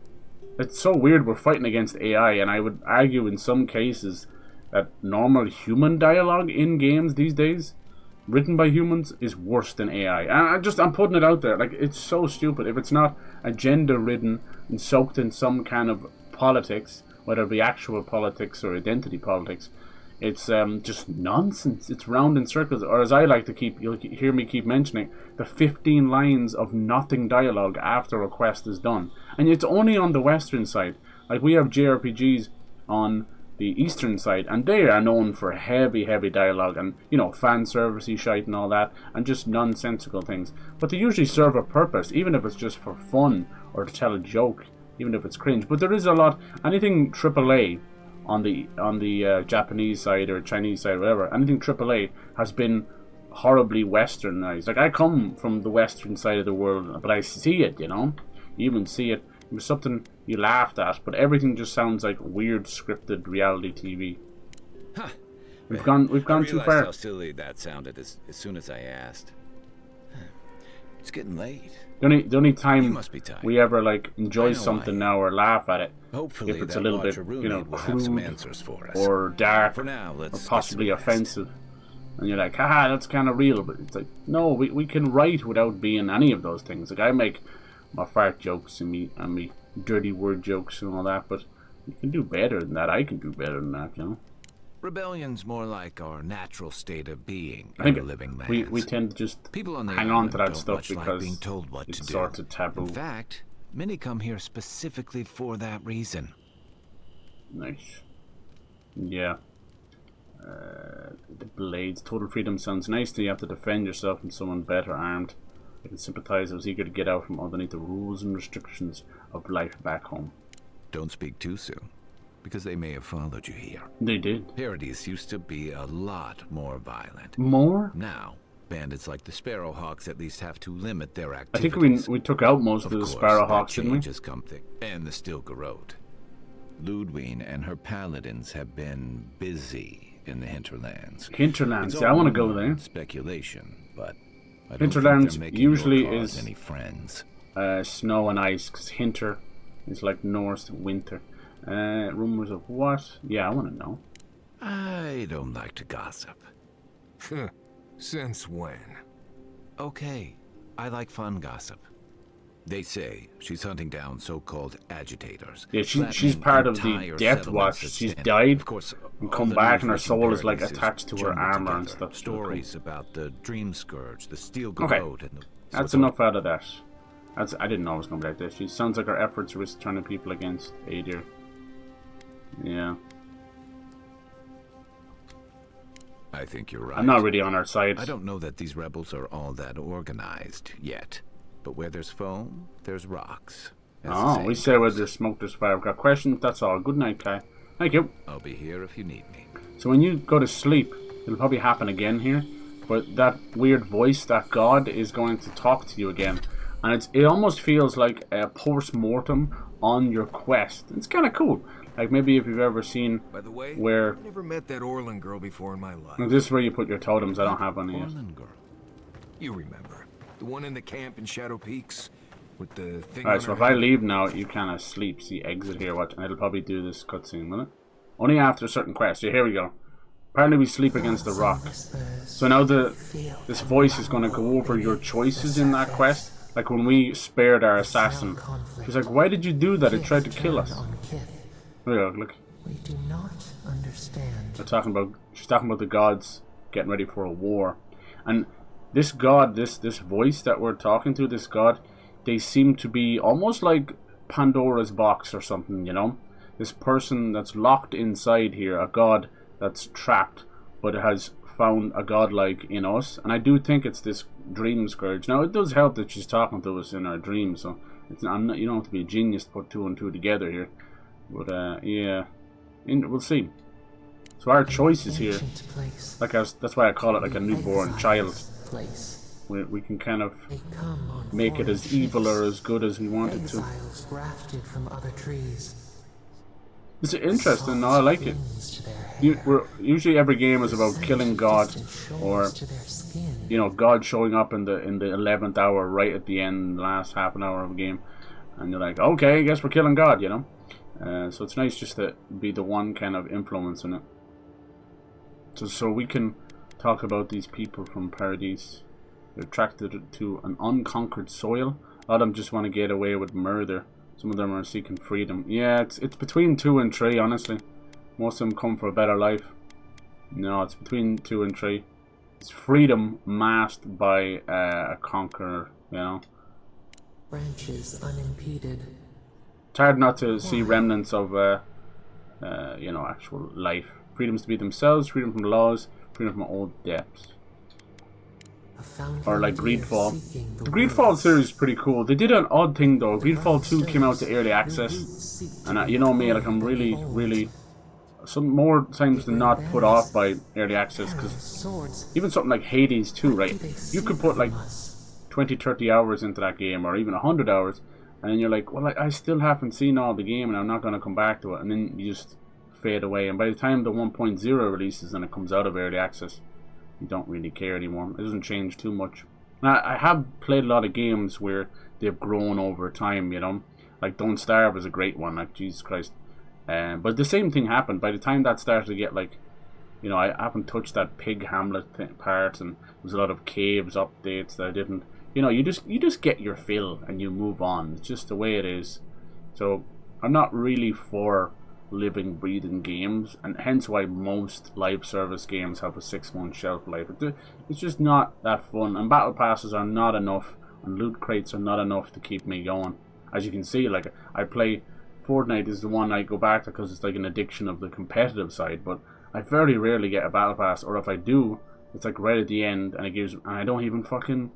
it's so weird. We're fighting against AI, and I would argue in some cases that normal human dialogue in games these days, written by humans, is worse than AI. And I'm putting it out there. Like, it's so stupid. If it's not agenda ridden and soaked in some kind of politics, whether it be actual politics or identity politics, it's just nonsense. It's round in circles. Or as I like to keep, you'll hear me keep mentioning, the 15 lines of nothing dialogue after a quest is done. And it's only on the Western side. Like, we have JRPGs on the Eastern side, and they are known for heavy dialogue and, you know, fan servicey shite and all that, and just nonsensical things. But they usually serve a purpose, even if it's just for fun or to tell a joke, even if it's cringe. But there is a lot, anything AAA on the Japanese side or Chinese side, or whatever. Anything AAA has been horribly westernized. Like, I come from the western side of the world, but I see it, you know. You even see it. It was something you laughed at, but everything just sounds like weird scripted reality TV. Huh. We've gone too far. How silly that sounded as soon as I asked. It's getting late. The only time we ever like enjoy I know something I now or laugh at it, Hopefully if it's a that little bit, Watcher you know, roommate will have some crude answers for us. or dark, For now, or let's possibly get some rest. offensive, and you're like, haha, that's kind of real. But it's like, no, we can write without being any of those things. Like, I make my fart jokes and me dirty word jokes and all that, but you can do better than that. I can do better than that, you know. Rebellion's more like our natural state of being I think in the living lands. we tend to just People on the hang on island to that don't stuff much like because being told what it's to do. sort of taboo. In fact, many come here specifically for that reason. Nice. Yeah. The blades. Total freedom sounds nice. Then you have to defend yourself from someone better armed. I can sympathize. I was eager to get out from underneath the rules and restrictions of life back home. Don't speak too soon, because they may have followed you here. They did. Paradise used to be a lot more violent. More? Now, bandits like the Sparrowhawks at least have to limit their I activities. think we took out most of the Sparrowhawks, didn't we? Has come thick, and the Stilgarode. Ludwine and her paladins have been busy in the hinterlands. Hinterlands, It's yeah, I all want to go rumor there. and speculation, but I don't Hinterlands think they're making usually your cause is any friends. Snow and ice, because hinter is like Norse winter. Rumors of what? Yeah, I want to know. I don't like to gossip. Since when? Okay, I like fun gossip. They say she's hunting down so-called agitators. Yeah, she's flattening part of the entire Death settlements Watch. that She's stand. died Of course, and all come the back, and her news soul is like Paradise attached to her jumbled armor and together. stuff. Stories about the Dream Scourge, the Steel Okay, Garode, and the... that's enough out of that. I didn't know it was going to be like this. She sounds like her efforts risk turning people against Adir. Yeah. I think you're right. I'm not really on her side. I don't know that these rebels are all that organized yet. But where there's foam, there's rocks. Oh, we say where there's smoke, there's fire. I've got questions, that's all. Good night, Kai. Thank you. I'll be here if you need me. So when you go to sleep, it'll probably happen again here, but that weird voice, that god, is going to talk to you again. And it almost feels like a post-mortem on your quest. It's kind of cool. Like maybe if you've ever seen By the way, where... I never met that Orlin girl before in my life. This is where you put your totems. I don't have any yet. Orlin girl. You remember. The one in the camp in Shadow Peaks? With the thing Alright, on so her if I head? leave now, you kind of sleep. See, exit here, watch, and it'll probably do this cutscene, will it? Only after a certain quest. Yeah, here we go. Apparently we sleep against the rock. So now this voice is going to go over your choices in that quest. Like when we spared our assassin. She's like, why did you do that? It tried to kill us. Here we go, look. We do not understand. She's talking about the gods getting ready for a war. And this god, this voice that we're talking to, this god, they seem to be almost like Pandora's box or something, you know? This person that's locked inside here, a god that's trapped, but has found a godlike in us. And I do think it's this dream scourge. Now, it does help that she's talking to us in our dreams, so it's not, you don't have to be a genius to put two and two together here. But, yeah, we'll see. So our choices here, like that's why I call it like a newborn child. We can kind of make it as evil or as good as we want it to. Grafted from other trees. It's interesting. No, I like it. Usually every game is about killing God, or you know, God showing up in the 11th hour, right at the end, last half an hour of a game, and you're like, okay, I guess we're killing God, you know. So it's nice just to be the one kind of influence in it. So we can talk about these people from Paradise. They're attracted to an unconquered soil. A lot of them just want to get away with murder. Some of them are seeking freedom. Yeah, it's between 2 and 3, honestly. Most of them come for a better life. No, it's between 2 and 3. It's freedom masked by a conqueror, you know. Branches unimpeded. It's hard not to see remnants of, you know, actual life. Freedoms to be themselves, freedom from laws, freedom from old depths. Or like Greedfall. The Greedfall series is pretty cool. They did an odd thing though. Greedfall 2 came out to early access. And you know me, like I'm really some more times than not put off by early access, because even something like Hades 2, right? You could put like 20, 30 hours into that game, or even 100 hours, and then you're like, well, I still haven't seen all the game, and I'm not going to come back to it, and then you just fade away. And by the time the 1.0 releases and it comes out of early access, you don't really care anymore. It doesn't change too much. Now, I have played a lot of games where they've grown over time, you know, like Don't Starve is a great one, like Jesus Christ. But the same thing happened. By the time that started to get like, you know, I haven't touched that pig hamlet part, and there was a lot of caves updates that I didn't. You know, you just get your fill and you move on. It's just the way it is. So I'm not really for living, breathing games, and hence why most live service games have a 6-month shelf life. It's just not that fun, and battle passes are not enough, and loot crates are not enough to keep me going. As you can see, like, I play Fortnite is the one I go back to because it's like an addiction of the competitive side, but I very rarely get a battle pass, or if I do, it's like right at the end, and I don't even fucking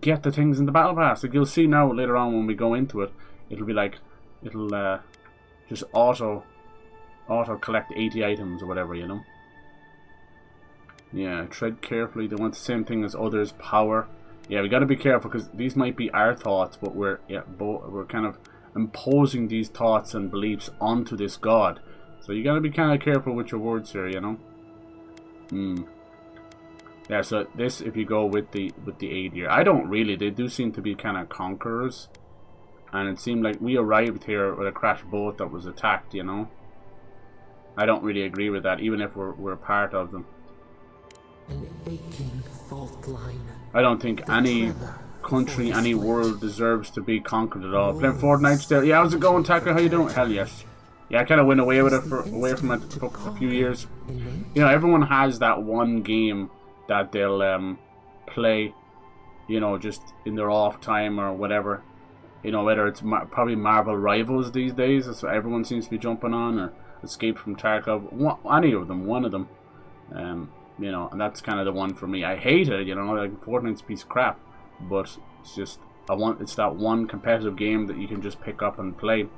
get the things in the battle pass. Like, you'll see now later on when we go into it, it'll be like, it'll just auto collect 80 items or whatever, you know. Yeah, tread carefully. They want the same thing as others. Power. Yeah, we got to be careful because these might be our thoughts, but we're kind of imposing these thoughts and beliefs onto this god. So you got to be kind of careful with your words here, you know. Yeah, so this, if you go with the aid here, I don't really. They do seem to be kind of conquerors, and it seemed like we arrived here with a crashed boat that was attacked. You know, I don't really agree with that, even if we're part of them. An aching fault line. I don't think any country, any world deserves to be conquered at all. Playing Fortnite still. Yeah, how's it going, Tucker? How you doing? Hell yes. Yeah, I kind of went away with it away from it for a few years. You know, everyone has that one game that they'll play, you know, just in their off time or whatever. You know, whether it's probably Marvel Rivals these days, that's what everyone seems to be jumping on, or Escape from Tarkov, any of them, one of them. You know, and that's kind of the one for me. I hate it, you know, like Fortnite's a piece of crap, but it's just, it's that one competitive game that you can just pick up and play.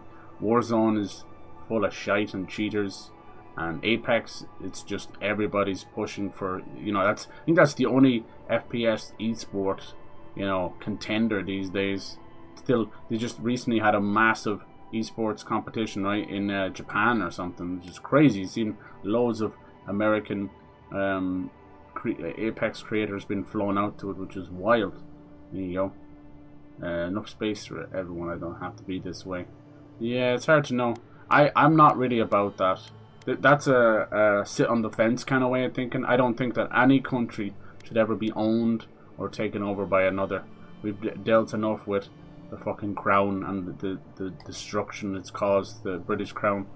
Warzone is full of shite and cheaters, and Apex, it's just everybody's pushing for, you know, I think that's the only FPS esport, you know, contender these days. Still, they just recently had a massive esports competition, right, in Japan or something, which is crazy. You've seen loads of American Apex creators been flown out to it, which is wild. There you go. Enough space for everyone. I don't have to be this way. Yeah, it's hard to know. I'm not really about that. That's a sit on the fence kind of way of thinking. I don't think that any country should ever be owned or taken over by another. We've dealt enough with the fucking crown and the destruction it's caused, the British crown,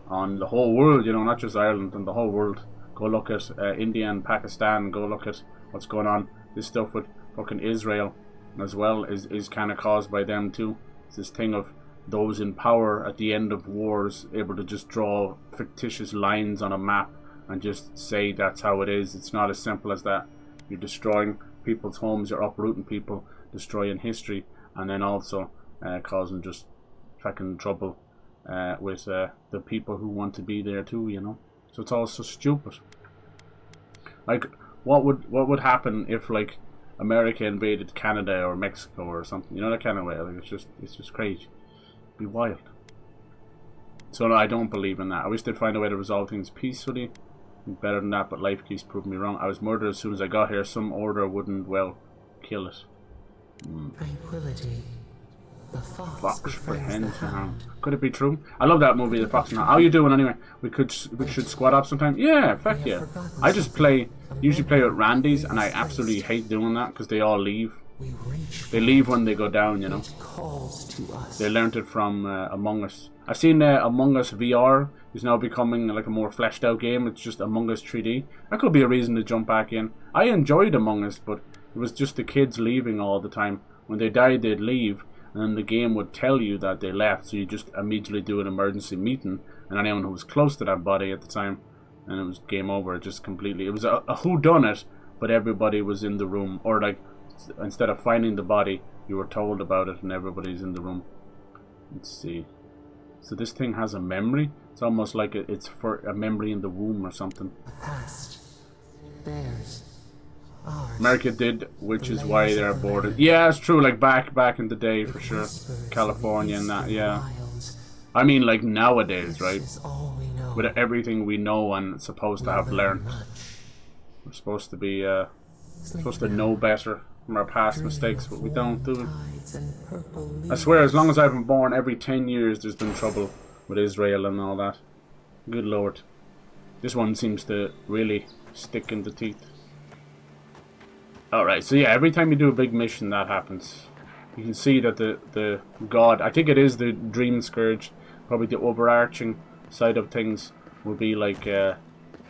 on the whole world, you know, not just Ireland, and the whole world. Go look at India and Pakistan, go look at what's going on. This stuff with fucking Israel as well is kind of caused by them too. It's this thing of those in power at the end of wars able to just draw fictitious lines on a map and just say that's how it is. It's not as simple as that. You're destroying people's homes, you're uprooting people, destroying history, and then also causing just fucking trouble with the people who want to be there too, you know. So it's all so stupid. Like, what would happen if, like, America invaded Canada or Mexico or something? You know, that kind of way. Like, it's just crazy. It'd be wild. So no, I don't believe in that. I wish they'd find a way to resolve things peacefully. Better than that, but life keeps proving me wrong. I was murdered as soon as I got here. Some order wouldn't, well, kill it. Tranquility. The Fox for hens. Could it be true? I love that movie, The Fox and How you doing anyway? We should squad up sometime. Yeah, fuck yeah. I just usually play with Randy's, and I absolutely hate doing that because they all leave. They leave when they go down, you know. They learned it from Among Us. I've seen Among Us VR is now becoming like a more fleshed out game. It's just Among Us 3D. That could be a reason to jump back in. I enjoyed Among Us, but it was just the kids leaving all the time. When they died, they'd leave, and then the game would tell you that they left, so you just immediately do an emergency meeting, and anyone who was close to that body at the time, and it was game over. Just completely, it was a whodunit, but everybody was in the room, or like, instead of finding the body, you were told about it, and everybody's in the room. Let's see. So this thing has a memory. It's almost like it's for a memory in the womb or something. The past. Theirs. Ours. America did, which is why they're aborted. Yeah, it's true, like back in the day for sure. California and that, yeah. I mean like nowadays, right? With everything we know and supposed to have learned. We're supposed to be supposed to know better from our past mistakes, but we don't do it. I swear, as long as I've been born, every 10 years there's been trouble with Israel and all that. Good lord. This one seems to really stick in the teeth. Alright, so yeah, every time you do a big mission that happens. You can see that the god, I think it is the Dream Scourge, probably the overarching side of things will be like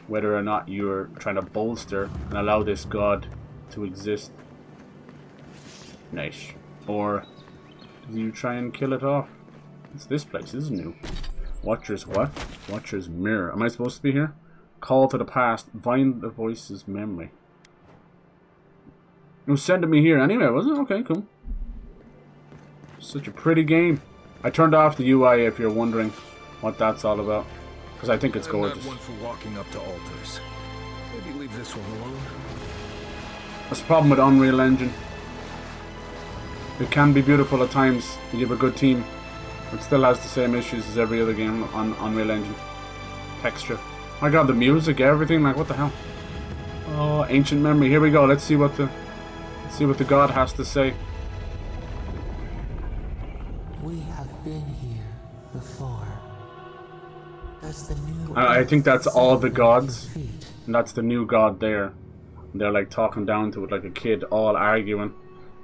whether or not you're trying to bolster and allow this god to exist. Nice. Or do you try and kill it off? It's this place, this is new. Watcher's what? Watcher's mirror. Am I supposed to be here? Call to the past. Find the voice's memory. It was sending me here anyway, wasn't it? Okay, cool. Such a pretty game. I turned off the UI if you're wondering what that's all about. Because I think it's gorgeous. One for walking up to altars. Maybe leave this one alone. That's the problem with Unreal Engine. It can be beautiful at times. You have a good team. It still has the same issues as every other game on Unreal Engine. Texture. My god, the music, everything, like what the hell? Oh, ancient memory. Here we go. Let's see what the god has to say. We have been here before. Does the new I think that's all the gods. And that's the new god there. And they're like talking down to it like a kid, all arguing.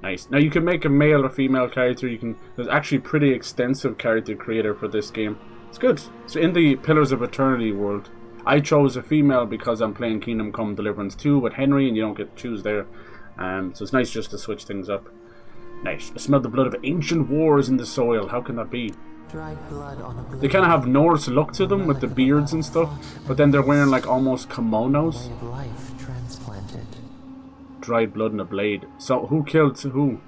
Nice. Now you can make a male or female character. You can. There's actually pretty extensive character creator for this game. It's good. So in the Pillars of Eternity world, I chose a female because I'm playing Kingdom Come Deliverance 2 with Henry, and you don't get to choose there. So it's nice just to switch things up. Nice. I smell the blood of ancient wars in the soil. How can that be? dried blood on a blade? They kind of have Norse look to them with the beards and stuff, but then they're wearing like almost kimonos. Way of life transplanted. Dried blood in a blade. So who killed who?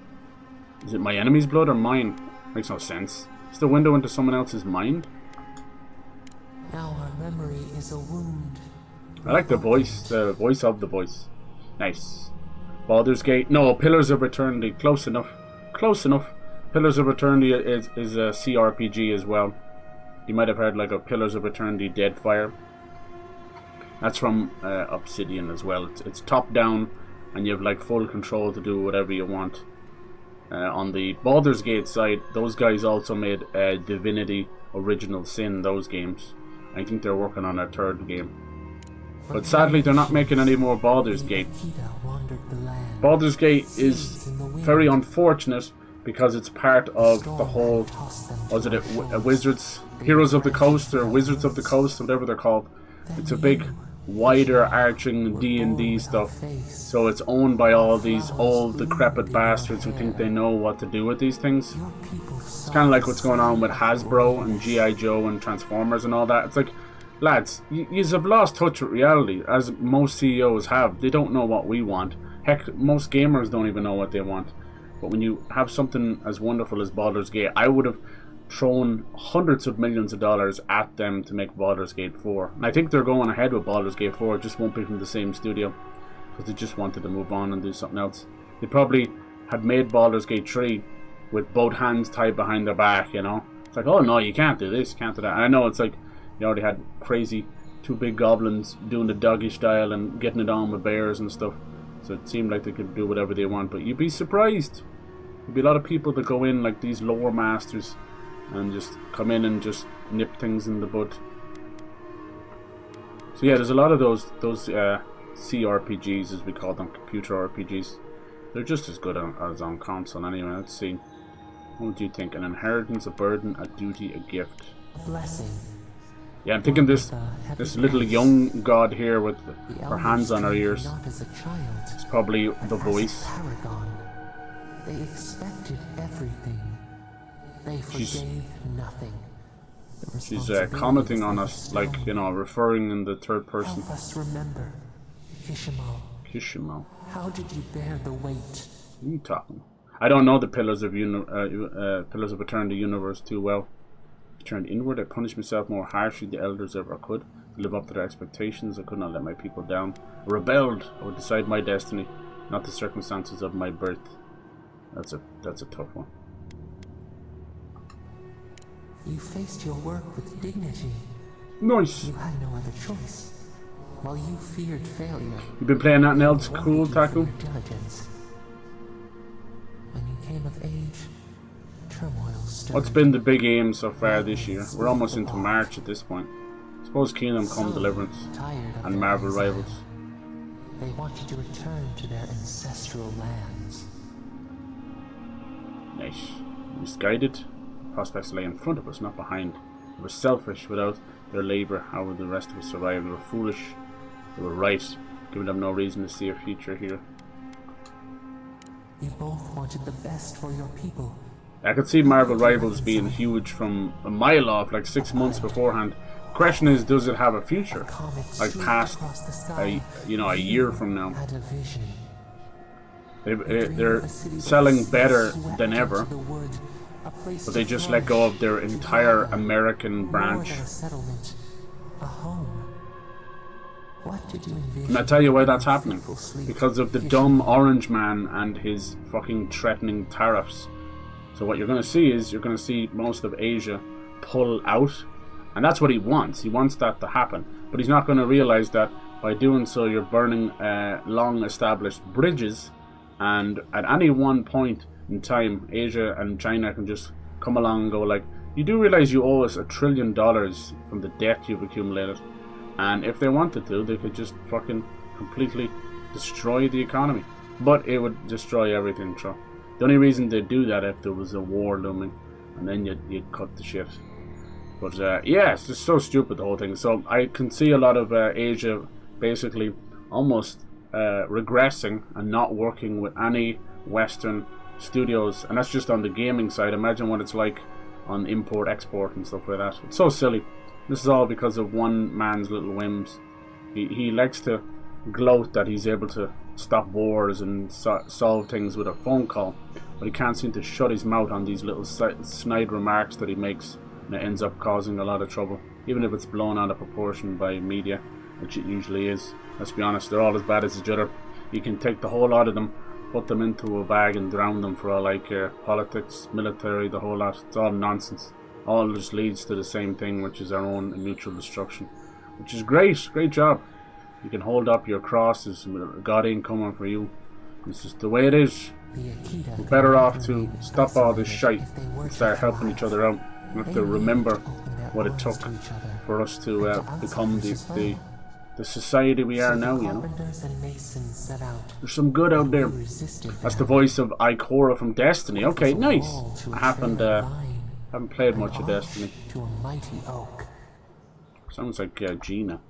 Is it my enemy's blood or mine? Makes no sense. It's the window into someone else's mind. Now our memory is a wound. I like the voice of the voice. Nice. Baldur's Gate. No, Pillars of Eternity. Close enough. Close enough. Pillars of Eternity is a CRPG as well. You might have heard like a Pillars of Eternity Deadfire. That's from Obsidian as well. It's top down and you have like full control to do whatever you want. On the Baldur's Gate side, those guys also made Divinity Original Sin, those games. I think they're working on a third game. But sadly they're not making any more Baldur's Gate. Baldur's Gate is very unfortunate because it's part of the whole, was it a Wizards, Heroes of the Coast or Wizards of the Coast, whatever they're called. It's a big, wider arching D&D stuff. So it's owned by all these old decrepit bastards who think they know what to do with these things. It's kind of like what's going on with Hasbro and G.I. Joe and Transformers and all that. It's like, lads, you have lost touch with reality, as most CEOs have. They don't know what we want. Heck, most gamers don't even know what they want. But when you have something as wonderful as Baldur's Gate, I would have thrown hundreds of millions of dollars at them to make Baldur's Gate 4. And I think they're going ahead with Baldur's Gate 4, it just won't be from the same studio. Because they just wanted to move on and do something else. They probably had made Baldur's Gate 3 with both hands tied behind their back, you know. It's like, oh no, you can't do this, can't do that. And I know it's like, you already had crazy two big goblins doing the doggy style and getting it on with bears and stuff. So it seemed like they could do whatever they want, but you'd be surprised. There'd be a lot of people that go in like these lore masters and just come in and just nip things in the bud. So yeah, there's a lot of those CRPGs, as we call them, computer RPGs. They're just as good as on console anyway. Let's see. What do you think? An inheritance, a burden, a duty, a gift. A blessing. Yeah, I'm thinking this little young god here with her hands on her ears. It's probably the voice. They expected everything. They forgave nothing. She's commenting on us, like, you know, referring in the third person. Help us remember, Kishimo. Kishimo. How did you bear the weight? What are you talking? I don't know the Pillars of Eternity universe too well. I turned inward. I punished myself more harshly than the elders ever could. To live up to their expectations, I could not let my people down. I rebelled. I would decide my destiny, not the circumstances of my birth. That's a tough one. You faced your work with dignity. Nice. You had no other choice. While you feared failure, You've been playing nothing else cool, Taco? Diligence. When you came of age, turmoil stirred. What's been the big aim so far this year? We're almost into March at this point. Suppose Kingdom Come Deliverance and Marvel Rivals. They wanted to return to their ancestral lands. Nice. Misguided. Prospects lay in front of us, not behind. They were selfish. Without their labour, how would the rest of us survive? They were foolish. They were right, giving them no reason to see a future here. You both wanted the best for your people. I could see Marvel Rivals being huge from a mile off, like 6 months beforehand. Question is, does it have a future? Like past a year from now. They're selling better than ever, but they just let go of their entire American branch. And I tell you why that's happening. Because of the dumb orange man and his fucking threatening tariffs. So what you're going to see is, you're going to see most of Asia pull out. And that's what he wants. He wants that to happen. But he's not going to realize that by doing so, you're burning long established bridges. And at any one point in time, Asia and China can just come along and go like, you do realize you owe us $1 trillion from the debt you've accumulated. And if they wanted to, they could just fucking completely destroy the economy. But it would destroy everything, so. The only reason they'd do that if there was a war looming. And then you'd cut the shit. But yeah, it's just so stupid, the whole thing. So I can see a lot of Asia basically almost regressing and not working with any Western studios. And that's just on the gaming side. Imagine what it's like on import, export and stuff like that. It's so silly. This is all because of one man's little whims. He likes to gloat that he's able to stop wars and solve things with a phone call. But he can't seem to shut his mouth on these little snide remarks that he makes. And it ends up causing a lot of trouble, even if it's blown out of proportion by media, which it usually is. Let's be honest, they're all as bad as each other. You can take the whole lot of them, put them into a bag and drown them for all I care. Politics, military, the whole lot. It's all nonsense. All just leads to the same thing, which is our own mutual destruction. Which is great. Great job. You can hold up your crosses. God ain't coming for you. It's just the way it is. We're better off to stop all this shite and start helping each other out. We have to remember what it took for us to become the society we are now, you know. There's some good out there. That's the voice of Ikora from Destiny. Okay, nice. I haven't played much of Destiny. Sounds like Gina.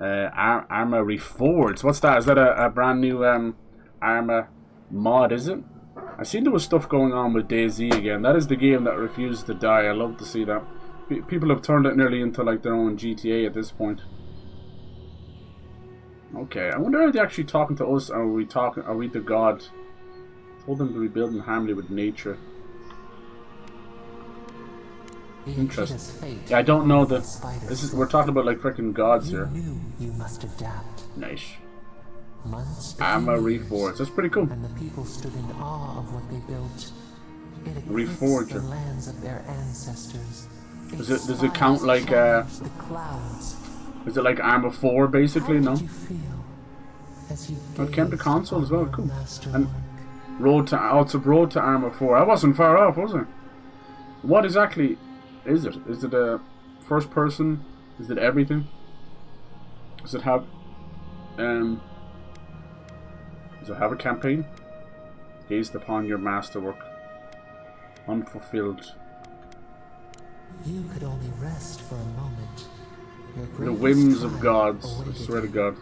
Arma Reforged. What's that? Is that a brand new Arma mod, is it? I seen there was stuff going on with DayZ again. That is the game that refuses to die. I love to see that. People have turned it nearly into like their own GTA at this point. Okay, I wonder are they actually talking to us, or are we the god? Told them to rebuild in harmony with nature. Interesting. Yeah, I don't know that. We're talking about like freaking gods here. You must adapt. Nice. Arma Reforged. That's pretty cool. And the people stood in awe of what they built. Reforged. The lands of their ancestors. Does it count like the clouds. Is it like Arma 4 basically? No. It came to console as well. Cool. And Road to Arma 4. I wasn't far off, was I? What exactly is it? Is it a first person? Is it everything? Does it have a campaign? Gazed upon your masterwork. Unfulfilled. You could only rest for a moment. The whims of gods, I swear to God.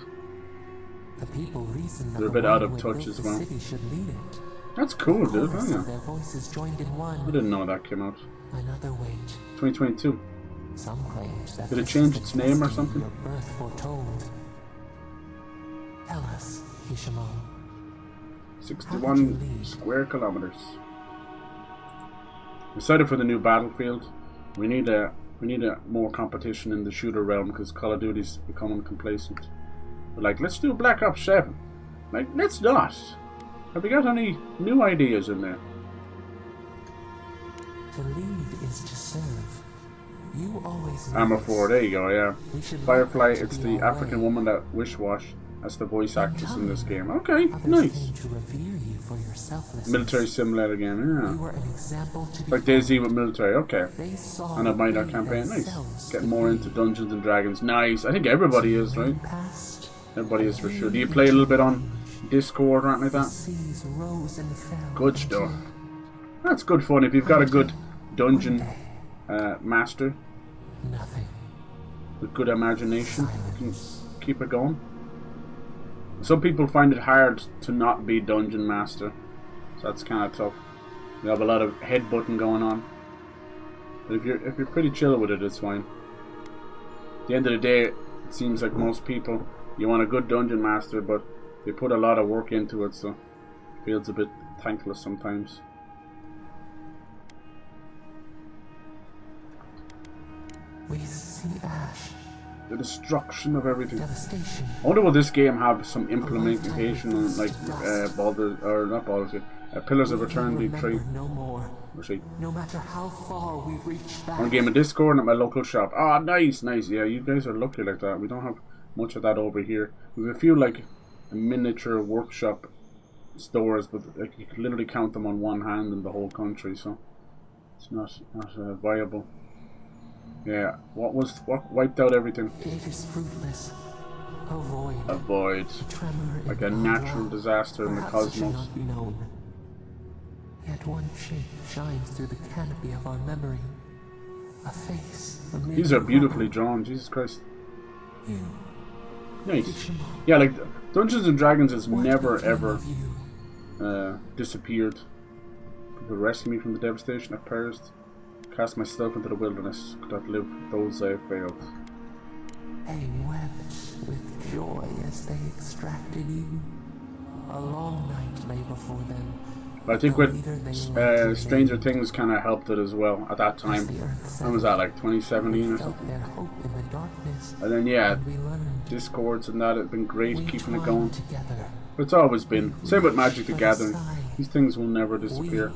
The people reason they're a bit out of touch as well. That's cool, dude. I didn't know that came out. Another wait. 2022. Some claims that did it change its name or something? Your birth foretold. Tell us, Ishmael. 61 square kilometers. Excited for the new battlefield. We need a We need more competition in the shooter realm because Call of Duty's becoming complacent. But like, let's do Black Ops 7. Like, let's not. Have we got any new ideas in there? To lead is to serve. You always Armor 4, there you go, yeah. Firefly, it's the African woman that wish-wash. That's the voice actress in this game. Okay, nice. Military simulator game, yeah. Like DayZ with military, okay. And a minor campaign, nice. Getting more into Dungeons and Dragons, nice. I think everybody is, right? Everybody is for sure. Do you play a little bit on Discord or anything like that? Good stuff. That's good fun if you've got a good dungeon master with good imagination. You can keep it going. Some people find it hard to not be dungeon master, so that's kind of tough. You have a lot of headbutting going on. But if you're pretty chill with it, it's fine. At the end of the day, it seems like most people, you want a good dungeon master, but they put a lot of work into it, so it feels a bit thankless sometimes. We see ash. The destruction of everything. I wonder will this game have some implementation on like Pillars of Eternity 3. We'll see. No matter how far we reach back. One game of Discord and at my local shop. Ah, nice, nice. Yeah, you guys are lucky like that. We don't have much of that over here. We have a few like miniature workshop stores, but like you can literally count them on one hand in the whole country, so it's not viable. Yeah, what wiped out everything? It is fruitless. A void. Like a natural disaster in the cosmos. Yet one shape shines through the canopy of our memory. A face. These are beautifully drawn, Jesus Christ. Nice. Yeah, like Dungeons and Dragons has never ever disappeared. People rescue me from the devastation I've perished. Cast myself into the wilderness. Could not live those I have failed. They wept with joy as they extracted you. A long night lay before them. But I think with Stranger Things kind of helped it as well at that time. When was that, like 2017 or something? And then yeah, Discords and that have been great keeping it going. But it's always been. Same with Magic the Gathering. These things will never disappear.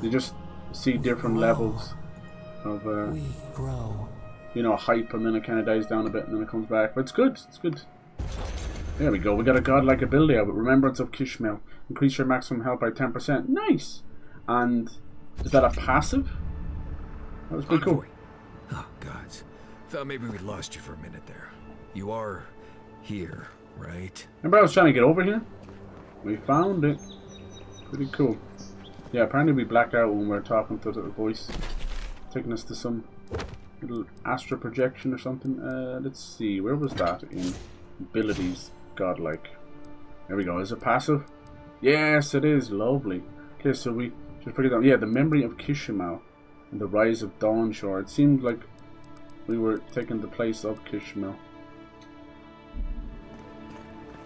You just see different levels of you know, hype, and then it kind of dies down a bit and then it comes back. But it's good, it's good. There we go, we got a godlike ability out of it. Remembrance of Kishmel. Increase your maximum health by 10%. Nice! And is that a passive? That was pretty cool. Oh, gods. Thought maybe we lost you for a minute there. You are here, right? Remember I was trying to get over here? We found it. Pretty cool. Yeah, apparently we blacked out when we were talking to the voice. Taking us to some little astral projection or something. Let's see, where was that in abilities? Godlike. There we go. Is it passive? Yes, it is. Lovely. Okay, so we should figure that out. Yeah, the memory of Kishimau and the rise of Dawnshore. It seemed like we were taking the place of Kishimau.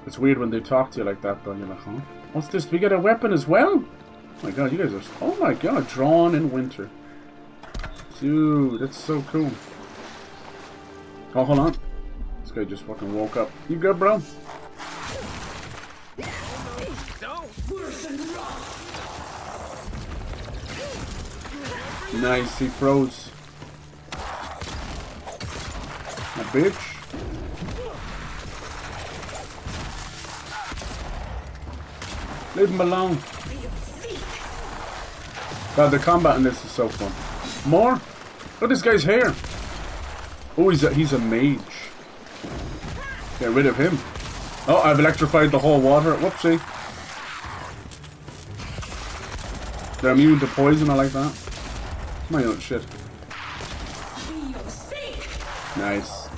It's weird when they talk to you like that, though. You're like, huh? What's this? We get a weapon as well? Oh my god, you guys are... Oh my god, drawn in winter. Dude, that's so cool. Oh, hold on. This guy just fucking woke up. You good, bro? Nice, he froze. A bitch. Leave him alone. God, the combat in this is so fun. More? Look at this guy's hair. Oh, he's a mage. Get rid of him. Oh, I've electrified the whole water. Whoopsie. They're immune to poison or like that. My own shit. Nice.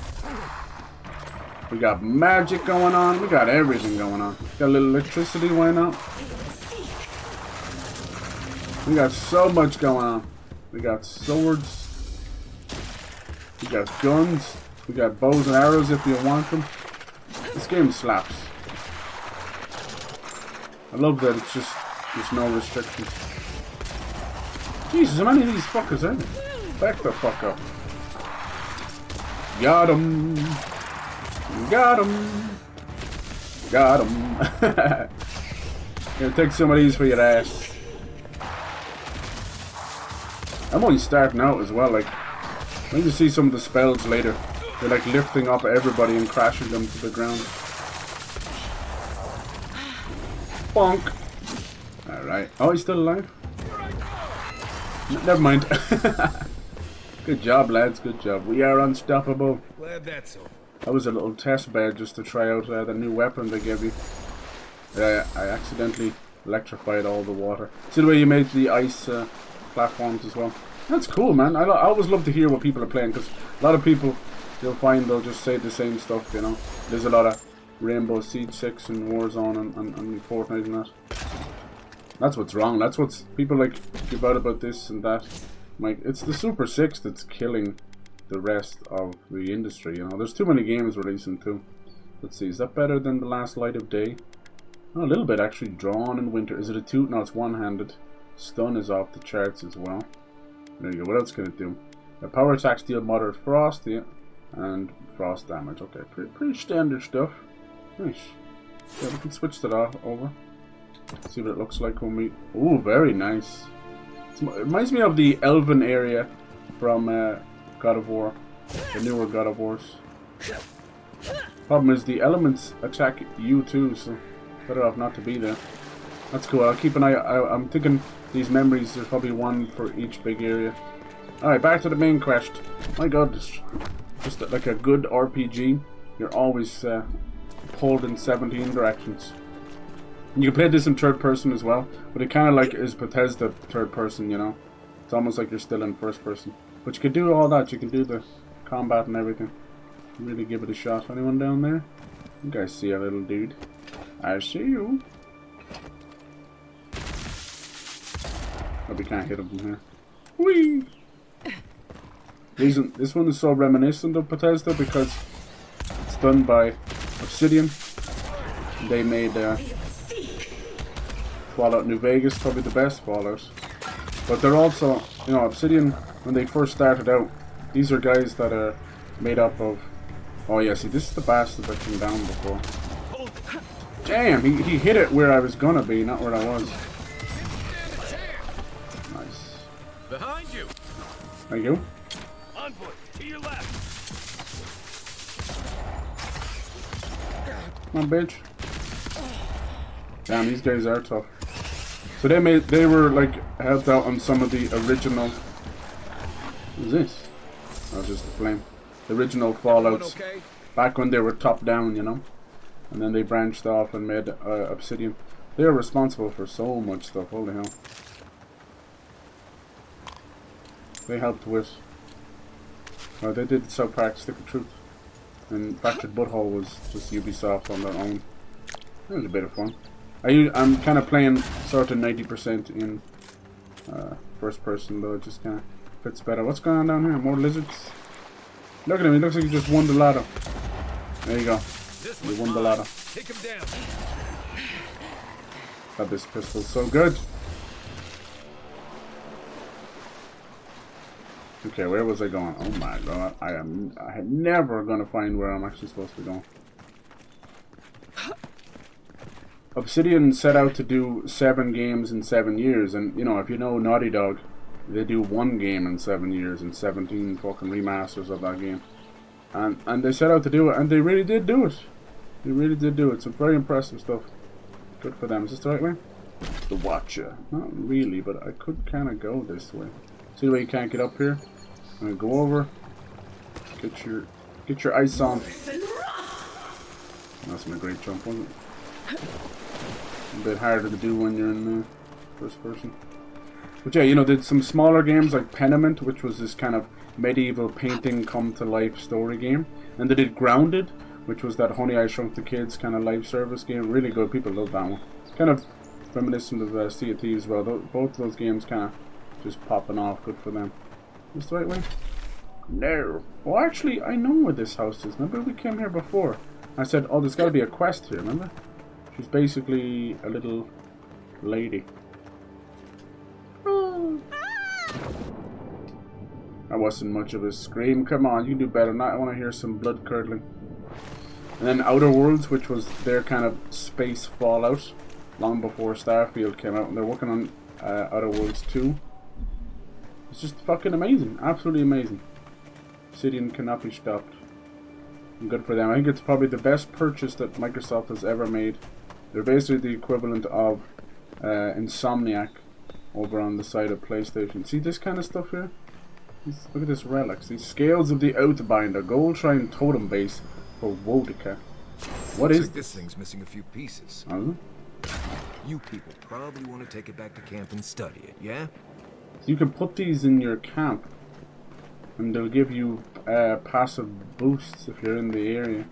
We got magic going on. We got everything going on. Got a little electricity, why not? We got so much going on. We got swords. We got guns. We got bows and arrows if you want them. This game slaps. I love that it's just there's no restrictions. Jesus, how many of these fuckers are there? Back the fuck up. Got him. Got him. Got him. Here, take some of these for your ass. I'm only starting out as well, like, when you see some of the spells later, they're like lifting up everybody and crashing them to the ground. Bonk! Alright. Oh, he's still alive? Never mind. Good job, lads, good job. We are unstoppable. Glad that's over. That was a little test bed just to try out the new weapon they gave you. Yeah, I accidentally electrified all the water. See the way you made the ice platforms as well? That's cool, man. I always love to hear what people are playing, because a lot of people, you'll find they'll just say the same stuff, you know. There's a lot of Rainbow Siege 6 and Warzone and Fortnite and that. That's what's wrong. That's what's... People like give out about this and that. Like, it's the Super 6 that's killing the rest of the industry, you know. There's too many games releasing too. Let's see, is that better than The Last Light of Day? Oh, a little bit actually. Drawn in Winter. Is it a two? No, it's one-handed. Stun is off the charts as well. There you go. What else can it do? A power attack, deal moderate frost, yeah, and frost damage. Okay, pretty standard stuff. Nice. Yeah, we can switch that off over. See what it looks like when we... Ooh, very nice. It reminds me of the Elven area from God of War. The newer God of Wars. Problem is the elements attack you too, so better off not to be there. That's cool. I'll keep an eye. I'm thinking these memories, there's probably one for each big area. Alright, back to the main quest. My god, just like a good RPG, you're always pulled in 17 directions. You can play this in third person as well, but it kind of like is Bethesda third person, you know. It's almost like you're still in first person. But you can do all that. You can do the combat and everything. Really give it a shot. Anyone down there? You guys see a little dude. I see you. But we can't hit him from here. Whee! This one is so reminiscent of Bethesda because it's done by Obsidian. They made Fallout New Vegas, probably the best Fallout. But they're also, you know, Obsidian, when they first started out, these are guys that are made up of... Oh yeah, see, this is the bastard that came down before. Damn, he hit it where I was gonna be, not where I was. Nice. Behind you. Thank you. Envoy, to your left. Come on, bitch. Damn, these guys are tough. So they were like helped out on some of the original... What is this? Oh, just a flame. The original Fallouts. Okay? Back when they were top down, you know. And then they branched off and made Obsidian. They are responsible for so much stuff, holy hell. They helped with... Oh, they did South Park Stick of Truth. And Fractured Butthole was just Ubisoft on their own. That was a bit of fun. I'm kind of playing sort of 90% in first person, though it just kind of fits better. What's going on down here? More lizards? Look at him, he looks like he just won the ladder. There you go. He won the ladder. Take him down. God, this pistol's so good. Okay, where was I going? Oh my god, I am never gonna find where I'm actually supposed to be going. Obsidian set out to do 7 games in 7 years, and you know, if you know Naughty Dog, they do 1 game in 7 years and 17 fucking remasters of that game. And they set out to do it, and they really did do it. They really did do it. Some very impressive stuff. Good for them. Is this the right way? The Watcher. Not really, but I could kind of go this way. See the way you can't get up here? I'm gonna go over. Get your ice on. That's been a great jump, wasn't it? A bit harder to do when you're in first person. But yeah, you know, did some smaller games like Pentiment, which was this kind of medieval painting come to life story game. And they did Grounded, which was that Honey I Shrunk the Kids kind of live service game. Really good. People love that one. Kind of reminiscent of Sea of Thieves as well. Both of those games kind of just popping off. Good for them. Is this the right way? No. Oh, actually, I know where this house is. Remember we came here before? I said, oh, there's got to be a quest here, remember? She's basically a little lady. Oh. That wasn't much of a scream. Come on, you can do better than that. I want to hear some blood curdling. And then Outer Worlds, which was their kind of space Fallout, long before Starfield came out, and they're working on Outer Worlds 2. It's just fucking amazing, absolutely amazing. Obsidian cannot be stopped. And good for them. I think it's probably the best purchase that Microsoft has ever made. They're basically the equivalent of Insomniac over on the side of PlayStation. See this kind of stuff here? Look at this relics. These scales of the Outbinder, gold shrine totem base for Wodica. What is this thing's missing a few pieces. You people probably want to take it back to camp and study it, yeah? You can put these in your camp, and they'll give you passive boosts if you're in the area.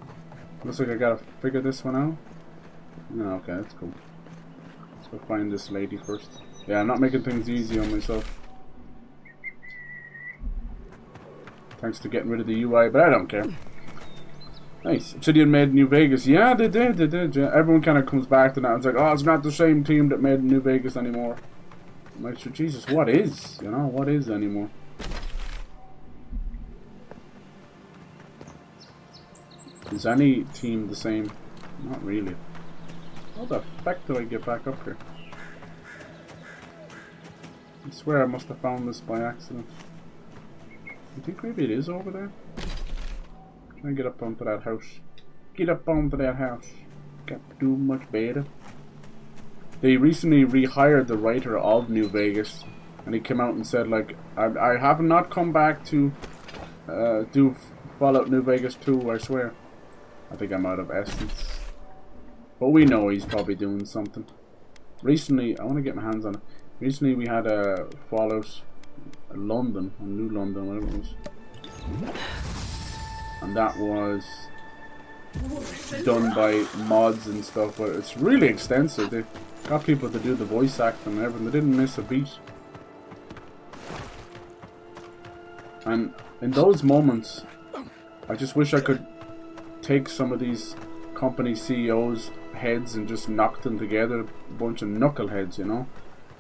Looks like I gotta figure this one out. No, okay, that's cool. Let's go find this lady first. Yeah, I'm not making things easy on myself. Thanks to getting rid of the UI, but I don't care. Nice. Obsidian made New Vegas. Yeah, they did. Yeah. Everyone kind of comes back to that. It's like, oh, it's not the same team that made New Vegas anymore. I'm like, sure, Jesus, what is? You know, what is anymore? Is any team the same? Not really. How the fuck do I get back up here? I swear I must have found this by accident. I think maybe it is over there. Try and get up onto that house. Get up onto that house. Can't do much better. They recently rehired the writer of New Vegas, and he came out and said, like, I have not come back to do Fallout New Vegas 2, I swear. I think I'm out of essence. But we know he's probably doing something. Recently, I want to get my hands on it. Recently we had a Fallout London, or New London, whatever it was. And that was done by mods and stuff, but it's really extensive. They got people to do the voice acting and everything. They didn't miss a beat. And in those moments, I just wish I could take some of these company CEOs' heads and just knock them together, a bunch of knuckleheads, you know,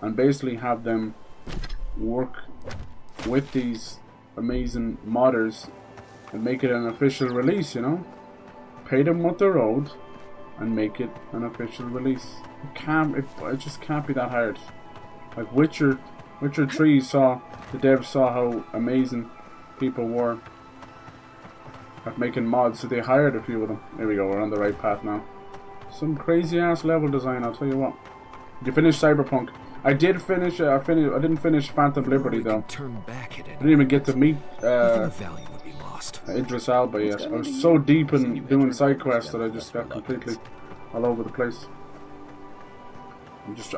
and basically have them work with these amazing modders and make it an official release, you know. Pay them what they're owed and make it an official release. It just can't be that hard. Like Witcher 3 saw, the devs saw how amazing people were at making mods, so they hired a few of them. There we go, we're on the right path now. Some crazy ass level design, I'll tell you what. Did you finish Cyberpunk? I did finish, I didn't finish Phantom Liberty though. I didn't even get to meet Idris Elba yet. I was so deep in doing side quests that I just got completely all over the place.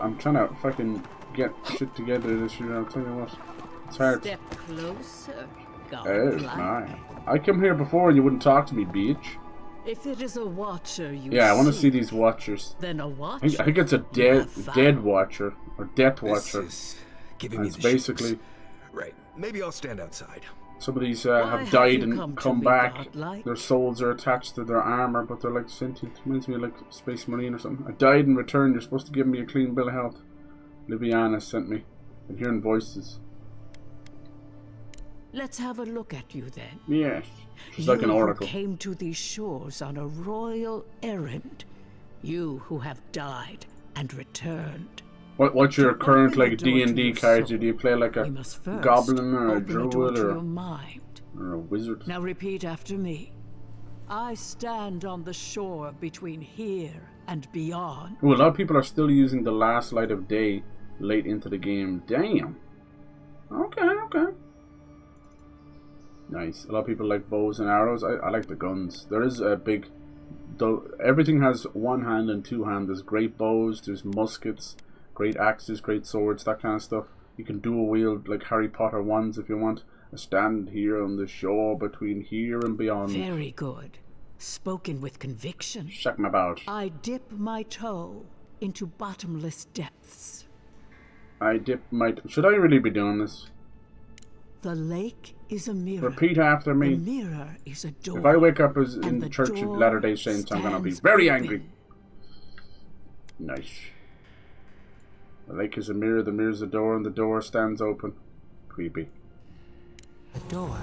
I'm trying to fucking get shit together this year, I'll tell you what. It's hard. Step closer. Oh my. I came here before and you wouldn't talk to me, bitch. If it is a watcher you I want to see these watchers. Then a watcher. I think it's a dead watcher or death watcher. It's basically right. Maybe I'll stand outside. Some of these have died and come back. Their souls are attached to their armor, but they're like sentient. Reminds me of like Space Marine or something. I died and returned. You're supposed to give me a clean bill of health. Liviana sent me. I'm hearing voices. Let's have a look at you then. Yes. She's like an oracle. You came to these shores on a royal errand. You who have died and returned. What's your current like D&D character? Do you play like a goblin or a druid or a wizard? Now repeat after me. I stand on the shore between here and beyond. Ooh, a lot of people are still using the last light of day late into the game. Damn. Okay. Nice. A lot of people like bows and arrows. I like the guns. There is a big... Though everything has one hand and two hands. There's great bows, there's muskets, great axes, great swords, that kind of stuff. You can dual wield like Harry Potter wands if you want. I stand here on the shore between here and beyond. Very good. Spoken with conviction. Check my about. I dip my toe into bottomless depths. Should I really be doing this? The lake is a mirror. Repeat after me. The mirror is a door. If I wake up as in the Church of Latter-day Saints, I'm gonna be very angry. Nice. The lake is a mirror, the mirror is a door, and the door stands open. Creepy. A door.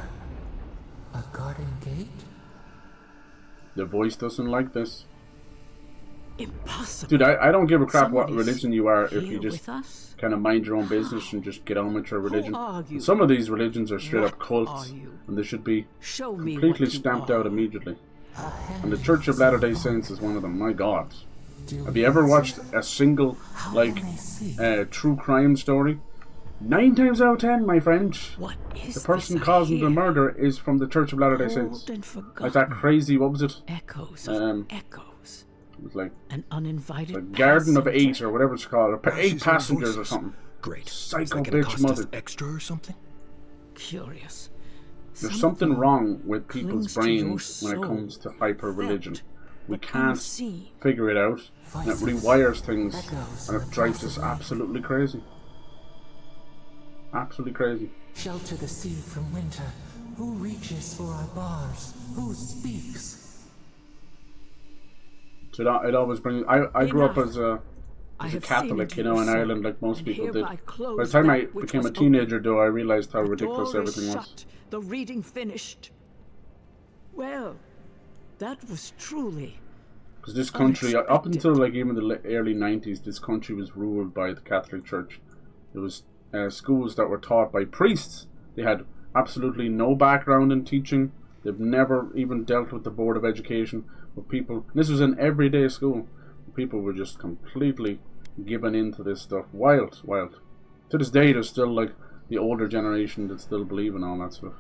A garden gate? The voice doesn't like this. Impossible. Dude, I don't give a crap what Somebody's religion you are if you here just with us? kind of mind your own business and just get on with your religion. are you? Some of these religions are straight up What cults, are you? and they should be Show me completely what you stamped are. out immediately. And the Church of Latter-day Saints is one of them. My God. Have you ever watched a single, like, true crime story? 9 times out of 10, my friend, What is the person this I causing the hear? murder is from the Church of Latter-day Saints. Old and forgotten. Like that crazy, what was it? Echoes of echoes. It was like An uninvited a Garden of passenger. 8 or whatever it's called. Or 8 she's heard passengers or voices. something. Great. Psycho Is that gonna bitch cost mother. us extra or something? Curious. There's something wrong with people's clings to your brains when it soul, comes to hyper-religion. felt, We but can't unseen. figure it out, and it rewires things, and it drives us absolutely crazy. Absolutely crazy. Shelter the seed from winter. Who reaches for our bars? Who speaks? So it always brings. I grew up as a I have Catholic, seen you know, in into your Ireland, soul, like most and people did. hereby By the close time I that which became a was teenager, open. though, I realized how The ridiculous door is everything was. shut, the reading finished. Well, that was truly Because this country, up unexpected. until like even the early 90s, this country was ruled by the Catholic Church. There was schools that were taught by priests. They had absolutely no background in teaching. They've never even dealt with the Board of Education. But people, this was an everyday school. People were just completely given into this stuff. Wild, wild. To this day, there's still like the older generation that still believe in all that stuff.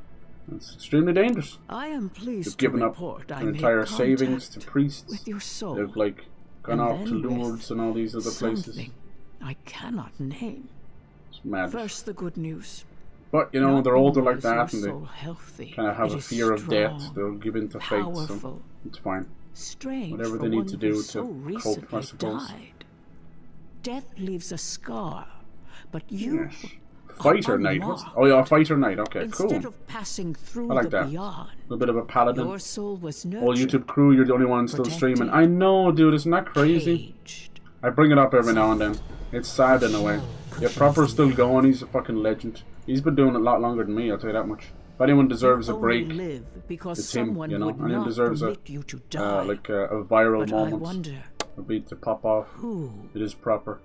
It's extremely dangerous. I am pleased They've given to up report I their made entire savings to contact priests. with your soul. They've like gone and off to then with Lourdes and all these other places. something I cannot name. It's mad. First, the good news. But you know, Not they're older only like is your that, and soul they healthy, kind of have it a is fear of death. strong, They'll give in to fate, so powerful. it's fine. Strange Whatever for they need one to who do so to cope, I recently suppose. died. Death leaves a scar, but you Yes. Fighter are Knight. unmarked. Oh yeah, Fighter Knight. Okay, Instead cool. of passing through I like the that. beyond, A bit of a paladin. your soul was Whole nurtured, YouTube crew, you're the only one still streaming. I know, dude. Isn't that crazy? caged. I bring it up every now and then. It's sad in a way. Yeah, Proper's still going. He's a fucking legend. He's been doing it a lot longer than me, I'll tell you that much. If anyone deserves a You break, only live because it's him, someone you know. would Anyone not deserves permit you to die. a viral But I moment. wonder A beat to pop off. who It is Proper.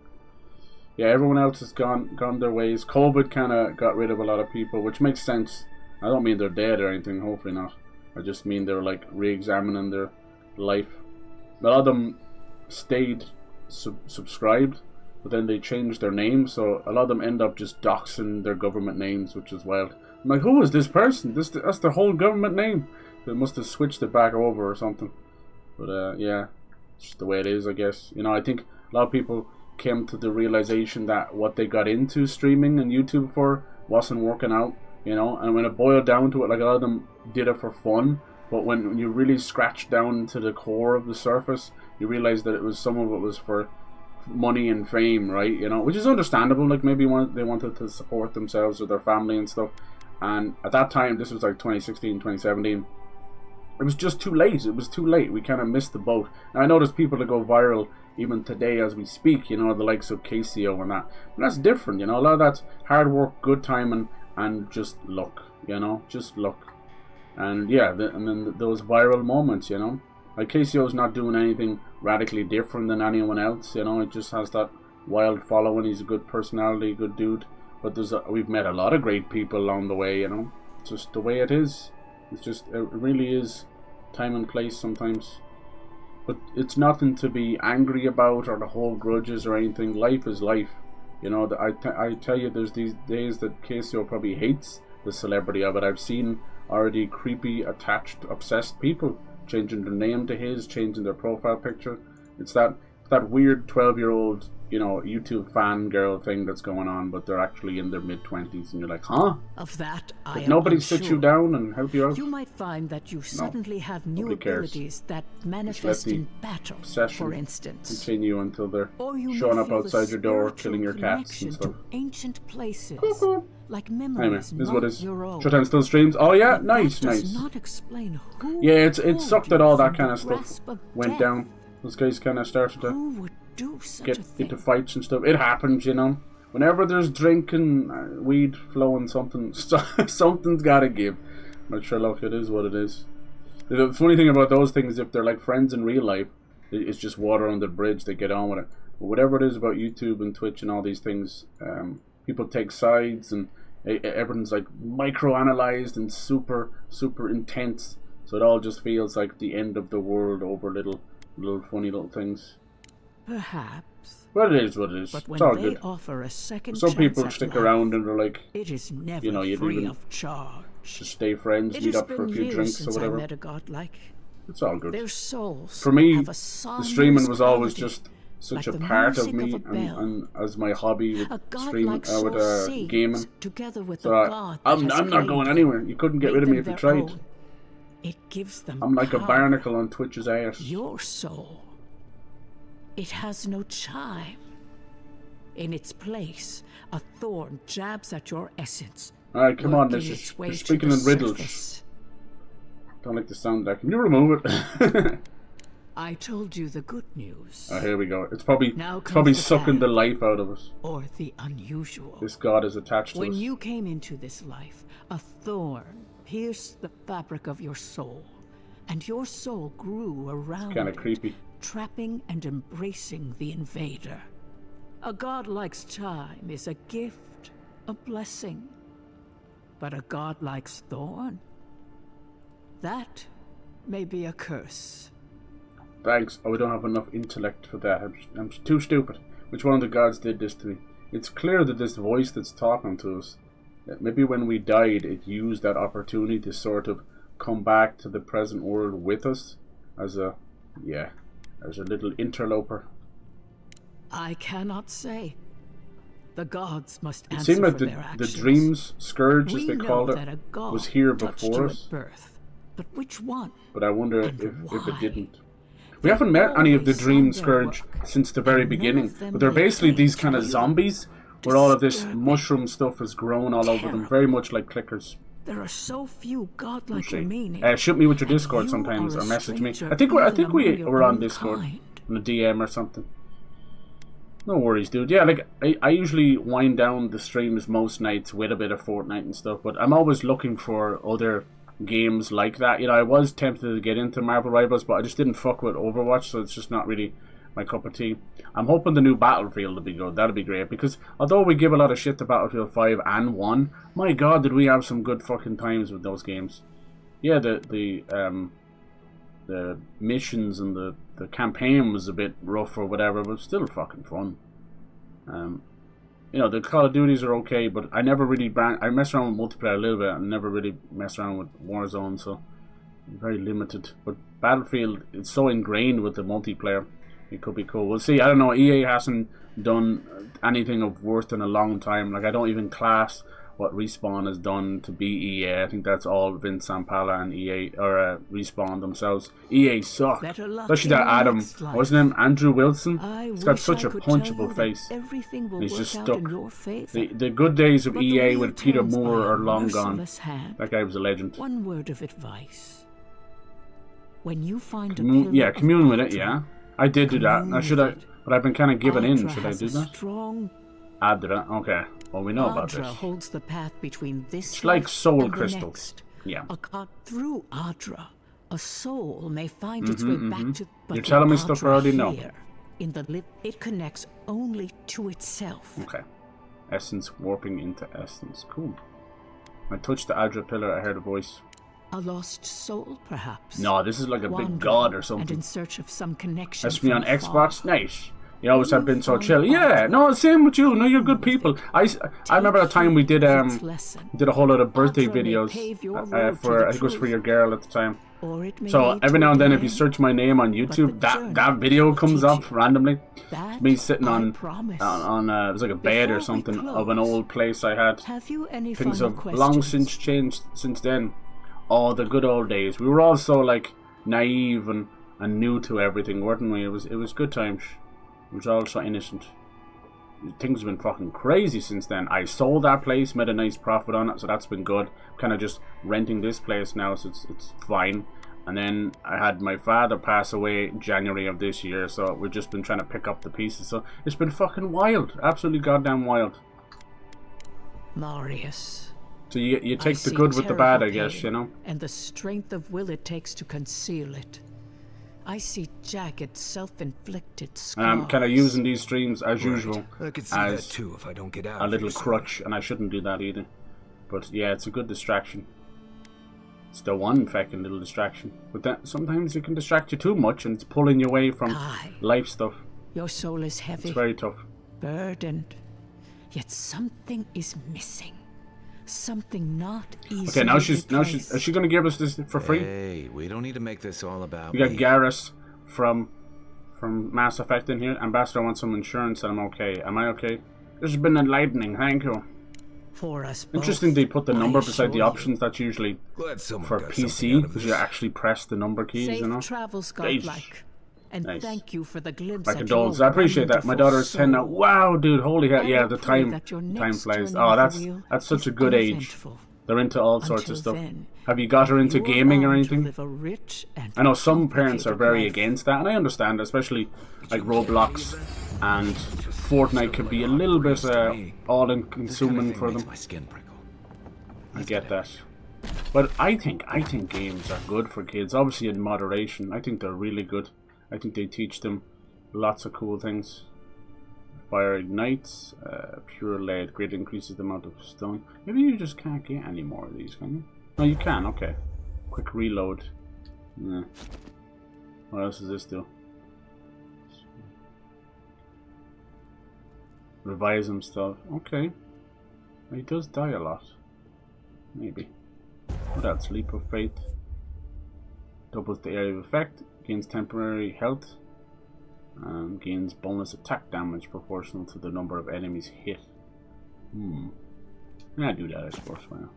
Yeah, everyone else has gone their ways. COVID kind of got rid of a lot of people, which makes sense. I don't mean they're dead or anything, hopefully not. I just mean they're like re-examining their life. A lot of them stayed subscribed, but then they changed their name, so a lot of them end up just doxing their government names, which is wild. I'm like, who is this person? That's their whole government name. They must have switched it back over or something. But yeah, it's just the way it is, I guess. You know, I think a lot of people came to the realization that what they got into streaming and YouTube for wasn't working out, you know, and when it boiled down to it, like a lot of them did it for fun, but when you really scratch down to the core of the surface, you realize that some of it was for money and fame, right? You know, which is understandable. Like maybe they wanted to support themselves or their family and stuff, and at that time, this was like 2016, 2017, it was just too late. It was too late. We kind of missed the boat. And I know there's people that go viral even today as we speak, you know, the likes of KCO and that. But that's different, you know. A lot of that's hard work, good timing, and just luck, you know, just luck. And yeah, and then those viral moments, you know. Like KCO's not doing anything radically different than anyone else, you know. It just has that wild following. He's a good personality, good dude. But we've met a lot of great people along the way, you know. It's just the way it is. It's just, it really is time and place sometimes. But it's nothing to be angry about or to hold grudges or anything. Life is life. You know, I tell you, there's these days that KCO probably hates the celebrity of it. I've seen already creepy, attached, obsessed people changing their name to his, changing their profile picture. It's that weird 12-year-old, you know, YouTube fangirl thing that's going on, but they're actually in their mid-20s, and you're like, huh? Of that, I Did am nobody unsure. sit you down and help you out? You might find that you suddenly have new nobody cares. abilities that Just manifest let the in battle, obsession for instance. continue until they're Or you may showing up feel outside the your door, spiritual killing your cats connection and stuff. to ancient places, like Anyway, memories this is not what is. your own. Showtime still streams. Oh yeah, But nice, that does nice. not explain who Yeah, it pulled sucked you that all that from kind the of stuff grasp of went death. down. Those guys kind of started to Who would do such get a thing? into fights and stuff. It happens, you know. Whenever there's drinking, weed flowing, something's gotta give. But sure, look, it is what it is. The funny thing about those things, if they're like friends in real life, it's just water on the bridge. They get on with it. But whatever it is about YouTube and Twitch and all these things, people take sides and everything's like micro-analyzed and super intense. So it all just feels like the end of the world over little funny little things. Perhaps. But it is what it is. But when it's all they good. offer a second Some chance people at stick life, around and they're like, it is never you know, you'd free even of charge. just stay friends, It meet has up for a been few years drinks or since whatever. I met a godlike. It's all good. Their souls For me, have a the sonorous streaming was always quality, just such like a the part of music me a bell. and as my hobby with A streaming, godlike soul with sings gaming. together with So the God that I'm has not claimed going them, anywhere. You couldn't get made rid of me them if you their tried. own. It gives them I'm like a power. barnacle on Twitch's ass. Your soul, it has no chime. In its place, a thorn jabs at your essence. Alright, come on, working this its is way you're to speaking the in riddles. surface. Don't like the sound there. Can you remove it? I told you the good news. Oh, here we go. It's probably Now sucking the life out of us. Or the unusual. This god is attached to When us. you came into this life, a thorn pierced the fabric of your soul, and your soul grew around Kind of it, creepy. trapping and embracing the invader. A godlike's time is a gift, a blessing. But a godlike's thorn? That may be a curse. Thanks. Oh, we don't have enough intellect for that. I'm too stupid. Which one of the gods did this to me? It's clear that this voice that's talking to us, maybe when we died, it used that opportunity to sort of come back to the present world with us as a little interloper. I cannot say. The gods must It answer seemed like for the their actions. dreams scourge, as We they know called that a it, god was here touched before you us. at birth, but which one? But I wonder if why? it didn't. We haven't met any of the always Dream done their Scourge work, since the very and none beginning. of them But they're lay basically claim these to kind of you. zombies where all of this Disturbing. mushroom stuff has grown all over them. Very much like clickers. There are so few godlike See. remaining. Shoot me with your and Discord you sometimes are or a message me. stranger I think we even among were your on own Discord. kind. On a DM or something. No worries, dude. Yeah, like I usually wind down the streams most nights with a bit of Fortnite and stuff, but I'm always looking for other games like that. You know, I was tempted to get into Marvel Rivals, but I just didn't fuck with Overwatch, so it's just not really my cup of tea. I'm hoping the new Battlefield will be good. That'll be great, because although we give a lot of shit to Battlefield 5 and 1, my god, did we have some good fucking times with those games. Yeah, the missions and the campaign was a bit rough or whatever, but still fucking fun. You know, the Call of Duties are okay, but I never really I mess around with multiplayer a little bit and never really mess around with Warzone, so I'm very limited. But Battlefield, it's so ingrained with the multiplayer, it could be cool. We'll see. I don't know, EA hasn't done anything of worth in a long time. Like, I don't even class what Respawn has done to be EA. I think that's all Vince Zampella and EA, or Respawn themselves. EA suck. Especially that Adam, what's his name? Andrew Wilson. He's got such a punchable face. He's just stuck. The good days of EA with Peter Moore are long gone. That guy was a legend. One word of advice. When you find commune with it, yeah. I did do that. But I've been kind of giving in. Should I do that? Adra, okay. Well, we know about this. Holds the path between this it's like soul and crystals. Yeah. Through Adra, a soul may find its way back to. You're telling me stuff I already know. It connects only to itself. Okay. Essence warping into essence. Cool. I touched the Adra pillar. I heard a voice. A lost soul, perhaps. No, this is like a big god or something. And in search of some connection. That's me on Xbox. Nice. You always have been so chill. Yeah, no, same with you. No, you're good people. I remember a time we did a whole lot of birthday videos for, I think it was for your girl at the time. So every now and then, if you search my name on YouTube, that video comes up randomly. Me sitting on it was like a bed or something of an old place I had. Things have long since changed since then. Oh, the good old days. We were all so like naive and new to everything, weren't we? It was good times. It was all so innocent. Things have been fucking crazy since then. I sold that place, made a nice profit on it, so that's been good. Kind of just renting this place now, so it's fine. And then I had my father pass away January of this year, so we've just been trying to pick up the pieces. So it's been fucking wild, absolutely goddamn wild. Marius. So you take the good with the bad, I guess, you know? And the strength of will it takes to conceal it. I see jagged, self-inflicted scars. And I'm kind of using these streams as usual I could see that too if I don't get out a little crutch, and I shouldn't do that either. But yeah, it's a good distraction. It's the one fucking little distraction. But that sometimes it can distract you too much, and it's pulling you away from life stuff. Your soul is heavy. It's very tough. Burdened. Yet something is missing. Something not easy. Okay, now is she gonna give us this for free? Hey, we don't need to make this all about We got Garrus from Mass Effect in here. Ambassador wants some insurance and I'm okay. Am I okay? This has been enlightening, thank you. For us Interesting they put the number beside the options. That's usually for got PC, because you actually press the number keys, Safe you know? travels, godlike. And nice. Thank you for the glimpse. My condolences. I appreciate that. My daughter is 10 now. Wow, dude, holy hell. Yeah, the time flies. Oh, that's such a good age. They're into all sorts of stuff. Have you got her into gaming or anything? I know some parents are very against that, and I understand, especially like Roblox and Fortnite can be a little bit all-consuming for them. I get that. But I think games are good for kids, obviously in moderation. I think they're really good. I think they teach them lots of cool things. Fire ignites, pure lead, great increases the amount of stone. Maybe you just can't get any more of these, can you? No, you can, okay. Quick reload. Yeah. What else does this do? Revise him stuff. Okay. He does die a lot. Maybe. What else? Leap of Faith. Doubles the area of effect. Gains temporary health. Gains bonus attack damage proportional to the number of enemies hit. Yeah, I do that, I suppose. Why not?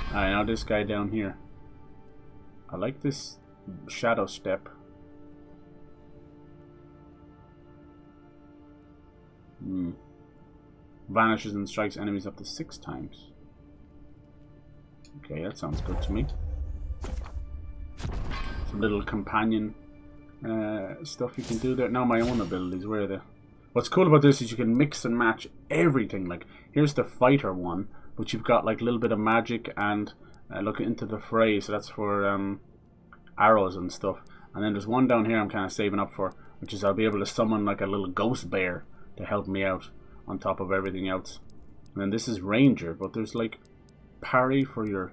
Alright, now this guy down here. I like this shadow step. Vanishes and strikes enemies up to 6 times. Okay, that sounds good to me. Some little companion stuff you can do there. Now my own abilities, where are they? What's cool about this is you can mix and match everything. Like, here's the fighter one, but you've got like a little bit of magic and look into the fray, so that's for arrows and stuff. And then there's one down here I'm kind of saving up for, which is I'll be able to summon like a little ghost bear to help me out on top of everything else. And then this is ranger, but there's like parry for your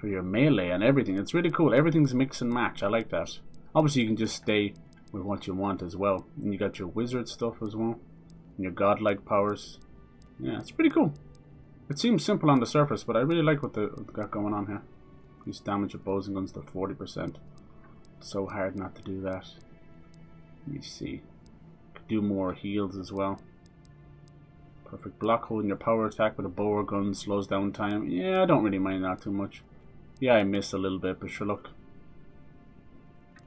melee and everything. It's really cool. Everything's mix and match. I like that. Obviously you can just stay with what you want as well. And you got your wizard stuff as well. And your godlike powers. Yeah, it's pretty cool. It seems simple on the surface, but I really like what they've got going on here. Increase damage of bows and guns to 40%. It's so hard not to do that. Let me see. Could do more heals as well. Perfect block, holding your power attack with a bow or gun slows down time. Yeah, I don't really mind that too much. Yeah, I missed a little bit, but sure, look.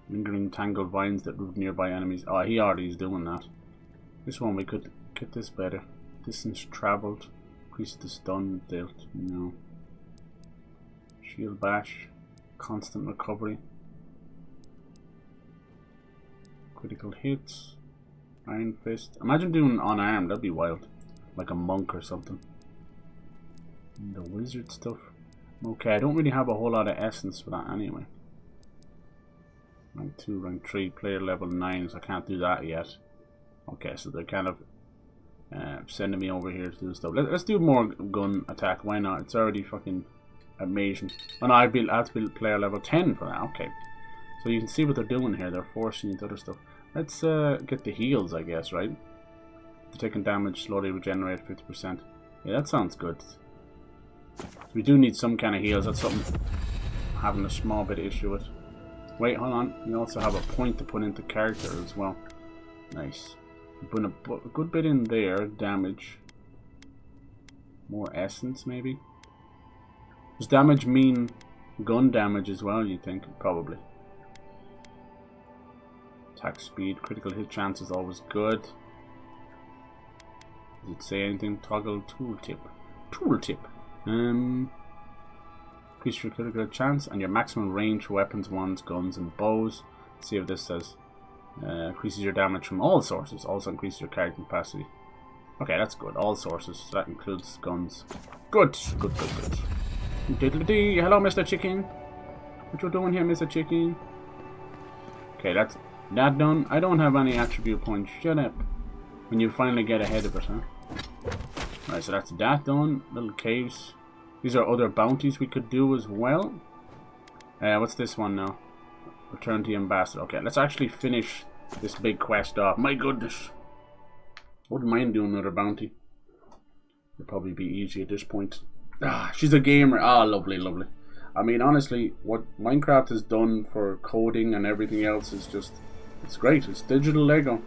Lingering tangled vines that move nearby enemies. Oh, he already is doing that. This one we could get this better. Distance traveled. Increase the stun dealt. No. Shield bash. Constant recovery. Critical hits. Iron fist. Imagine doing unarmed. That'd be wild. Like a monk or something. And the wizard stuff. Okay, I don't really have a whole lot of essence for that anyway. Rank 2, rank 3, player level 9, so I can't do that yet. Okay, so they're kind of sending me over here to do stuff. Let's do more gun attack, why not? It's already fucking amazing. Oh no, I have to build player level 10 for that, okay. So you can see what they're doing here, they're forcing into other stuff. Let's get the heals, I guess, right? Taking damage, slowly regenerate 50%. Yeah, that sounds good. We do need some kind of heals. That's something I'm having a small bit of issue with. Wait, hold on. You also have a point to put into character as well. Nice. Put a good bit in there. Damage. More essence, maybe. Does damage mean gun damage as well, you think? Probably. Attack speed. Critical hit chance is always good. Does it say anything? Toggle tooltip. Tooltip. Increase your critical chance and your maximum range for weapons, wands, guns, and bows. Let's see what this says. Increases your damage from all sources. Also increases your character capacity. Okay, that's good. All sources. So that includes guns. Good. Good. Diddly-dee. Hello, Mr. Chicken. What you doing here, Mr. Chicken? Okay, that's that done. I don't have any attribute points. Shut up. When you finally get ahead of it, huh? Alright, so that's that done. Little caves. These are other bounties we could do as well. What's this one now? Return to the ambassador. Okay, let's actually finish this big quest off. My goodness. Wouldn't mind doing another bounty. It'd probably be easy at this point. Ah, she's a gamer. Ah, lovely, lovely. I mean, honestly, what Minecraft has done for coding and everything else is just... It's great. It's digital Lego.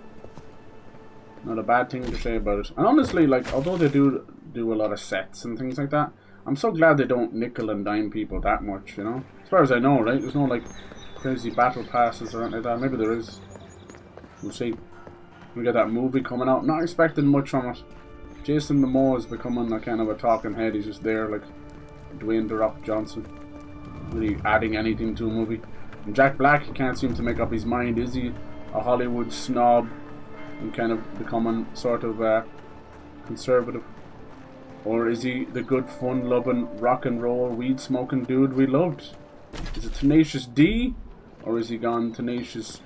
Not a bad thing to say about it. And honestly, like, although they do a lot of sets and things like that, I'm so glad they don't nickel and dime people that much, you know? As far as I know, right? There's no, like, crazy battle passes or anything like that. Maybe there is. We'll see. We got that movie coming out. Not expecting much from it. Jason Momoa is becoming a kind of a talking head. He's just there, like Dwayne "The Rock" Johnson. Really adding anything to a movie. And Jack Black, he can't seem to make up his mind. Is he a Hollywood snob and kind of becoming sort of conservative? Or is he the good, fun-loving, rock and roll, weed-smoking dude we loved? Is it Tenacious D? Or is he gone tenacious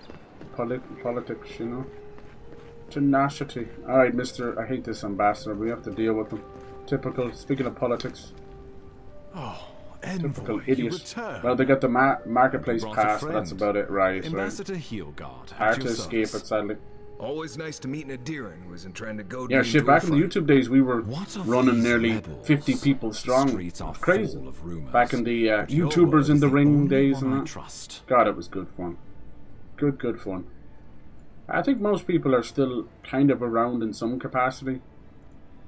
politics, you know? Tenacity. Alright, Mr. I hate this ambassador. We have to deal with him. Typical. Speaking of politics. Oh, typical Envoy, idiot. Well, they got the marketplace pass, but that's about it, right? Ambassador Heelguard. Hard to escape it, sadly. Always nice to meet an Adiran who isn't trying to go. Yeah, shit. Back in the YouTube days, we were running nearly 50 people strong. Crazy. Back in the YouTubers in the ring days and that. God, it was good fun. Good fun. I think most people are still kind of around in some capacity,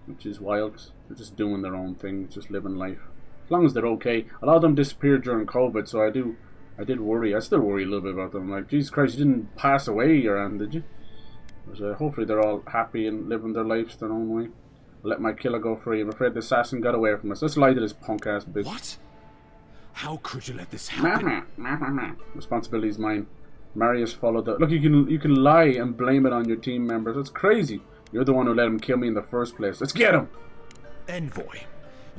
which is wild. They're just doing their own thing, just living life. As long as they're okay. A lot of them disappeared during COVID, so I did worry. I still worry a little bit about them. Like, Jesus Christ, you didn't pass away or anything, did you? But, hopefully they're all happy and living their lives their own way. I'll let my killer go free. I'm afraid the assassin got away from us. Let's lie to this punk ass bitch. What? How could you let this happen? Responsibility's mine. Marius followed the... Look, you can lie and blame it on your team members. That's crazy. You're the one who let him kill me in the first place. Let's get him! Envoy,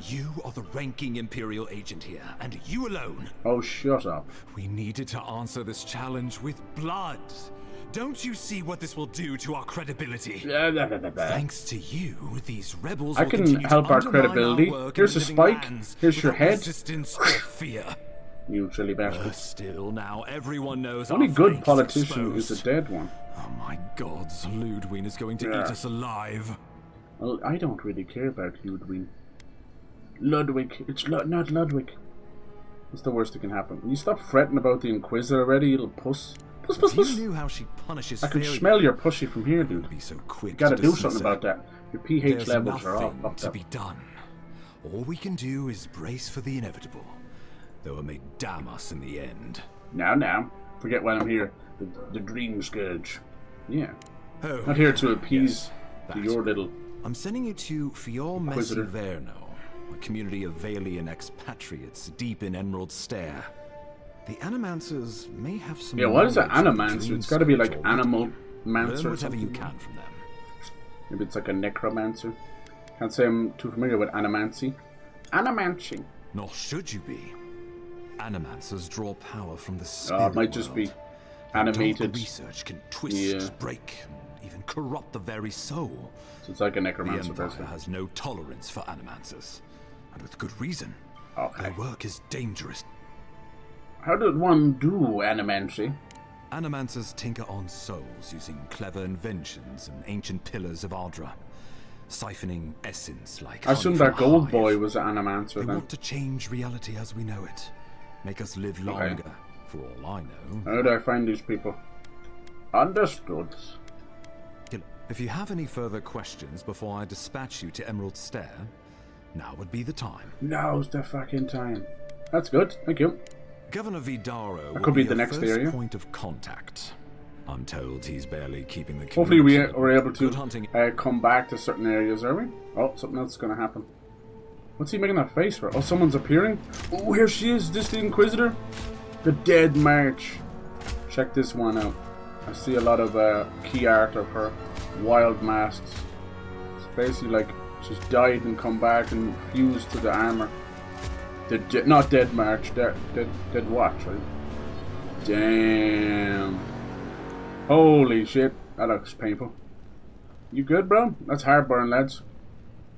you are the ranking Imperial agent here, and you alone. Oh, shut up. We needed to answer this challenge with blood. Don't you see what this will do to our credibility? Thanks to you, these rebels I can help our credibility. Here's a spike. Here's your head. Resistance or fear. You silly bastard. Still, now everyone knows. Only good politician is a dead one. Oh my gods, Ludwig is going to eat us alive. Well, I don't really care about Ludwig. Ludwig. It's not Ludwig. What's the worst that can happen? Will you stop fretting about the Inquisitor already, you little puss? Puss. You knew how she punishes I can smell your pussy from here, dude. Be so quick you gotta do something about that. Your pH levels are all fucked to up. be done. All we can do is brace for the inevitable. Though it may damn us in the end. Now. Forget why I'm here. The Dream Scourge. Yeah. Oh, not here to appease your little... I'm sending you to Fior Inquisitor. Messiverno, a community of Valian expatriates deep in Emerald Stair. The Animancers may have some... Yeah, what is an Animancer? It's gotta be like Animal Mancer Learn or whatever something. you can from them. Maybe it's like a Necromancer. Can't say I'm too familiar with Animancy. Animancy. Nor should you be. Animancers draw power from the spirit Oh, it might just be animated. Research can twist, break, and even corrupt the very soul. So it's like a Necromancer. The Empire has no tolerance for Animancers, and with good reason. Okay. Their work is dangerous. How did one do Animancy? Animancers tinker on souls using clever inventions and ancient pillars of Ardra, siphoning essence like. I assume that Gold Boy was an Animancer they then. want to change reality as we know it, make us live longer. For all I know. How do I find these people? Understood. If you have any further questions before I dispatch you to Emerald Stair, now would be the time. Now's the fucking time. That's good. Thank you. Governor Vidaro that could be the next first area. Point of contact. I'm told he's barely keeping the. Hopefully we are able to come back to certain areas, are we? Oh, something else is going to happen. What's he making that face for? Oh, someone's appearing? Oh, here she is. Is this the Inquisitor? The Dead March. Check this one out. I see a lot of key art of her. Wild masks. It's basically like she's died and come back and fused to the armor. Not Dead March. Dead Watch, right? Damn. Holy shit. That looks painful. You good, bro? That's heartburn, lads.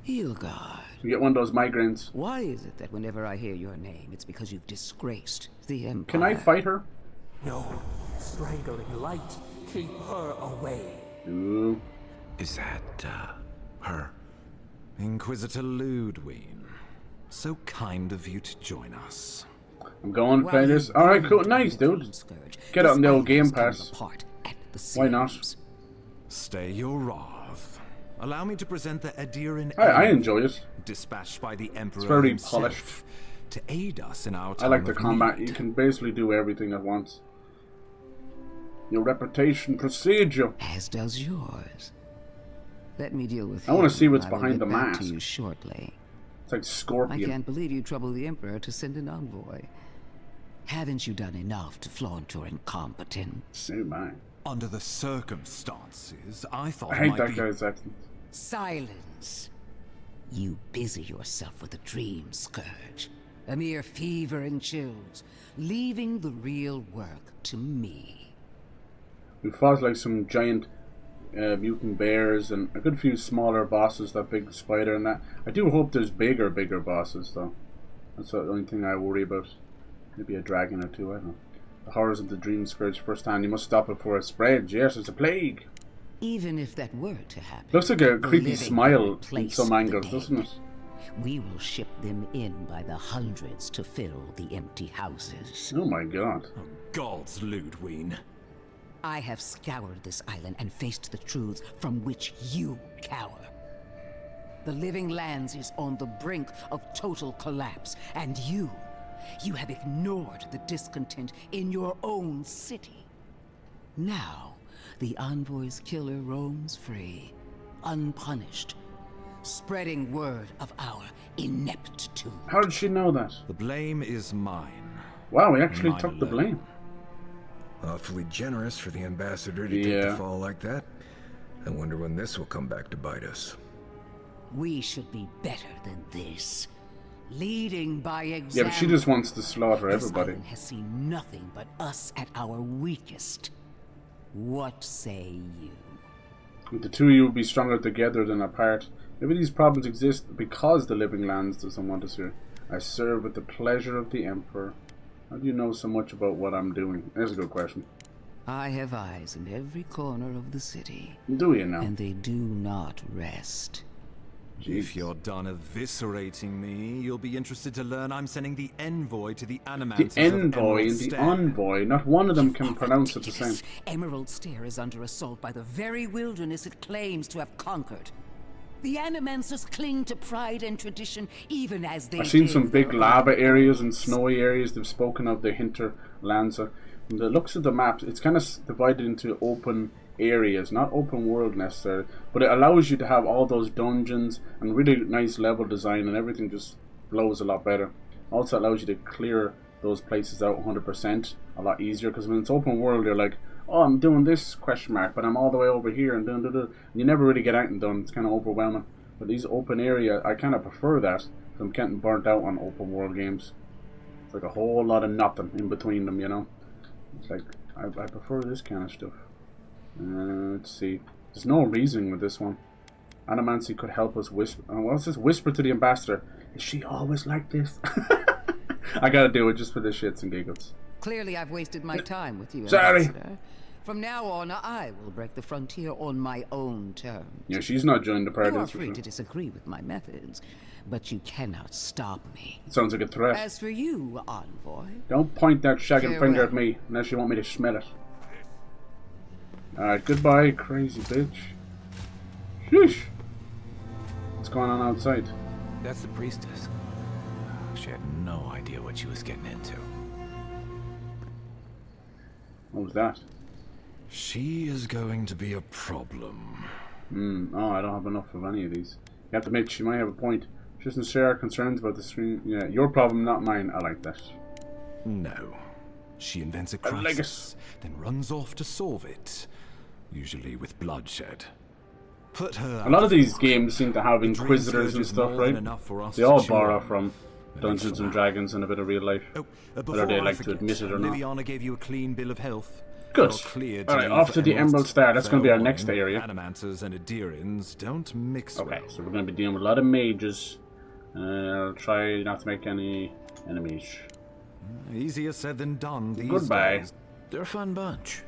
Hilgard. You get one of those migraines. Why is it that whenever I hear your name, it's because you've disgraced the Empire? Can I fight her? No. Strangling light. Keep her away. Ooh. Is that, her? Inquisitor Ludwig. So kind of you to join us. I'm going to play this. Alright, cool. Nice, dude. Get it on the old Game Pass. Why not? Stay your wrath. Allow me to present the Adiran. I enjoy it. Dispatched by the Emperor. It's very himself polished. To aid us in our time. I like the combat. Need. You can basically do everything at once. Your reputation precedes you. As does yours. Let me deal with I want to see what's I will behind get the back mask. to you shortly. It's like Scorpion. I can't believe you troubled the Emperor to send an envoy. Haven't you done enough to flaunt your incompetence? So my. Under the circumstances, I thought I hate that guy's accent. Silence. You busy yourself with a dream, Scourge. A mere fever and chills, leaving the real work to me. We fought like some giant mutant bears and a good few smaller bosses, that big spider and that. I do hope there's bigger bosses though. That's the only thing I worry about. Maybe a dragon or two, I don't know. The horrors of the dream scourge first hand. You must stop it before it spreads. Yes, it's a plague. Even if that were to happen, looks like a creepy smile in some angles, doesn't it? We will ship them in by the hundreds to fill the empty houses. Oh my god. Oh, gods, Ludwig. I have scoured this island and faced the truths from which you cower. The Living Lands is on the brink of total collapse, and you have ignored the discontent in your own city. Now, the Envoy's killer roams free, unpunished, spreading word of our ineptitude. How did she know that? The blame is mine. Wow, he actually took the blame. Awfully generous for the ambassador to take the fall like that. I wonder when this will come back to bite us. We should be better than this. Leading by example. Yeah, but she just wants to slaughter everybody. This island has seen nothing but us at our weakest. What say you? The two of you will be stronger together than apart. Maybe these problems exist because the Living Lands doesn't want us here. I serve with the pleasure of the Emperor. How do you know so much about what I'm doing? That's a good question. I have eyes in every corner of the city. Do you now? And they do not rest. Jeez. If you're done eviscerating me, you'll be interested to learn I'm sending the envoy to the Animancers. The envoy and the envoy. Not one of them can pronounce it the same. Emerald Stair is under assault by the very wilderness it claims to have conquered. The Animancers cling to pride and tradition even as they. I've seen some big lava areas and snowy areas. They've spoken of the hinterlands. From the looks of the maps, it's kind of divided into open areas, not open world necessarily, but it allows you to have all those dungeons and really nice level design, and everything just flows a lot better. Also allows you to clear those places out 100% a lot easier, because when it's open world you're like, oh, I'm doing this question mark, but I'm all the way over here and and you never really get anything done. It's kind of overwhelming. But these open area, I kind of prefer that, because I'm getting burnt out on open world games. It's like a whole lot of nothing in between them, you know. It's like I prefer this kind of stuff. Let's see. There's no reasoning with this one. Animancy could help us whisper. What's this? Whisper to the ambassador. Is she always like this? I gotta do it just for the shits and giggles. Clearly, I've wasted my time with you, Sorry. Ambassador. From now on, I will break the frontier on my own terms. Yeah, she's not joining the party. You are free to disagree with my methods, but you cannot stop me. Sounds like a threat. As for you, Envoy... Don't point that shagging finger at me, unless you want me to smell it. Alright, goodbye, crazy bitch. Sheesh. What's going on outside? That's the priestess. She had no idea what she was getting into. What was that? She is going to be a problem. Oh, I don't have enough of any of these. You have to admit, she might have a point. She doesn't share concerns about the stream. Yeah, your problem, not mine. I like that. No. She invents a I like crisis, then runs off to solve it. Usually with bloodshed. Put her A lot of these games seem to have inquisitors and stuff, right? They all borrow from Dungeons and Dragons and a bit of real life. Whether they like to admit it or not. Liviana gave you a clean bill of health. Good. Alright, off to the Emerald Star. That's going to be our next area. Adamanters and Adirans don't mix Okay, well. so we're going to be dealing with a lot of mages. I'll try not to make any enemies. Easier said than done these Goodbye. days. They're a fun bunch.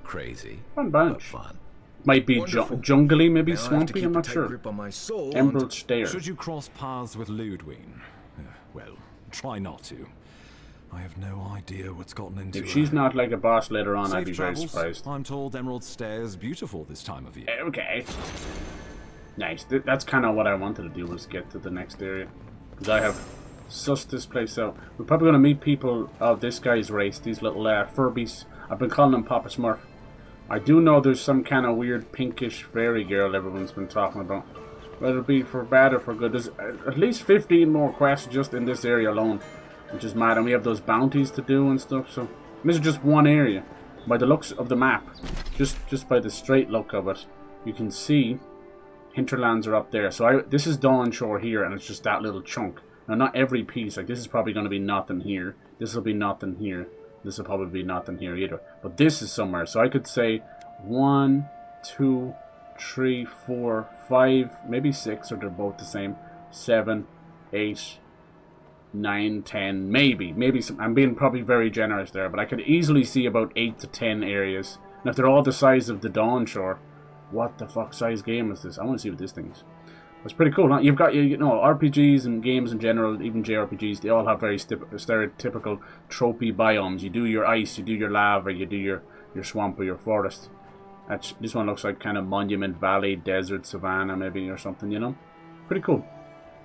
Crazy. Fun bunch. But fun. Might be jungly, maybe Now I'll have to swampy, keep I'm a not tight sure. grip on my soul Emerald Stair. Should you cross paths with Ludwig? Well, try not to. I have no idea what's gotten into her. If she's not like a boss later on, I'd Safe be travels. very surprised. I'm told Emerald Stairs beautiful this time of year. Okay. Nice. That's kind of what I wanted to do, was get to the next area. Because I have sussed this place out. We're probably going to meet people of this guy's race, these little Furbies. I've been calling them Papa Smurf. I do know there's some kind of weird pinkish fairy girl everyone's been talking about. Whether it be for bad or for good. There's at least 15 more quests just in this area alone, which is mad. And we have those bounties to do and stuff. So this is just one area. By the looks of the map, just by the straight look of it, you can see hinterlands are up there. So this is Dawn Shore here, and it's just that little chunk. Now, not every piece. Like, this is probably going to be nothing here. This will be nothing here. This will probably be nothing here either. But this is somewhere. So I could say 1, 2, 3, 4, 5, maybe 6, or they're both the same. 7, 8, 9, 10, maybe some. I'm being probably very generous there, but I could easily see about 8 to 10 areas. And if they're all the size of the Dawn Shore, what the fuck size game is this? I want to see what this thing is. It's pretty cool, huh? You've got, you know, RPGs and games in general, even JRPGs, they all have very stereotypical tropey biomes. You do your ice, you do your lava, you do your swamp or your forest. This one looks like kind of Monument Valley, Desert, Savannah maybe, or something, you know? Pretty cool.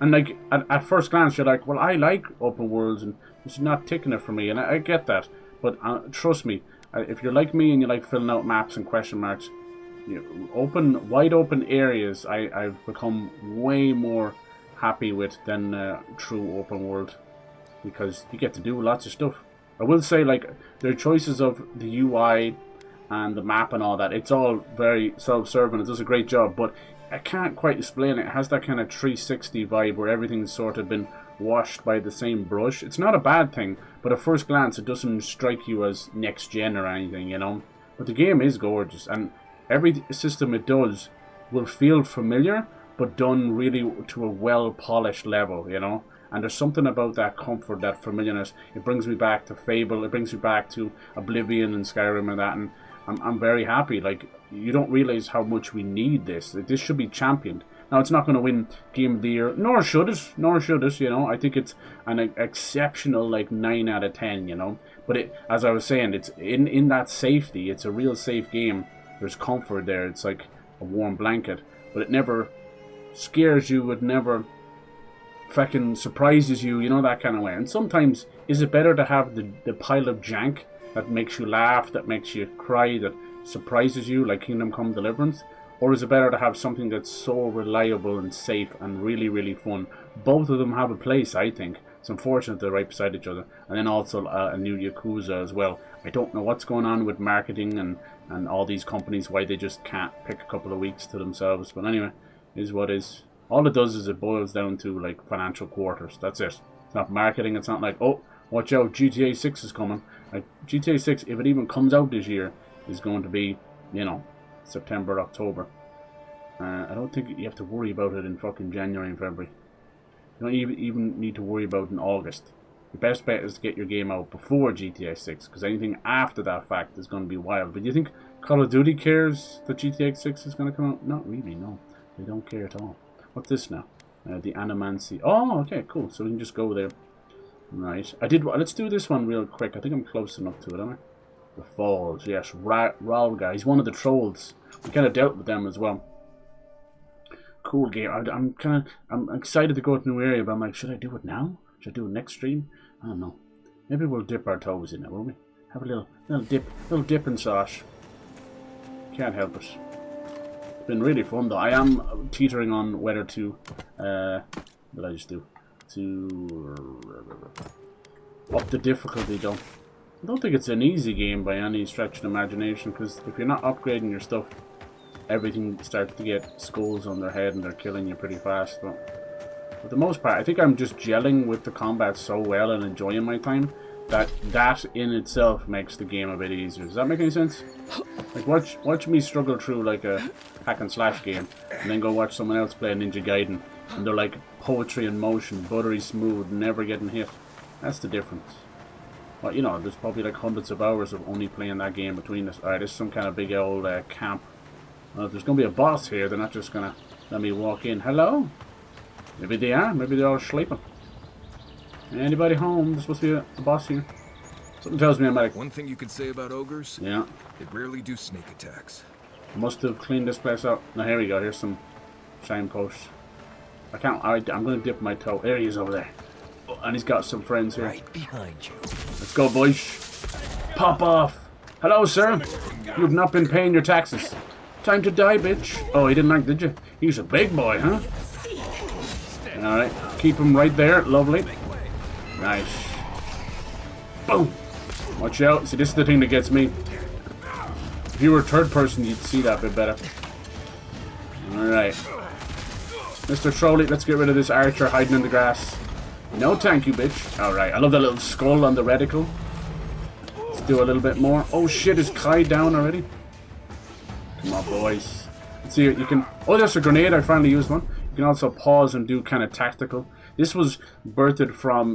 And like, at first glance, you're like, well, I like open worlds, and it's not ticking it for me, and I get that. But trust me, if you're like me and you like filling out maps and question marks, wide open areas I've become way more happy with than true open world, because you get to do lots of stuff. I will say, like, their choices of the UI and the map and all that, it's all very self-serving. It does a great job, but I can't quite explain it. It has that kind of 360 vibe where everything's sort of been washed by the same brush. It's not a bad thing, but at first glance it doesn't strike you as next gen or anything, you know. But the game is gorgeous, and every system it does will feel familiar, but done really to a well-polished level, you know? And there's something about that comfort, that familiarness. It brings me back to Fable, it brings me back to Oblivion and Skyrim and that, and I'm very happy. Like, you don't realize how much we need this. This should be championed. Now, it's not going to win Game of the Year, nor should it, you know? I think it's an exceptional, like, 9 out of 10, you know? But as I was saying, it's in that safety. It's a real safe game. There's comfort there. It's like a warm blanket, but it never scares you. It never fucking surprises you, you know, that kind of way. And sometimes, is it better to have the pile of jank that makes you laugh, that makes you cry, that surprises you, like Kingdom Come Deliverance? Or is it better to have something that's so reliable and safe and really, really fun? Both of them have a place, I think. It's unfortunate they're right beside each other. And then also a new Yakuza as well. I don't know what's going on with marketing and all these companies, why they just can't pick a couple of weeks to themselves. But anyway, is what is. All it does is it boils down to, like, financial quarters. That's it. It's not marketing. It's not like, oh, watch out, GTA 6 is coming. Like, GTA 6, if it even comes out this year, is going to be, you know, September, October. I don't think you have to worry about it in fucking January and February. You don't even need to worry about it in August. The best bet is to get your game out before GTA 6, because anything after that fact is going to be wild. But do you think Call of Duty cares that GTA 6 is going to come out? Not really, no. They don't care at all. What's this now? The Animancy. Oh, okay, cool. So we can just go there. Right. Let's do this one real quick. I think I'm close enough to it, am I? The Falls, yes. Ralga. He's one of the trolls. We kind of dealt with them as well. Cool game. I'm excited to go to a new area, but I'm like, should I do it now? Should I do it next stream? I don't know. Maybe we'll dip our toes in it, will we? Have a little dip and sauce. Can't help it. It's been really fun though. I am teetering on whether to What did I just do? To up the difficulty though. I don't think it's an easy game by any stretch of the imagination, because if you're not upgrading your stuff, everything starts to get skulls on their head and they're killing you pretty fast. But for the most part, I think I'm just gelling with the combat so well and enjoying my time that in itself makes the game a bit easier. Does that make any sense? Like watch me struggle through like a hack and slash game and then go watch someone else play Ninja Gaiden and they're like poetry in motion, buttery smooth, never getting hit. That's the difference. But you know, there's probably like hundreds of hours of only playing that game between us. Alright, this is some kind of big old camp. Well, if there's going to be a boss here, they're not just going to let me walk in. Hello? Maybe they are. Maybe they're all sleeping. Anybody home? There's supposed to be a boss here. Something tells me I'm like... One thing you could say about ogres? Yeah. They rarely do snake attacks. I must have cleaned this place up. Now, here we go. Here's some shine posts. I can't... I'm going to dip my toe. There he is over there. Oh, and he's got some friends here. Right behind you. Let's go, boys. Pop off. Hello, sir. You've not been paying your taxes. Time to die, bitch. Oh, he didn't like, did you? He's a big boy, huh? Alright. Keep him right there. Lovely. Nice. Boom. Watch out. See, this is the thing that gets me. If you were third person, you'd see that a bit better. Alright. Mr. Trolley, let's get rid of this archer hiding in the grass. No thank you, bitch. Alright. I love that little skull on the reticle. Let's do a little bit more. Oh shit, is Kai down already? Come on, boys. Let's see, you can... Oh, there's a grenade. I finally used one. You can also pause and do kind of tactical. This was birthed from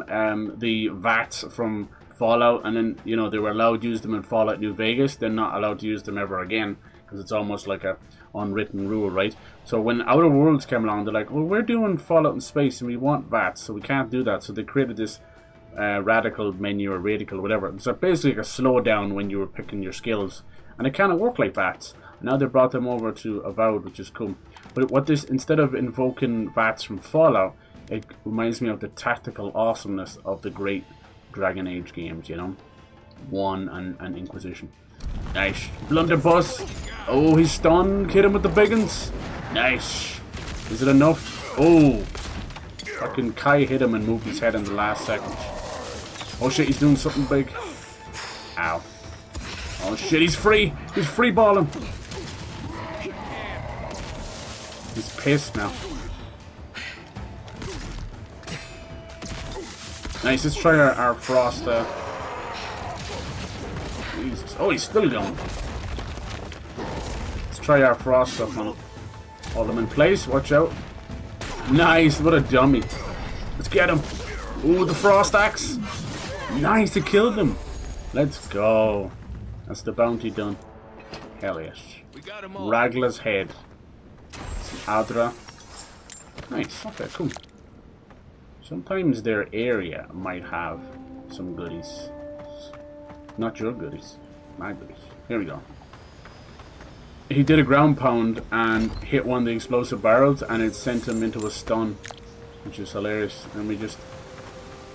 the VATs from Fallout, and then, you know, they were allowed to use them in Fallout New Vegas. They're not allowed to use them ever again, because it's almost like a unwritten rule, right? So when Outer Worlds came along, they're like, well, we're doing Fallout in space, and we want VATs, so we can't do that. So they created this radical menu, or radical, whatever. So basically like a slowdown when you were picking your skills, and it kind of worked like VATs. Now they brought them over to Avowed, which is cool. But what this, instead of invoking VATs from Fallout, it reminds me of the tactical awesomeness of the great Dragon Age games, you know? 1 and Inquisition. Nice. Blunderbuss. Oh, he's stunned. Hit him with the big uns. Nice. Is it enough? Oh. Fucking Kai hit him and moved his head in the last second. Oh shit, he's doing something big. Ow. Oh shit, he's free. He's free balling. He's pissed now. Nice, let's try our frost. Jesus. Oh, he's still going. Let's try our frost stuff on him. Hold him in place, watch out. Nice, what a dummy. Let's get him. Ooh, the frost axe. Nice, it killed him. Let's go. That's the bounty done. Hell yes. Ragla's head. Adra. Nice, okay, cool. Sometimes their area might have some goodies. Not your goodies. My goodies. Here we go. He did a ground pound and hit one of the explosive barrels and it sent him into a stun. Which is hilarious. And we just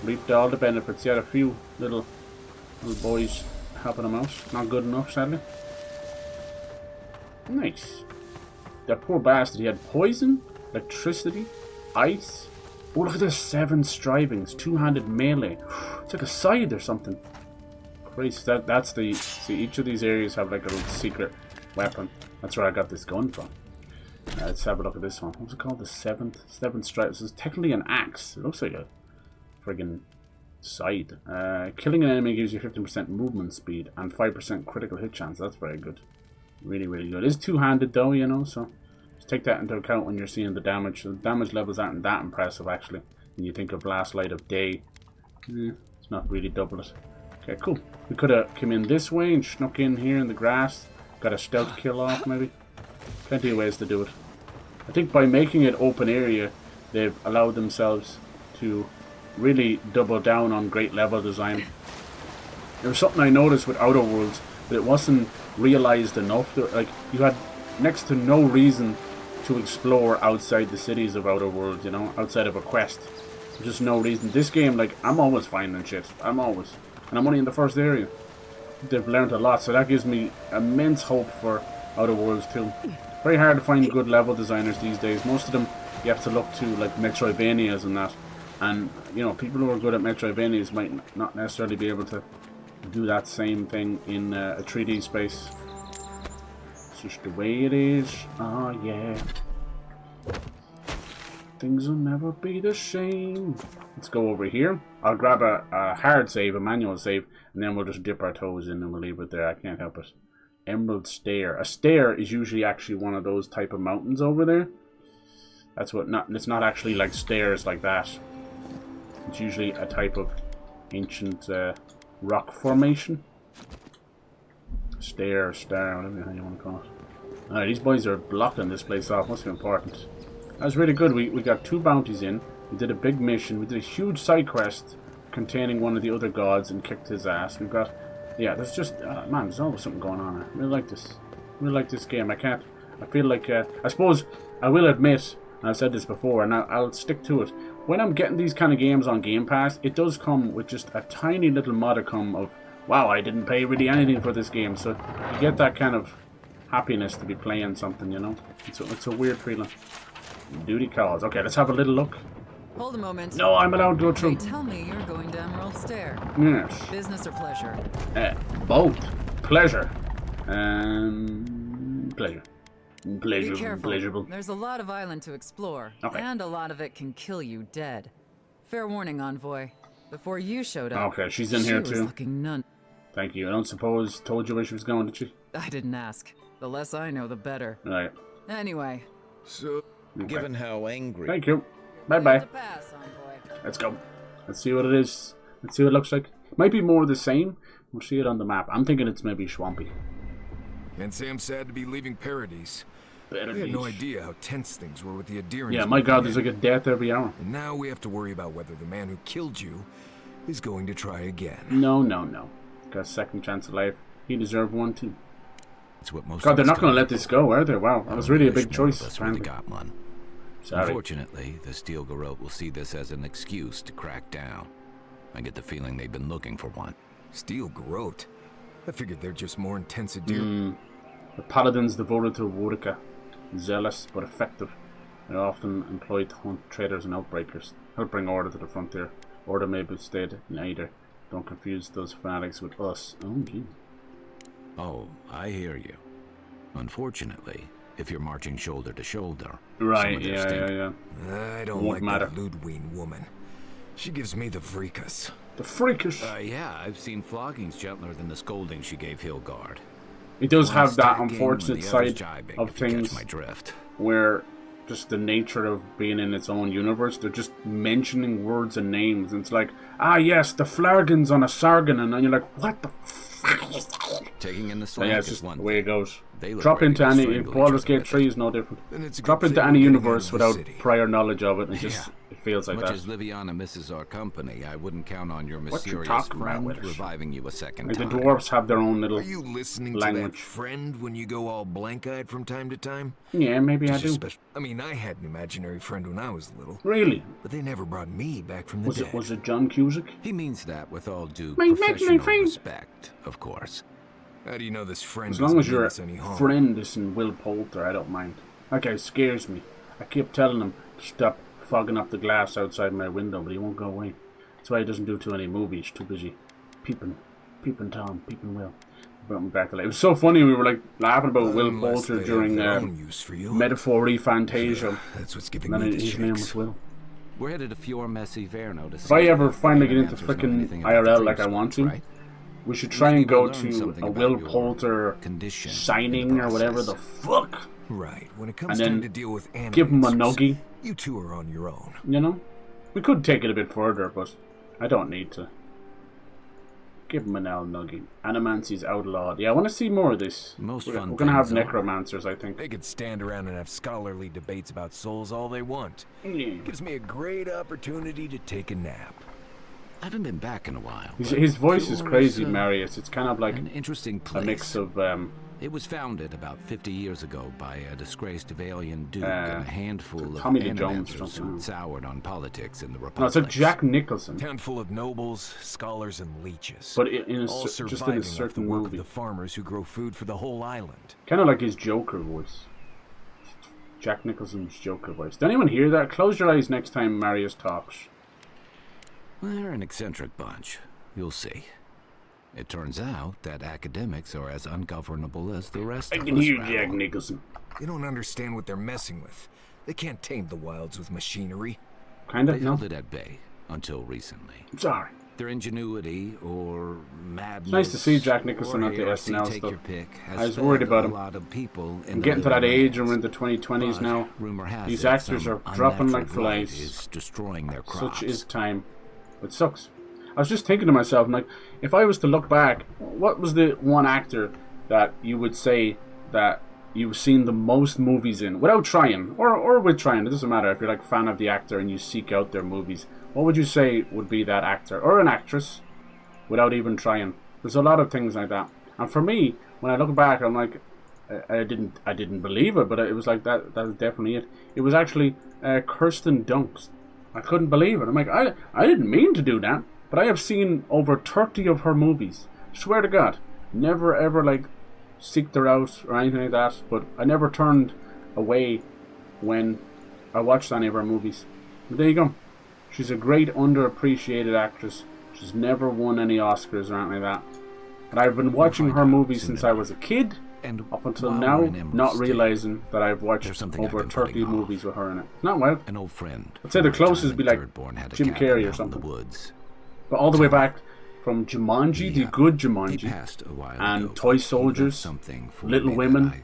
reaped all the benefits. He had a few little boys helping him out. Not good enough, sadly. Nice. That poor bastard. He had poison, electricity, ice. Oh, look at this. 7 strivings. 2-handed melee. It's like a scythe or something. Crazy. That's the... See, each of these areas have like a little secret weapon. That's where I got this gun from. Let's have a look at this one. What's it called? The 7th strike. This is technically an axe. It looks like a friggin' scythe. Killing an enemy gives you 15% movement speed and 5% critical hit chance. That's very good. Really, really good. It's 2-handed though, you know, so just take that into account when you're seeing the damage. The damage levels aren't that impressive, actually. When you think of Last Light of Day, it's not really double it. Okay, cool. We could have come in this way and snuck in here in the grass. Got a stealth kill off, maybe. Plenty of ways to do it. I think by making it open area, they've allowed themselves to really double down on great level design. There was something I noticed with Outer Worlds, but it wasn't realized enough. Like, you had next to no reason to explore outside the cities of Outer Worlds, you know, outside of a quest. There's just no reason. This game, like, I'm always finding shit. I'm always. And I'm only in the first area. They've learned a lot, so that gives me immense hope for Outer Worlds too. Very hard to find good level designers these days. Most of them you have to look to like Metroidvanias and that. And you know, people who are good at Metroidvanias might not necessarily be able to do that same thing in a 3D space. It's just the way it is. Oh yeah. Things will never be the same. Let's go over here. I'll grab a hard save, a manual save, and then we'll just dip our toes in and we'll leave it there. I can't help it. Emerald Stair. A stair is usually actually one of those type of mountains over there. That's what. It's not actually like stairs like that. It's usually a type of ancient rock formation. Stair, star, whatever you want to call it. Alright, these boys are blocking this place off. Must be important. That was really good. We got 2 bounties in. We did a big mission. We did a huge side quest containing one of the other gods and kicked his ass. We've got... Yeah, there's just... man, there's always something going on. I really like this. I really like this game. I feel like... I suppose I will admit, and I've said this before, and I'll stick to it. When I'm getting these kind of games on Game Pass, it does come with just a tiny little modicum of, wow, I didn't pay really anything for this game. So you get that kind of happiness to be playing something, you know? It's a weird feeling. Duty calls. Okay, let's have a little look. Hold a moment. No, I'm allowed to go through. They tell me you're going to Emerald Stair. Yes. Business or pleasure? Both. Pleasure. Pleasure. Be careful. Pleasurable. There's a lot of island to explore, and a lot of it can kill you dead. Fair warning, Envoy. Before you showed up, okay, she's in here she too. was looking none. Thank you. I don't suppose told you where she was going, did she? I didn't ask. The less I know, the better. Right. Anyway. So, given how angry... Thank you. Bye-bye. Pass, Envoy. Let's go. Let's see what it is. Let's see what it looks like. Might be more of the same. We'll see it on the map. I'm thinking it's maybe swampy. And Sam sad to be leaving Paradise. I had no idea how tense things were with the Adherents. Yeah, my god, there's like a death every hour. And now we have to worry about whether the man who killed you is going to try again. No. Got a second chance of life. He deserved one too. That's what most God, they're not going to let this go, are they? Wow, that was really a big choice. Got one. Sorry. Unfortunately, the Steel Garrote will see this as an excuse to crack down. I get the feeling they've been looking for one. Steel Garrote? I figured they're just more intense Adherents. The paladins devoted to Wodika. Zealous but effective. They are often employed to hunt traitors and outbreakers. Help bring order to the frontier. Order may be stayed in either. Don't confuse those fanatics with us. Oh, gee. Oh, I hear you. Unfortunately, if you're marching shoulder to shoulder... Right, yeah. I don't like that Ludwig woman. She gives me the freakus. The freakish? Yeah, I've seen floggings gentler than the scolding she gave Hilgard. It does have that unfortunate side of things my drift. Where just the nature of being in its own universe, they're just mentioning words and names. And it's like, ah yes, the Flargans on a Sargon, and you're like, what the fuck is that? Taking in the slack yeah, it's just one the way it goes. They Drop into any Baldur's Gate 3 is no different. Drop into any universe without prior knowledge of it, and it feels like much that. as Liviana misses our company, I wouldn't count on your mysterious friend reviving you a second time. The dwarves have their own little language. Are you listening to that friend when you go all blank-eyed from time to time? Yeah, maybe I do. I mean, I had an imaginary friend when I was little. Really? But they never brought me back from the dead. Was it John Cusack? He means that with all due professional respect, of course. How do you know this friend? As long as your friend isn't Will Poulter, I don't mind. That guy scares me. I keep telling him to stop fogging up the glass outside my window, but he won't go away. That's why he doesn't do too many movies. Too busy peeping Tom, peeping Will. Brought me back to life. It was so funny. We were like laughing about Will Poulter during Metaphor Fantasia. That's what's giving me the his name was Will. We're headed to Fior Messi Verno to if I ever finally get into frickin' IRL like I want to, right? We should try and go to a Will Poulter signing or whatever the fuck. Right. When it comes time to deal with animals, give him a nuggie. You two are on your own. You know? We could take it a bit further, but I don't need to. Give him an L nuggie. Animancy's outlawed. Yeah, I want to see more of this. We're going to have necromancers, I think. They could stand around and have scholarly debates about souls all they want. Yeah. Gives me a great opportunity to take a nap. I haven't been back in a while. His voice is crazy, Marius. It's kind of like an interesting place. A mix of... It was founded about 50 years ago by a disgraced Avalian duke and a handful of animancers who soured on politics in the Republic. No, it's like Jack Nicholson. Town full of nobles, scholars, and leeches. But in all just in a surviving certain the work movie. of the farmers who grow food for the whole island. Kind of like his Joker voice. Jack Nicholson's Joker voice. Did anyone hear that? Close your eyes next time Marius talks. They're an eccentric bunch. You'll see. It turns out that academics are as ungovernable as the rest of us. I can hear Jack Nicholson. You don't understand what they're messing with. They can't tame the wilds with machinery. Kind of, They held it at bay until recently. Sorry. Their ingenuity or madness. It's nice to see Jack Nicholson at the SNL take stuff. your pick, I was worried about him. A lot of people I'm getting to that age and we're in the 2020s now. Rumor has These it actors are some dropping like unnatural blight flies. is destroying their crops. Such is time. It sucks. I was just thinking to myself, like, if I was to look back, what was the one actor that you would say that you've seen the most movies in, without trying, or with trying, it doesn't matter, if you're like a fan of the actor and you seek out their movies, what would you say would be that actor, or an actress, without even trying? There's a lot of things like that. And for me, when I look back, I'm like, I didn't believe it, but it was like, that was definitely it. It was actually Kirsten Dunst. I couldn't believe it. I'm like, I didn't mean to do that. But I have seen over 30 of her movies. Swear to God. Never ever like seeked her out or anything like that. But I never turned away when I watched any of her movies. But there you go. She's a great underappreciated actress. She's never won any Oscars or anything like that. And I've been watching her movies since I was a kid. And up until now, not realizing that I've watched over 30 movies with her in it. It's not wild. An old friend. I'd say the closest would be like Jim Carrey or something. But all the way back from Jumanji, the good Jumanji, and Toy Soldiers, Little Women,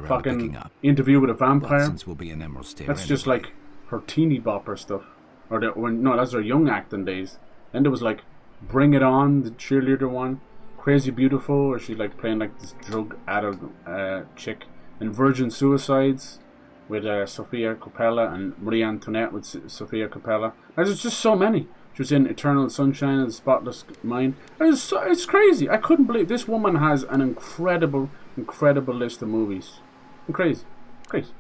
fucking Interview with a Vampire. That's just like her teeny bopper stuff. Or no, that's her young acting days. Then there was like Bring It On, the cheerleader one, Crazy Beautiful, where she's like playing like this drug addict chick, and Virgin Suicides with Sofia Coppola, and Marie Antoinette with Sofia Coppola. There's just so many. She was in Eternal Sunshine of the Spotless Mind. It's crazy. I couldn't believe this woman has an incredible list of movies. Crazy. Adam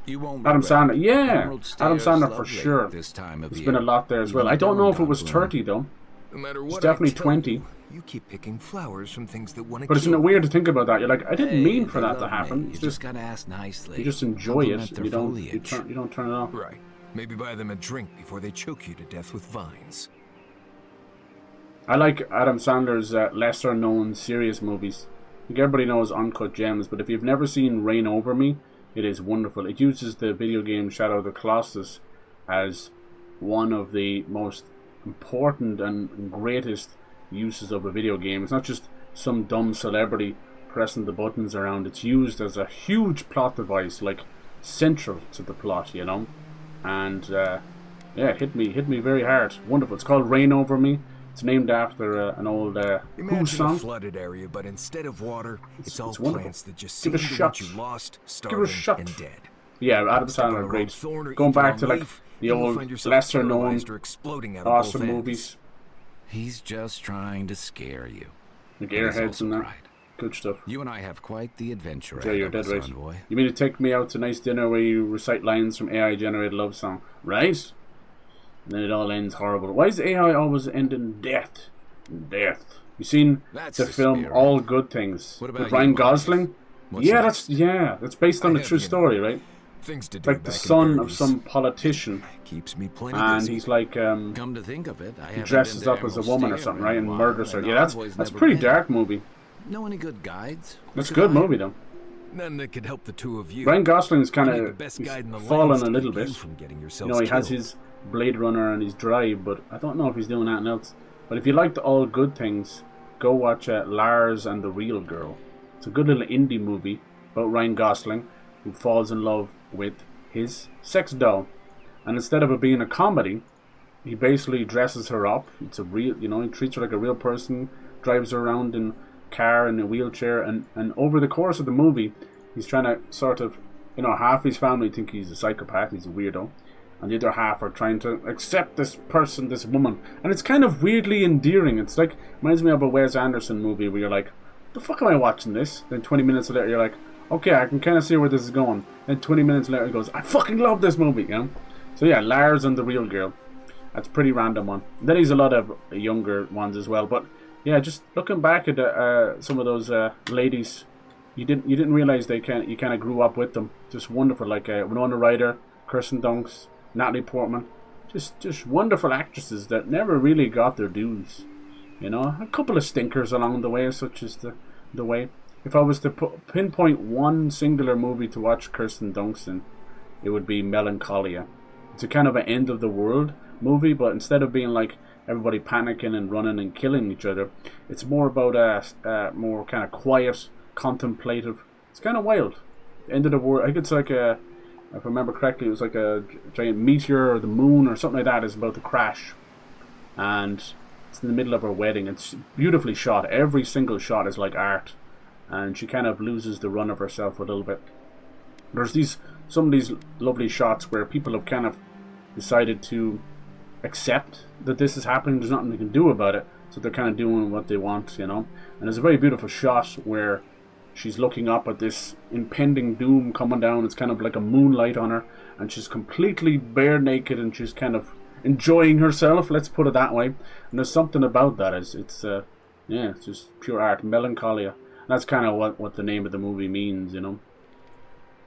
Sandler, yeah, Adam Sandler for sure. It's been a lot there as well. I don't know if it was 30 though. No matter what, it's definitely 20. You keep picking flowers from things that want to. But isn't it weird to think about that? You're like, I didn't mean for that to happen. You just gotta ask nicely. You just enjoy it. You don't turn it off. Right. Maybe buy them a drink before they choke you to death with vines. I like Adam Sandler's lesser known serious movies. I think everybody knows Uncut Gems, but if you've never seen Reign Over Me, it is wonderful. It uses the video game Shadow of the Colossus as one of the most important and greatest uses of a video game. It's not just some dumb celebrity pressing the buttons around. It's used as a huge plot device, like central to the plot, you know. And yeah, it hit me very hard. Wonderful. It's called Reign Over Me. It's named after an old Who song. A flooded area, but instead of water, it's all wonderful. plants that just seem to want you lost, starving, and dead. Yeah, Adam Sandler, great. Going back to like the old lesser known awesome movies. He's just trying to scare you. Like Airheads and that. Good stuff. You and I have quite the adventure. Yeah, you're dead right. You mean to take me out to a nice dinner where you recite lines from AI generated love song, right? And then it all ends horrible. Why does AI always end in death? Death. You seen the film All Good Things with Ryan Gosling? Yeah, that's based on a true story, right? Things to do like the son of some politician, keeps me plenty and busy. He's like, come to think of it, he dresses up as a woman or something, right, and murders her. Yeah, that's a pretty dark movie. Know any good guides? That's a good movie though. None that could help the two of you. Ryan Gosling's kind of fallen a little bit. You know, he has his Blade Runner and his Drive, but I don't know if he's doing anything else. But if you liked All Good Things, go watch Lars and the Real Girl. It's a good little indie movie about Ryan Gosling, who falls in love with his sex doll. And instead of it being a comedy, he basically dresses her up. It's a real, you know, he treats her like a real person, drives her around in a car in a wheelchair, and over the course of the movie, he's trying to sort of, you know, half his family think he's a psychopath, he's a weirdo, and the other half are trying to accept this person, this woman. And it's kind of weirdly endearing. It's like, reminds me of a Wes Anderson movie where you're like, the fuck am I watching this? Then 20 minutes later you're like, okay, I can kind of see where this is going. And 20 minutes later he goes, I fucking love this movie, you know? So yeah, Lars and the Real Girl. That's a pretty random one. Then he's a lot of younger ones as well. But yeah, just looking back at some of those ladies, you didn't realize you kind of grew up with them. Just wonderful, like Winona Ryder, Kirsten Dunst, Natalie Portman, just wonderful actresses that never really got their dues. You know, a couple of stinkers along the way, such as the way. If I was to pinpoint one singular movie to watch Kirsten Dunst in, it would be Melancholia. It's a kind of an end of the world movie, but instead of being like everybody panicking and running and killing each other, it's more about a more kind of quiet, contemplative. It's kind of wild. The end of the world. I think it's like a, if I remember correctly, it was like a giant meteor or the moon or something like that is about to crash, and it's in the middle of her wedding. It's beautifully shot. Every single shot is like art, and she kind of loses the run of herself a little bit. There's some of these lovely shots where people have kind of decided to accept that this is happening. There's nothing they can do about it, so they're kind of doing what they want, you know. And there's a very beautiful shot where she's looking up at this impending doom coming down. It's kind of like a moonlight on her, and she's completely bare naked, and she's kind of enjoying herself, let's put it that way. And there's something about that. It's just pure art. Melancholia. And that's kind of what the name of the movie means, you know.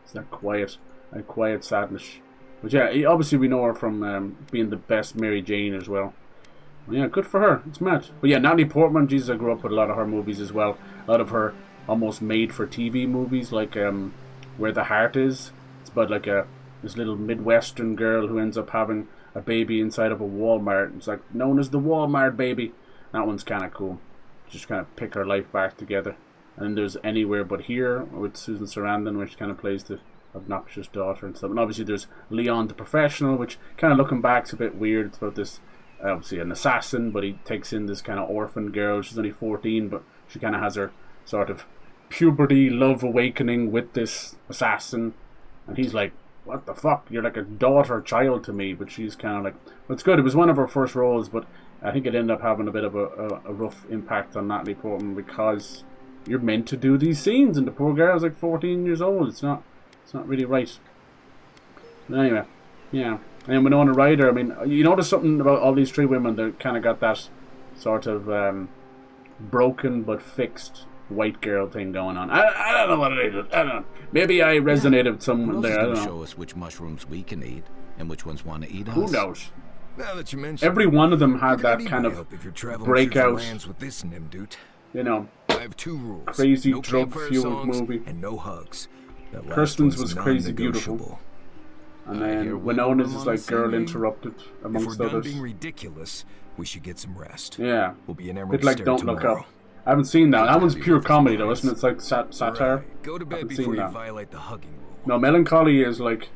It's that quiet sadness. But yeah, obviously we know her from being the best Mary Jane as well. Yeah, good for her. It's mad. But yeah, Natalie Portman, Jesus, I grew up with a lot of her movies as well. A lot of her almost made-for-TV movies, like Where the Heart Is. It's about like this little Midwestern girl who ends up having a baby inside of a Walmart. It's like known as the Walmart baby. That one's kind of cool. Just kind of pick her life back together. And then there's Anywhere But Here with Susan Sarandon, which kind of plays the obnoxious daughter and stuff. And obviously there's Leon the Professional, which kind of looking back is a bit weird. It's about this, obviously an assassin, but he takes in this kind of orphan girl. She's only 14, but she kind of has her sort of puberty love awakening with this assassin. And he's like, what the fuck? You're like a daughter child to me. But she's kind of like, well, it's good. It was one of her first roles, but I think it ended up having a bit of a rough impact on Natalie Portman, because you're meant to do these scenes, and the poor girl's like 14 years old. It's not really right. But anyway, yeah. And Winona Ryder, I mean, you notice something about all these three women that kind of got that sort of broken but fixed white girl thing going on. I don't know what it is. I don't know. Maybe I resonated with someone there. I don't know. Show us which mushrooms we can eat and which ones want to eat us. Who knows? Now that you mention, every one of them had that kind of breakout, with this Nimdude. You know, I have two rules: crazy no drug-fueled movie. And no hugs. Kirsten's was crazy beautiful. And then Winona's is like Girl Interrupted, amongst if we're done others. being ridiculous, we should get some rest. Yeah. We'll be in Bit like Don't Look Up. I haven't seen that. That one's pure comedy though, isn't it? It's like satire. Right. Go to bed before you violate the hugging rule. No, Melancholy is like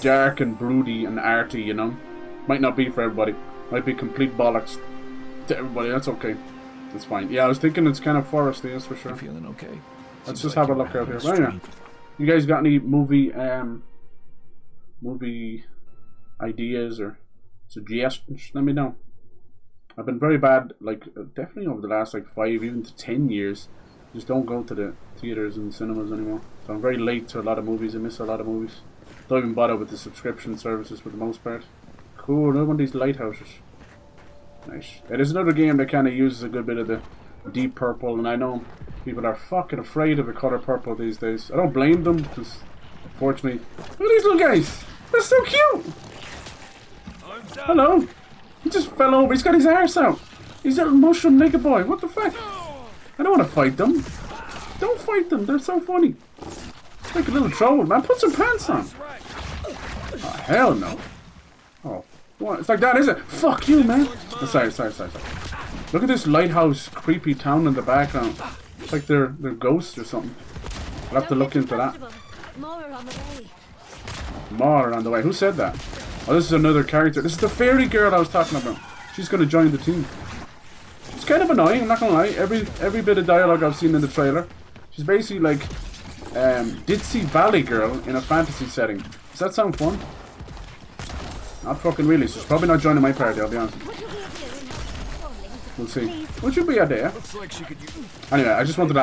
dark and broody and arty, you know. Might not be for everybody. Might be complete bollocks to everybody. That's okay. That's fine. Yeah, I was thinking it's kind of foresty, that's for sure. You feeling okay? Let's just have a look out here. Right now. You guys got any movie ideas or suggestions? Let me know. I've been very bad, like definitely over the last like 5 even to 10 years. Just don't go to the theaters and cinemas anymore. So I'm very late to a lot of movies. I miss a lot of movies. Don't even bother with the subscription services for the most part. Cool, another one of these lighthouses. Nice. It is another game that kind of uses a good bit of the deep purple, and I know people are fucking afraid of the color purple these days. I don't blame them, because unfortunately, look at these little guys. They're so cute. Hello. He just fell over. He's got his arse out. He's a little mushroom nigga boy. What the fuck? I don't want to fight them. Don't fight them. They're so funny. Like a little troll, man. Put some pants on. Oh, hell no. Oh, what? It's like that, is it? Fuck you, man. Oh, sorry. Look at this lighthouse, creepy town in the background. It's like they're ghosts or something. I'll have to look into that. More on the way. More on the way. Who said that? Oh, this is another character. This is the fairy girl I was talking about. She's going to join the team. It's kind of annoying, I'm not going to lie. Every bit of dialogue I've seen in the trailer. She's basically like ditzy valley girl in a fantasy setting. Does that sound fun? Not fucking really. So she's probably not joining my party, I'll be honest. We'll see. What should be a day? Anyway, I just wanted to